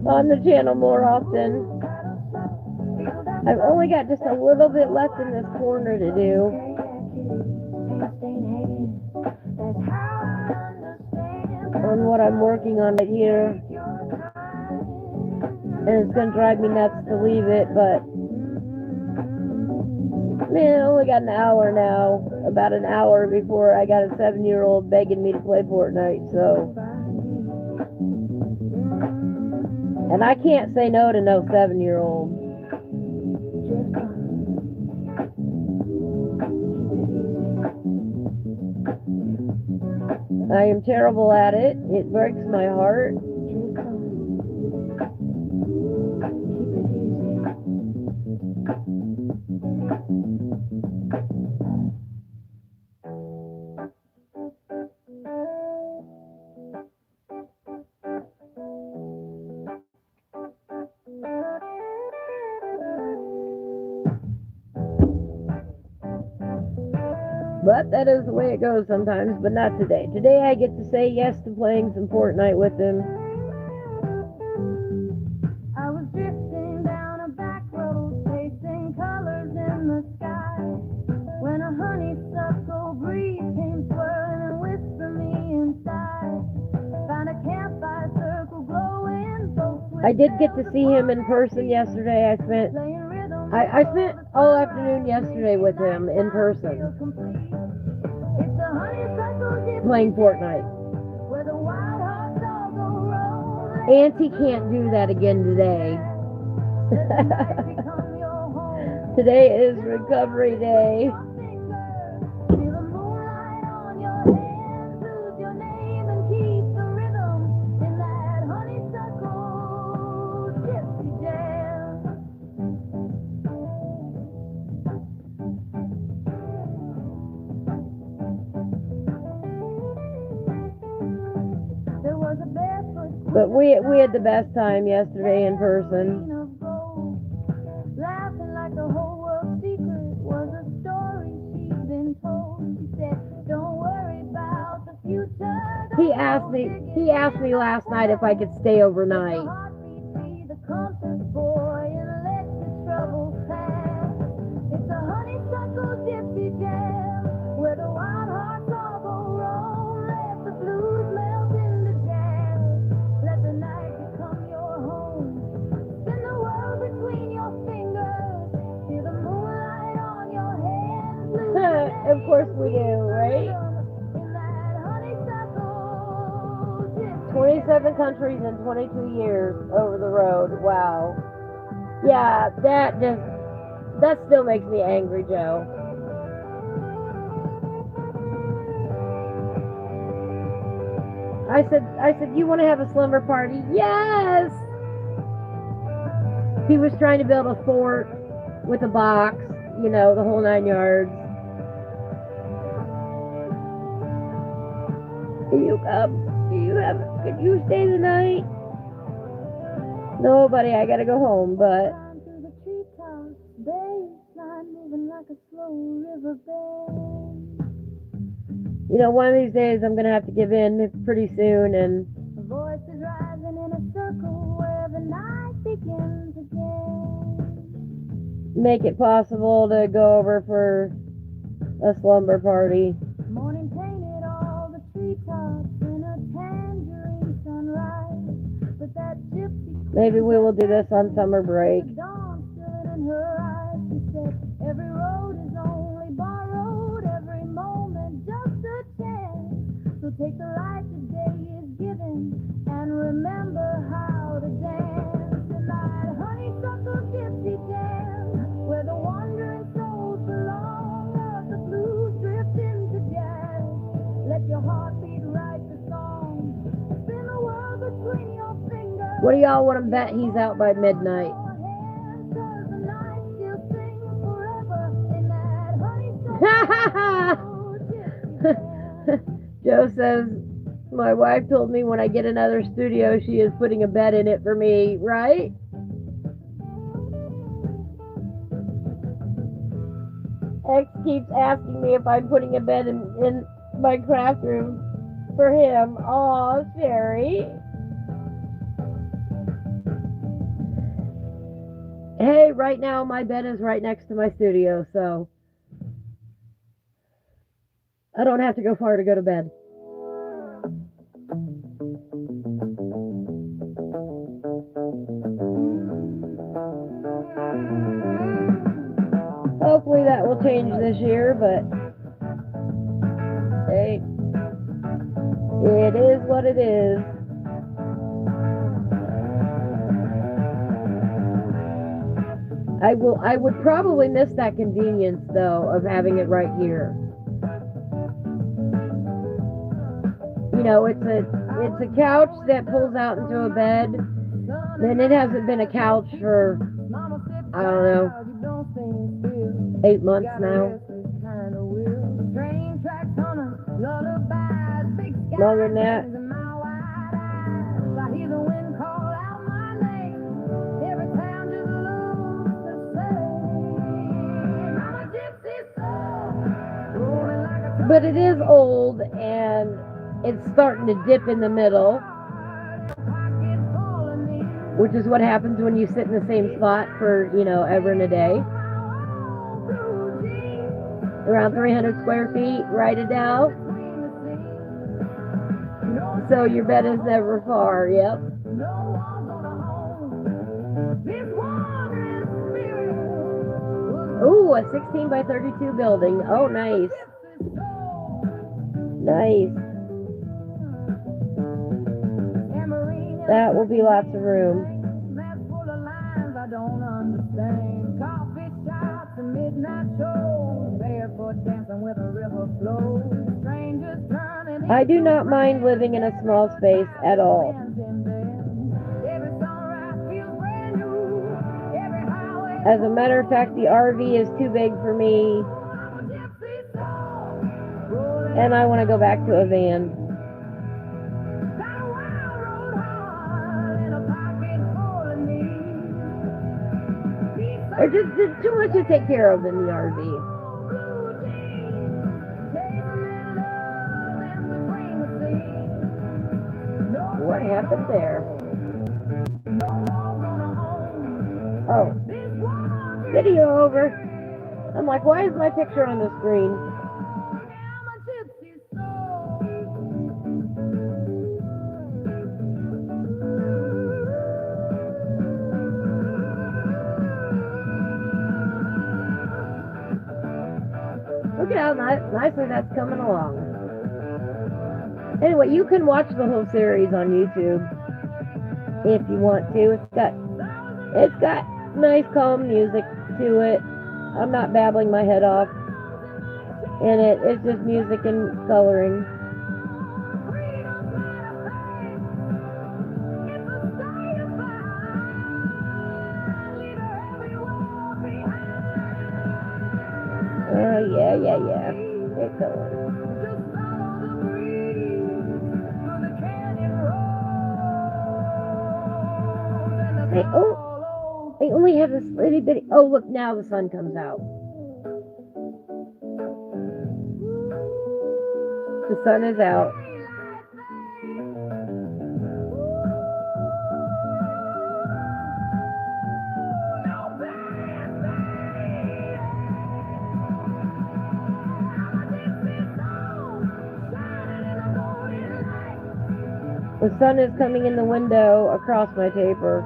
on the channel more often. I've only got just a little bit left in this corner to do. On what I'm working on right here. And it's going to drive me nuts to leave it, but man, I only got an hour now. About an hour before I got a 7-year-old begging me to play Fortnite, so. And I can't say no to no 7-year-old. I am terrible at it. It breaks my heart. But that is the way it goes sometimes, but not today. Today I get to say yes to playing some Fortnite with him. I was drifting down a back road, chasing colors in the sky, when a honeysuckle breeze came swirling and whispered me inside. Found a campfire circle glowing, I did get to see him in person yesterday. I spent all afternoon yesterday with him in person. Playing Fortnite. Auntie can't do that again today. Today is recovery day. But we had the best time yesterday in person. Laughing like the whole world's secret was a story she'd been told. She said, "Don't worry about the future." He asked me last night if I could stay overnight. The compass boy and let the trouble pass. It's a honeysuckle gypsy jam where the wild hearts all go wrong. Let 27 countries in 22 years over the road. Wow. Yeah, that still makes me angry, Joe. I said, you want to have a slumber party? Yes! He was trying to build a fort with a box, the whole 9 yards. Could you stay the night? No, buddy, I gotta go home, but... one of these days I'm gonna have to give in pretty soon, and... The voice is rising in a circle where the night begins again. Make it possible to go over for a slumber party. Morning painted all the treetops in a tangerine sunrise, but that gypsy... Maybe we will do this on summer break. The dawn still in her eyes. She said, every road is only borrowed, every moment just a chance. So take the life the day is given and remember how to dance. Tonight, honeysuckle gypsy jam, where the wandering souls belong. Of the blues drift into jazz. Let your heartbeat write the song. Spin the world between your fingers. What do y'all want to bet he's out by midnight? Joe says, my wife told me when I get another studio, she is putting a bed in it for me, right? X keeps asking me if I'm putting a bed in my craft room for him. Aw, Sherry. Hey, right now my bed is right next to my studio, so I don't have to go far to go to bed. Hopefully that will change this year, but hey, it is what it is. I would probably miss that convenience, though, of having it right here. It's a couch that pulls out into a bed. And it hasn't been a couch for, I don't know, 8 months now. Longer than that. But it is old, and it's starting to dip in the middle, which is what happens when you sit in the same spot for, ever and a day. Around 300 square feet, write it down. So your bed is never far, yep. Ooh, a 16 by 32 building. Oh, nice. Nice. That will be lots of room. I do not mind living in a small space at all. As a matter of fact, the RV is too big for me, and I want to go back to a van. There's just too much to take care of in the RV. What happened there? Oh. Video over. I'm like, why is my picture on the screen? Look at how nicely that's coming along. Anyway, you can watch the whole series on YouTube if you want to. It's got nice calm music to it. I'm not babbling my head off in it. It's just music and coloring. Yeah. It's going. I only have this little bitty. Oh, look, now the sun comes out. The sun is out. The sun is coming in the window across my paper.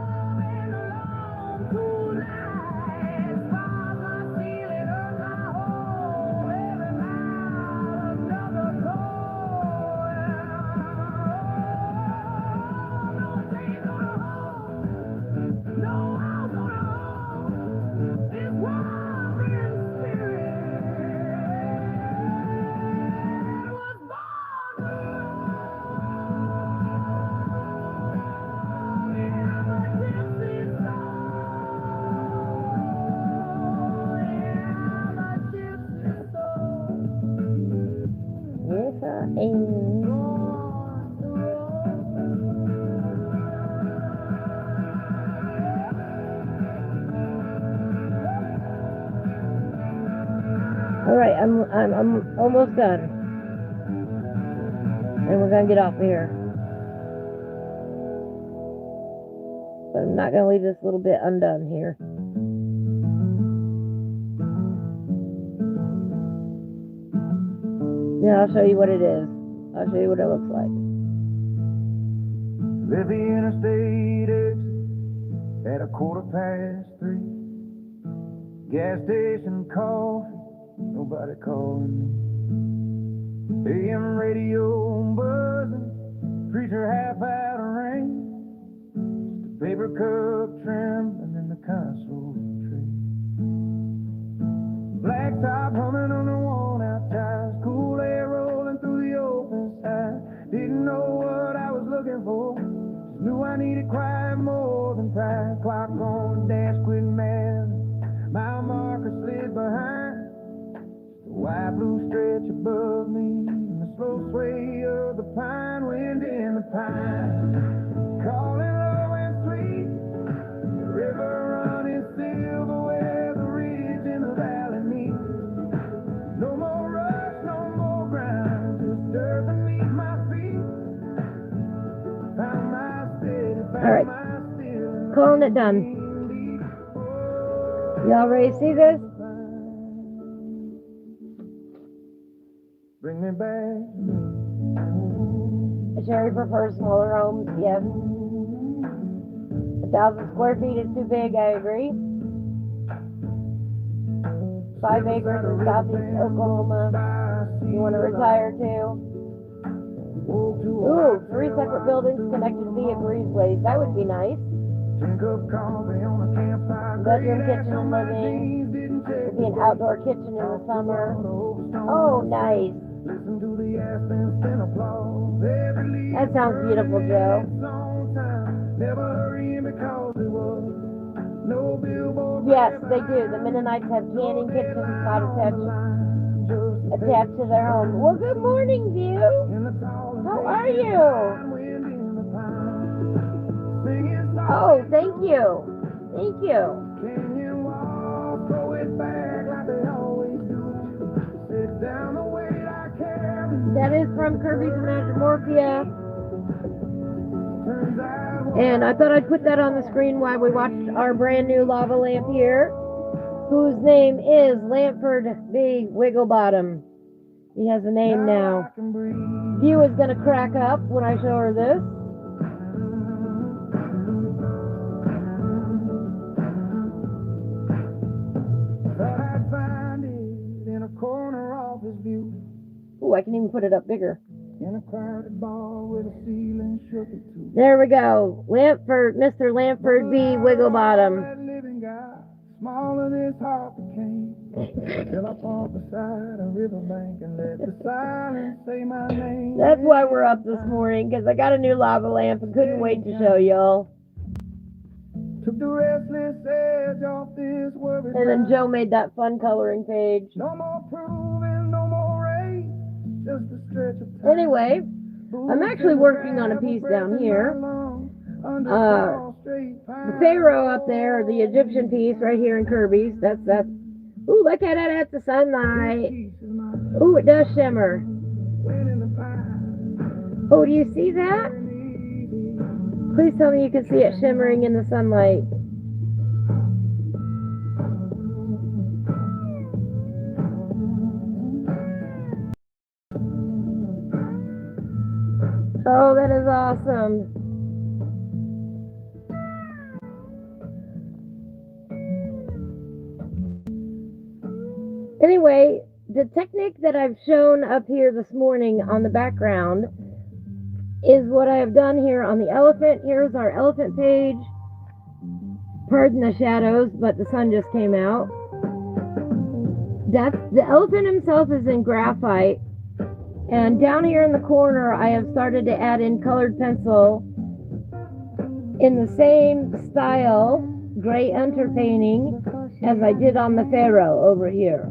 Alright, I'm almost done. And we're gonna get off of here. But I'm not gonna leave this little bit undone here. Now I'll show you what it is. I'll show you what it looks like. Left the interstate exit at 3:15. Gas station coffee, nobody calling me. AM radio buzzing, preacher half out of rain. Just a paper cup trembling in the console tray. Black top humming on the worn out tires, cool air rolling through the open side. Didn't know what I was looking for, just knew I needed quiet more than pride. Clock on the dash quit mad, mile marker slid behind. The white blue stretch above me, and the slow sway of the pine wind in the pine. Calling low and sweet, the river running silver where the ridge and the valley meet. No more rush, no more grind, just dirt beneath my feet. Found my steady, found my still. Calling it done. Y'all ready to see this? Bring me back. Sherry prefers smaller homes, yes. 1,000 square feet is too big, I agree. 5 acres in southeast Oklahoma. You want to retire to? Ooh, 3 separate buildings connected via breezeways. That would be nice. Bedroom, kitchen, and living. There'd be an outdoor kitchen in the summer. Oh, nice. That sounds beautiful, Joe. Yes, they do. The Mennonites have canning kitchens not attached to their home. Well, good morning, View. How are you? Oh, thank you. Thank you. That is from Kirby's Imagimorphia. And I thought I'd put that on the screen while we watched our brand new lava lamp here, whose name is Lampford B. Wigglebottom. He has a name now. View is going to crack up when I show her this. Ooh, I can even put it up bigger. In a crowded bar with a ceiling shook it too. There we go. Lampford, Mr. Lampford B. Wigglebottom. That living guy, smaller this heart became. Till I parked beside a riverbank and let the silence say my name. That's why we're up this morning, because I got a new lava lamp and couldn't wait to show y'all. Took the restless edge off this worried And then mind. Joe made that fun coloring page. No more proving, no more race, just a stretch of time. Anyway, I'm actually working on a piece down here. The Pharaoh up there, the Egyptian piece right here in Kirby's. That's. Ooh, look at it at the sunlight. Ooh, it does shimmer. Oh, do you see that? Please tell me you can see it shimmering in the sunlight. Oh, that is awesome. Anyway, the technique that I've shown up here this morning on the background is what I have done here on the elephant. Here's our elephant page. Pardon the shadows, but the sun just came out. That's the elephant himself is in graphite. And down here in the corner, I have started to add in colored pencil in the same style, gray underpainting, as I did on the Pharaoh over here.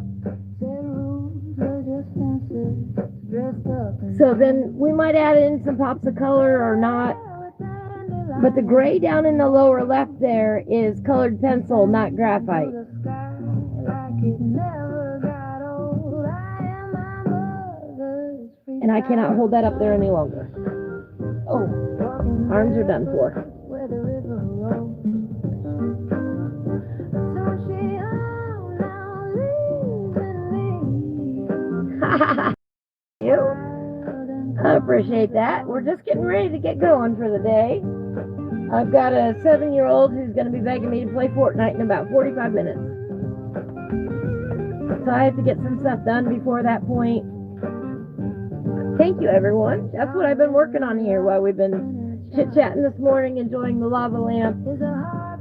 So then we might add in some pops of color or not. But the gray down in the lower left there is colored pencil, not graphite. And I cannot hold that up there any longer. Oh, arms are done for. You? I appreciate that. We're just getting ready to get going for the day. I've got a 7-year-old who's going to be begging me to play Fortnite in about 45 minutes. So I have to get some stuff done before that point. Thank you, everyone. That's what I've been working on here while we've been chit-chatting this morning, enjoying the lava lamp.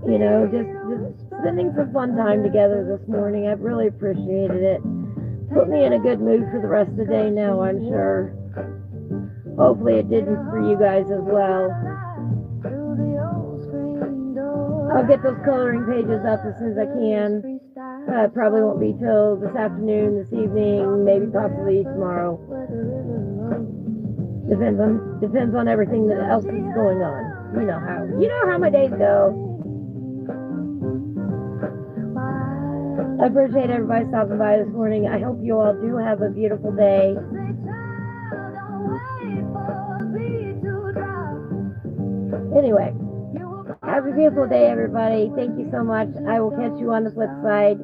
You know, just spending some fun time together this morning. I've really appreciated it. Put me in a good mood for the rest of the day now, I'm sure. Hopefully it didn't for you guys as well. I'll get those coloring pages up as soon as I can. Probably won't be till this afternoon, this evening, maybe possibly tomorrow. Depends on everything that else is going on. You know how my days go. I appreciate everybody stopping by this morning. I hope you all do have a beautiful day. Anyway, have a beautiful day, everybody. Thank you so much. I will catch you on the flip side.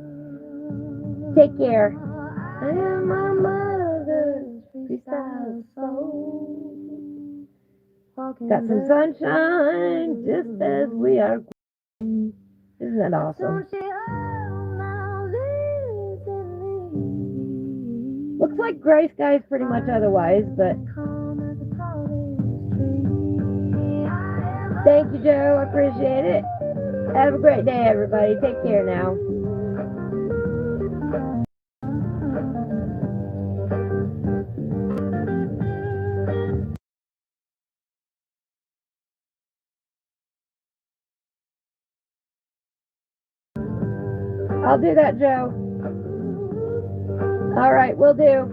Take care. I am my mother's freestyle soul. Got some sunshine, just as we are. Isn't that awesome? Looks like gray skies pretty much otherwise, but thank you, Joe. I appreciate it. Have a great day, everybody. Take care now. I'll do that, Joe. All right, will do.